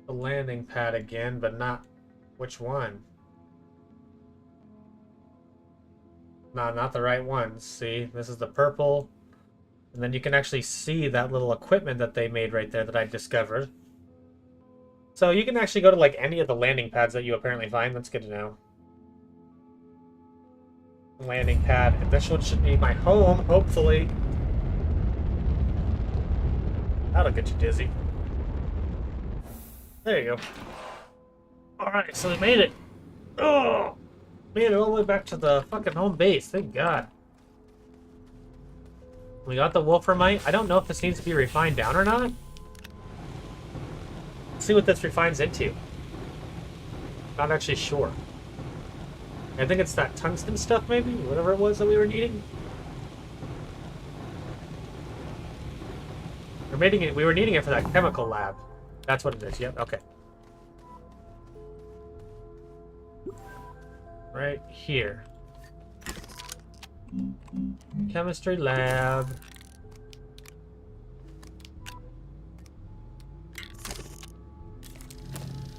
The landing pad again, but not which one? No, not the right one. See, this is the purple. And then you can actually see that little equipment that they made right there that I discovered. So you can actually go to like any of the landing pads that you apparently find. That's good to know. Landing pad. And this one should be my home, hopefully. That'll get you dizzy. There you go. Alright, so we made it. Oh! Made it all the way back to the fucking home base. Thank God. We got the wolframite. I don't know if this needs to be refined down or not. Let's see what this refines into. Not actually sure. I think it's that tungsten stuff, maybe? Whatever it was that we were needing. We were needing it for that chemical lab. That's what it is. Yep, okay. Right here. Chemistry lab.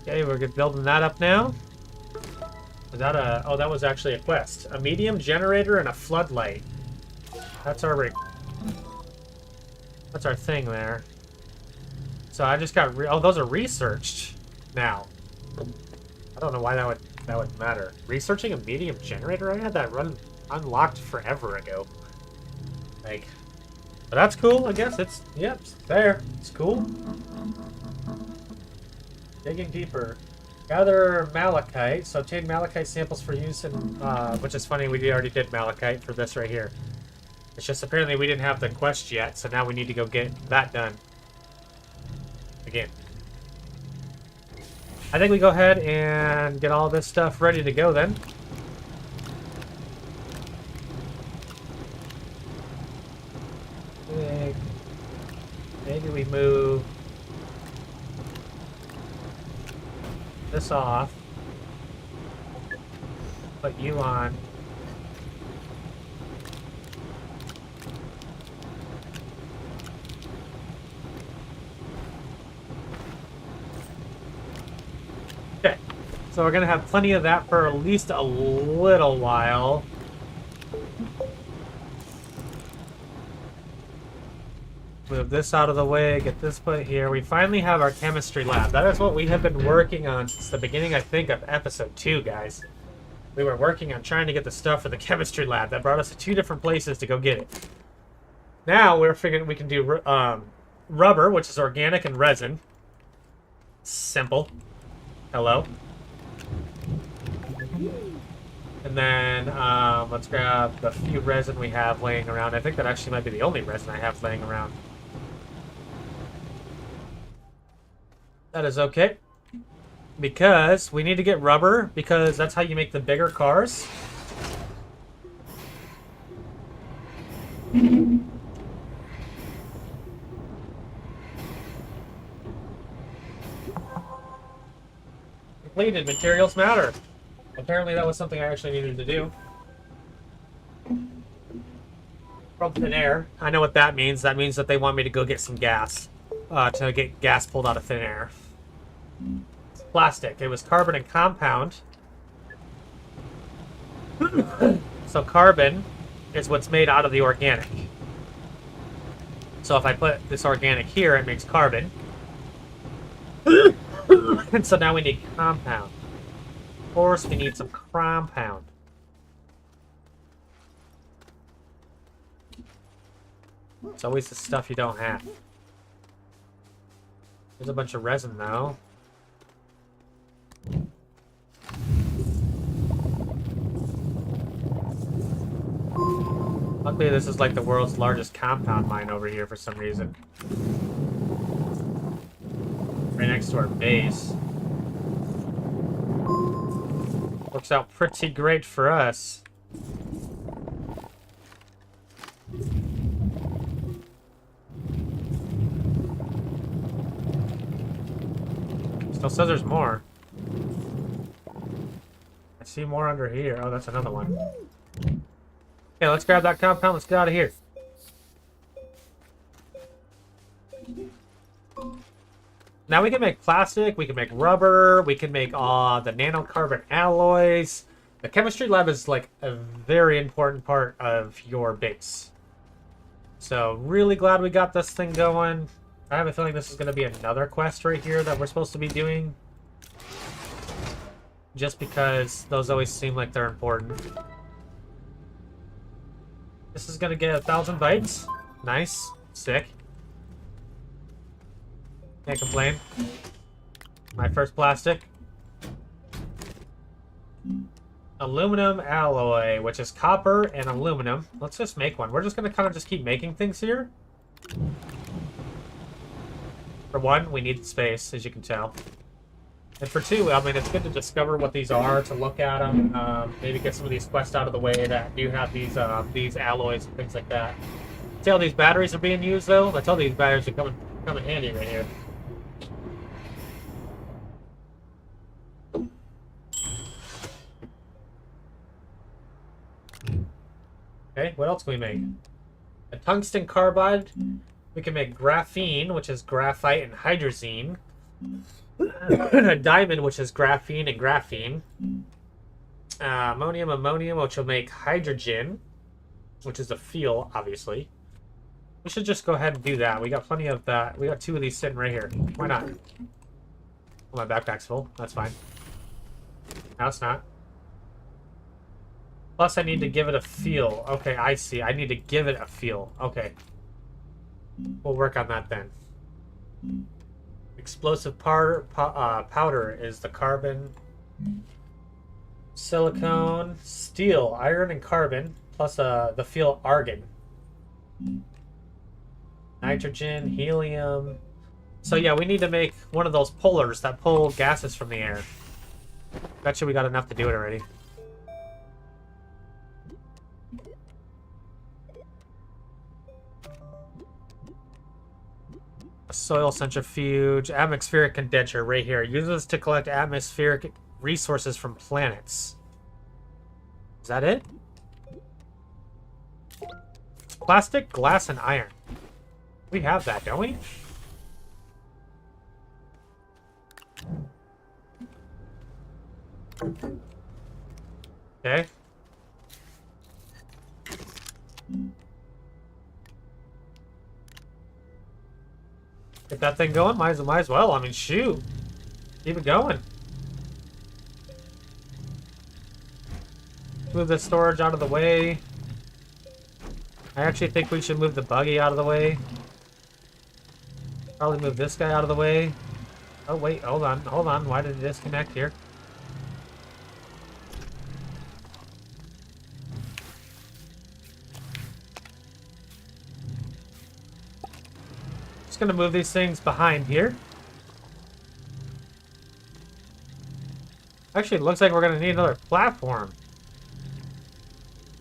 Okay, we're building that up now. Is that a... Oh, that was actually a quest. A medium generator and a floodlight. That's our... That's our thing there. So I just got... Oh, those are researched now. I don't know why that would matter. Researching a medium generator? I had that run unlocked forever ago. Like... But that's cool, I guess. It's... Yep, it's there. It's cool. Digging deeper. Gather malachite. So obtain malachite samples for use in... which is funny, we already did malachite for this right here. It's just apparently we didn't have the quest yet, so now we need to go get that done. Again. I think we go ahead and get all this stuff ready to go then. Maybe we move this off. Put you on. Okay, so we're gonna have plenty of that for at least a little while. Move this out of the way, get this put here. We finally have our chemistry lab. That is what we have been working on since the beginning, I think, of episode 2, guys. We were working on trying to get the stuff for the chemistry lab. That brought us to 2 different places to go get it. Now we're figuring we can do rubber, which is organic, and resin. Simple. Hello. And then let's grab the few resin we have laying around. I think that actually might be the only resin I have laying around. That is okay. Because we need to get rubber, because that's how you make the bigger cars. Completed. Materials matter. Apparently that was something I actually needed to do. From thin air. I know what that means. That means that they want me to go get some gas. To get gas pulled out of thin air. Plastic. It was carbon and compound. So carbon is what's made out of the organic. So if I put this organic here, it makes carbon. And so now we need compound. Of course, we need some compound. It's always the stuff you don't have. There's a bunch of resin, though. Luckily, this is like the world's largest compound mine over here for some reason. Right next to our base. Works out pretty great for us. Still says there's more. I see more under here. Oh, that's another one. Okay, let's grab that compound. Let's get out of here. Now we can make plastic, we can make rubber, we can make the nanocarbon alloys. The chemistry lab is like a very important part of your base. So really glad we got this thing going. I have a feeling this is going to be another quest right here that we're supposed to be doing. Just because those always seem like they're important. This is going to get 1,000 bytes. Nice. Sick. Can't complain. My first plastic. Aluminum alloy, which is copper and aluminum. Let's just make one. We're just going to kind of just keep making things here. For one, we need space, as you can tell. And for two, I mean, it's good to discover what these are, to look at them, maybe get some of these quests out of the way that do have these alloys and things like that. See how these batteries are being used, though? That's how these batteries are come in handy right here. Okay, what else can we make? A tungsten carbide. We can make graphene, which is graphite and hydrazine. A diamond, which is graphene and graphene. Ammonium, which will make hydrogen, which is a fuel, obviously. We should just go ahead and do that. We got plenty of that. We got 2 of these sitting right here. Why not? Well, my backpack's full. That's fine. No, it's not. Plus, I need to give it a feel. Okay, I see. I need to give it a feel. Okay. We'll work on that then. Explosive powder is the carbon. Silicone, steel, iron, and carbon. Plus the fuel argon. Nitrogen, helium. So yeah, we need to make one of those pullers that pull gases from the air. Bet you we got enough to do it already. Soil centrifuge, atmospheric condenser right here. Uses to collect atmospheric resources from planets. Is that it? Plastic, glass, and iron. We have that, don't we? Okay. Get that thing going? Might as well. I mean, shoot. Keep it going. Move the storage out of the way. I actually think we should move the buggy out of the way. Probably move this guy out of the way. Oh, wait. Hold on. Hold on. Why did it disconnect here? Just gonna move these things behind here. Actually, it looks like we're gonna need another platform.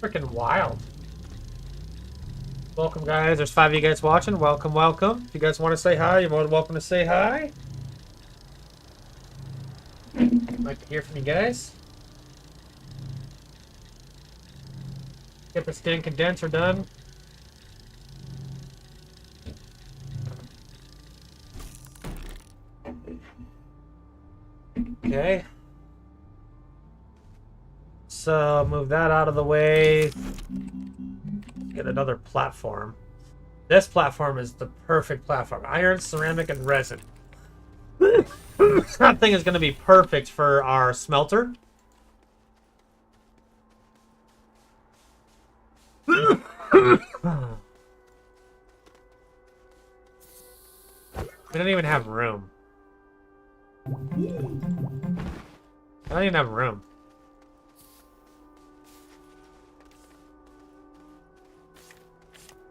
Freaking wild. Welcome, guys. There's 5 of you guys watching. Welcome, welcome. If you guys want to say hi, you're more than welcome to say hi. I'd like to hear from you guys. Get the skin condenser done. Okay. So move that out of the way. Get another platform. This platform is the perfect platform. Iron, ceramic, and resin. That thing is going to be perfect for our smelter. We don't even have room. I don't even have room.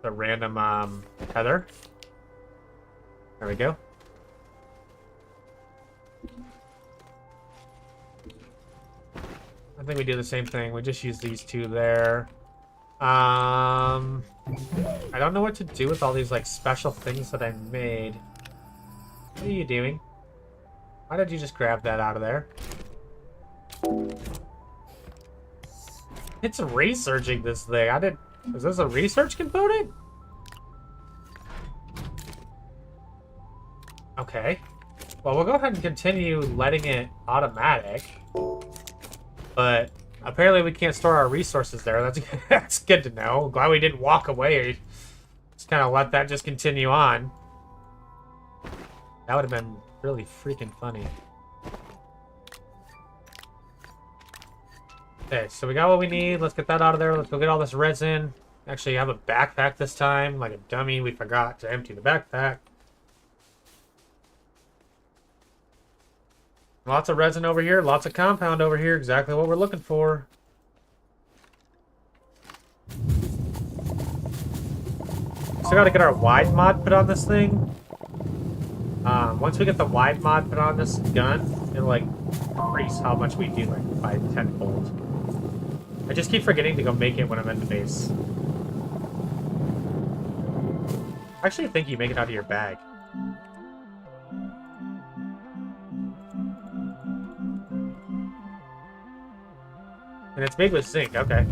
The random tether. There we go. I think we do the same thing. We just use these two there. I don't know what to do with all these like special things that I made. What are you doing? Why did you just grab that out of there? It's researching this thing. Is this a research component? Okay. Well, we'll go ahead and continue letting it automatic. But apparently we can't store our resources there. That's good to know. Glad we didn't walk away. Just kind of let that just continue on. That would have been really freaking funny. Okay, so we got what we need. Let's get that out of there. Let's go get all this resin. Actually, have a backpack this time. Like a dummy, we forgot to empty the backpack. Lots of resin over here. Lots of compound over here. Exactly what we're looking for. Still got to get our wide mod put on this thing. Once we get the wide mod put on this gun, it'll like increase how much we do like by tenfold. I just keep forgetting to go make it when I'm in the base. I actually think you make it out of your bag. And it's made with zinc, okay.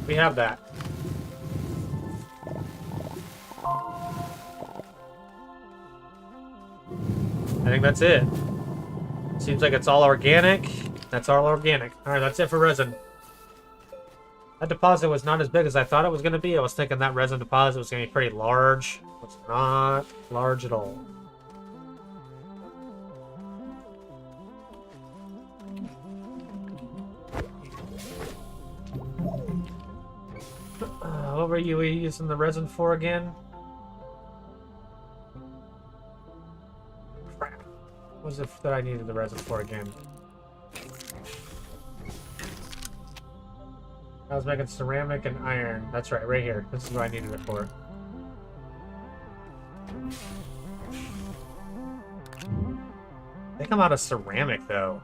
We have that. I think that's it. Seems like it's all organic. That's all organic. Alright, that's it for resin. That deposit was not as big as I thought it was going to be. I was thinking that resin deposit was going to be pretty large. It's not large at all. What were you using the resin for again? Crap. What was it that I needed the resin for again? I was making ceramic and iron. That's right, right here. This is what I needed it for. I think I'm out of ceramic, though.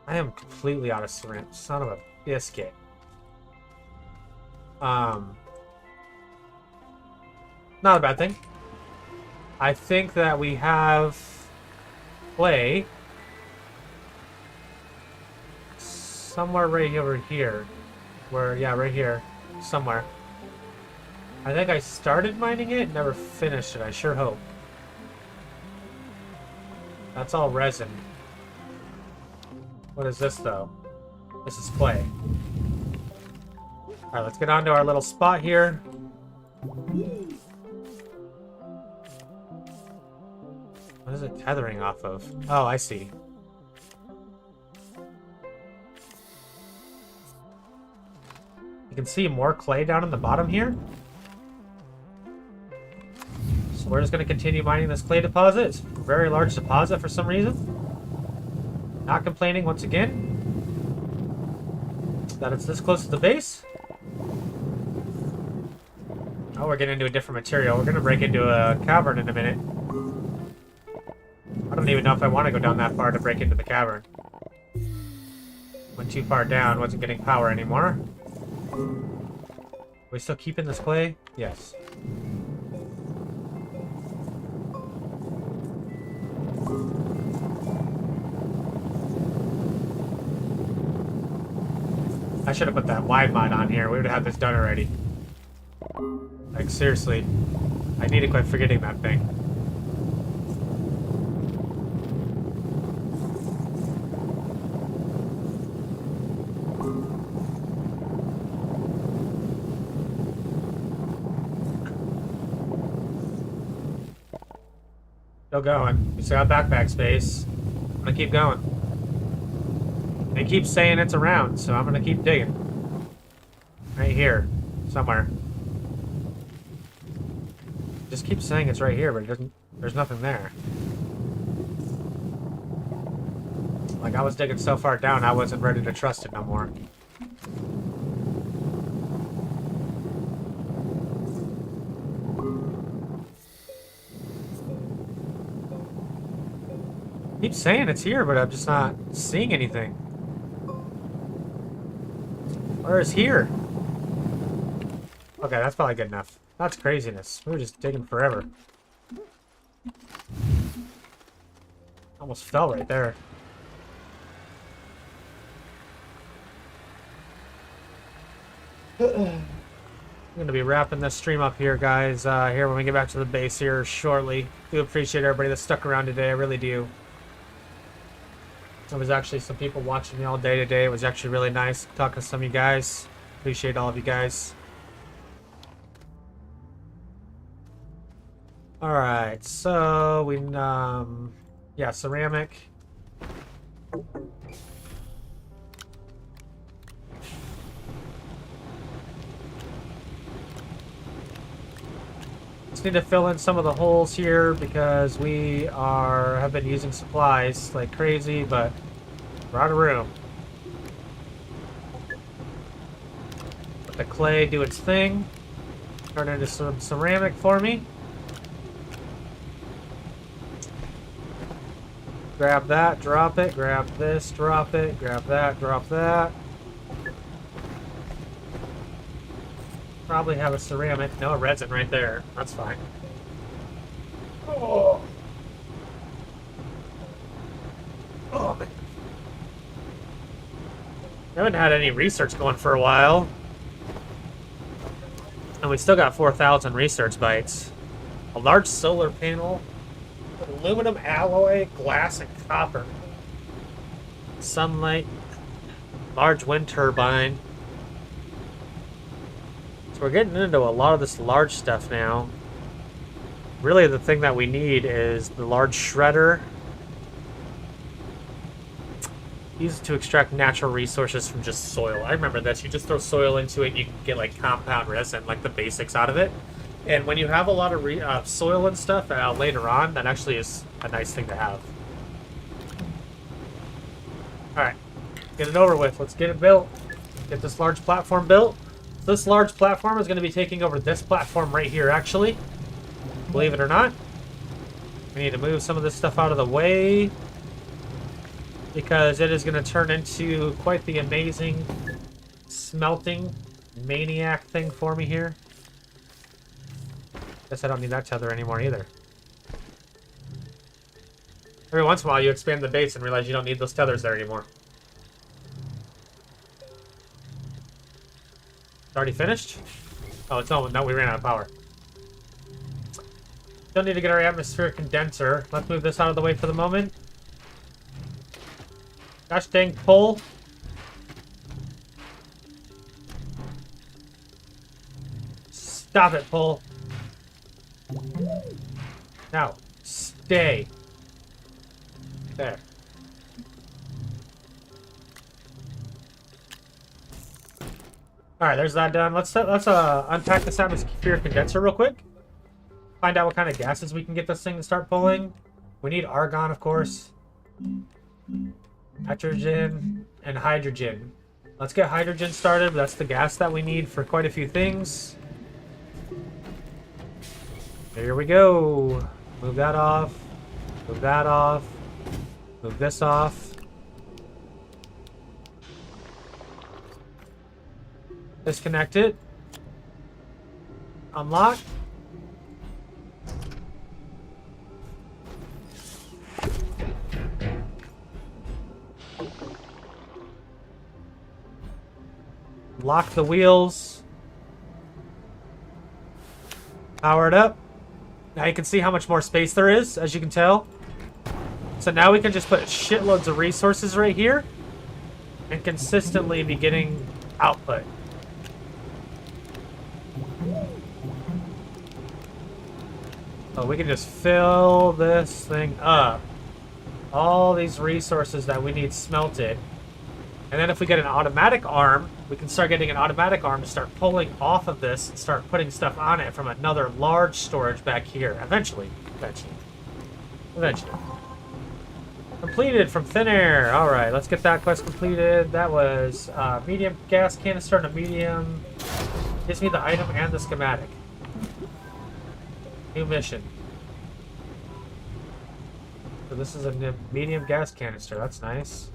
I am completely out of ceramic. Son of a biscuit. Not a bad thing. I think that we have clay somewhere right over here. Where, yeah, right here. Somewhere. I think I started mining it, never finished it. I sure hope. That's all resin. What is this, though? This is clay. Alright, let's get on to our little spot here. What is it tethering off of? Oh, I see. You can see more clay down in the bottom here. So we're just going to continue mining this clay deposit. It's a very large deposit for some reason. Not complaining once again that it's this close to the base. Oh, we're getting into a different material. We're going to break into a cavern in a minute. I don't even know if I want to go down that far to break into the cavern. Went too far down, wasn't getting power anymore. Are we still keeping this clay? Yes. I should have put that wide mod on here. We would have had this done already. Like, seriously. I need to quit forgetting that thing. Still going. We still got backpack space. I'm gonna keep going. They keep saying it's around, so I'm gonna keep digging. Right here. Somewhere. Just keep saying it's right here, but it doesn't. There's nothing there. Like, I was digging so far down, I wasn't ready to trust it no more. Keep saying it's here, but I'm just not seeing anything. Where is here? Okay, that's probably good enough. That's craziness. We were just digging forever. Almost fell right there. I'm gonna be wrapping this stream up here, guys. Here when we get back to the base here shortly. Do appreciate everybody that stuck around today. I really do. There was actually some people watching me all day today. It was actually really nice talking to some of you guys. Appreciate all of you guys. All right, so we yeah, ceramic. Just need to fill in some of the holes here because we have been using supplies like crazy, but we're out of room. Let the clay do its thing. Turn into some ceramic for me. Grab that, drop it, grab this, drop it, grab that, drop that. Probably have a ceramic. No, a resin right there. That's fine. Oh, oh man. I haven't had any research going for a while. And we still got 4,000 research bytes. A large solar panel. Aluminum alloy, glass, and copper. Sunlight. Large wind turbine. So we're getting into a lot of this large stuff now. Really the thing that we need is the large shredder. Used to extract natural resources from just soil. I remember this. You just throw soil into it and you can get like compound resin, like the basics out of it. And when you have a lot of soil and stuff later on, that actually is a nice thing to have. Alright, get it over with. Let's get it built. Get this large platform built. This large platform is going to be taking over this platform right here, actually. Believe it or not. We need to move some of this stuff out of the way, because it is going to turn into quite the amazing smelting maniac thing for me here. Guess I don't need that tether anymore either. Every once in a while you expand the base and realize you don't need those tethers there anymore. Already finished? Oh, it's no, we ran out of power. Don't need to get our atmospheric condenser. Let's move this out of the way for the moment. Gosh dang pull. Stop it, pull. Now, stay. There. Alright, there's that done. Let's unpack this atmospheric condenser real quick. Find out what kind of gases we can get this thing to start pulling. We need argon, of course. Nitrogen and hydrogen. Let's get hydrogen started. That's the gas that we need for quite a few things. Here we go. Move that off. Move that off. Move this off. Disconnect it. Unlock. Lock the wheels. Power it up. Now you can see how much more space there is, as you can tell. So now we can just put shitloads of resources right here and consistently be getting output. So we can just fill this thing up. All these resources that we need smelted. And then if we get an automatic arm, we can start getting an automatic arm to start pulling off of this and start putting stuff on it from another large storage back here. Eventually. Completed from thin air. Alright, let's get that quest completed. That was medium gas canister and a medium. Gives me the item and the schematic. New mission. So this is a medium gas canister. That's nice.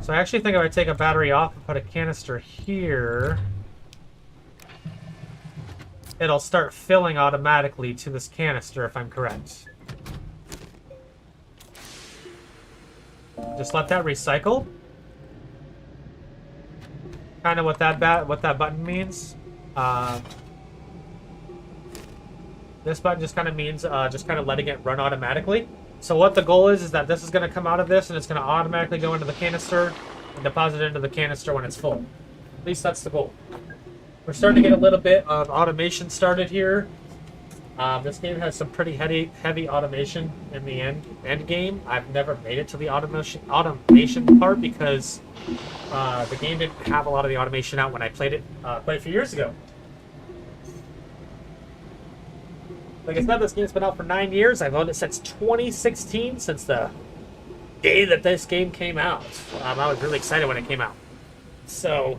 So I actually think if I take a battery off and put a canister here, it'll start filling automatically to this canister if I'm correct. Just let that recycle. Kind of what that button means. This button just kind of means just kind of letting it run automatically. So what the goal is that this is going to come out of this and it's going to automatically go into the canister and deposit into the canister when it's full. At least that's the goal. We're starting to get a little bit of automation started here. This game has some pretty heavy automation in the end game. I've never made it to the automation part because the game didn't have a lot of the automation out when I played it quite a few years ago. Like I said, this game's been out for 9 years. I've owned it since 2016, since the day that this game came out. I was really excited when it came out. So,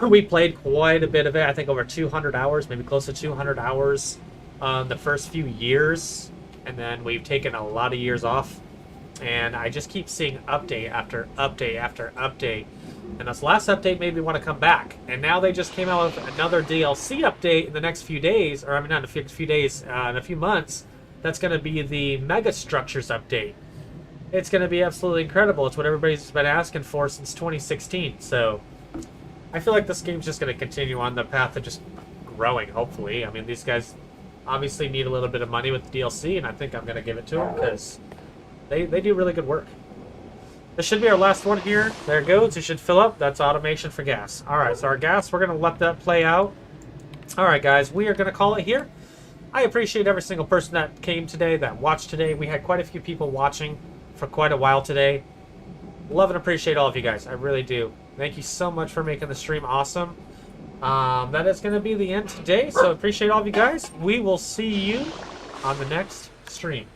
we played quite a bit of it. I think over 200 hours, maybe close to 200 hours the first few years. And then we've taken a lot of years off. And I just keep seeing update after update after update. And this last update made me want to come back. And now they just came out with another DLC update in the next few days. Or I mean, not in a few days, in a few months. That's going to be the Mega Structures update. It's going to be absolutely incredible. It's what everybody's been asking for since 2016. So I feel like this game's just going to continue on the path of just growing, hopefully. I mean, these guys obviously need a little bit of money with the DLC, and I think I'm going to give it to them because they do really good work. This should be our last one here. There it goes. It should fill up. That's automation for gas. Alright, so our gas, we're going to let that play out. Alright, guys, we are going to call it here. I appreciate every single person that came today, that watched today. We had quite a few people watching for quite a while today. Love and appreciate all of you guys. I really do. Thank you so much for making the stream awesome. That is going to be the end today, so appreciate all of you guys. We will see you on the next stream.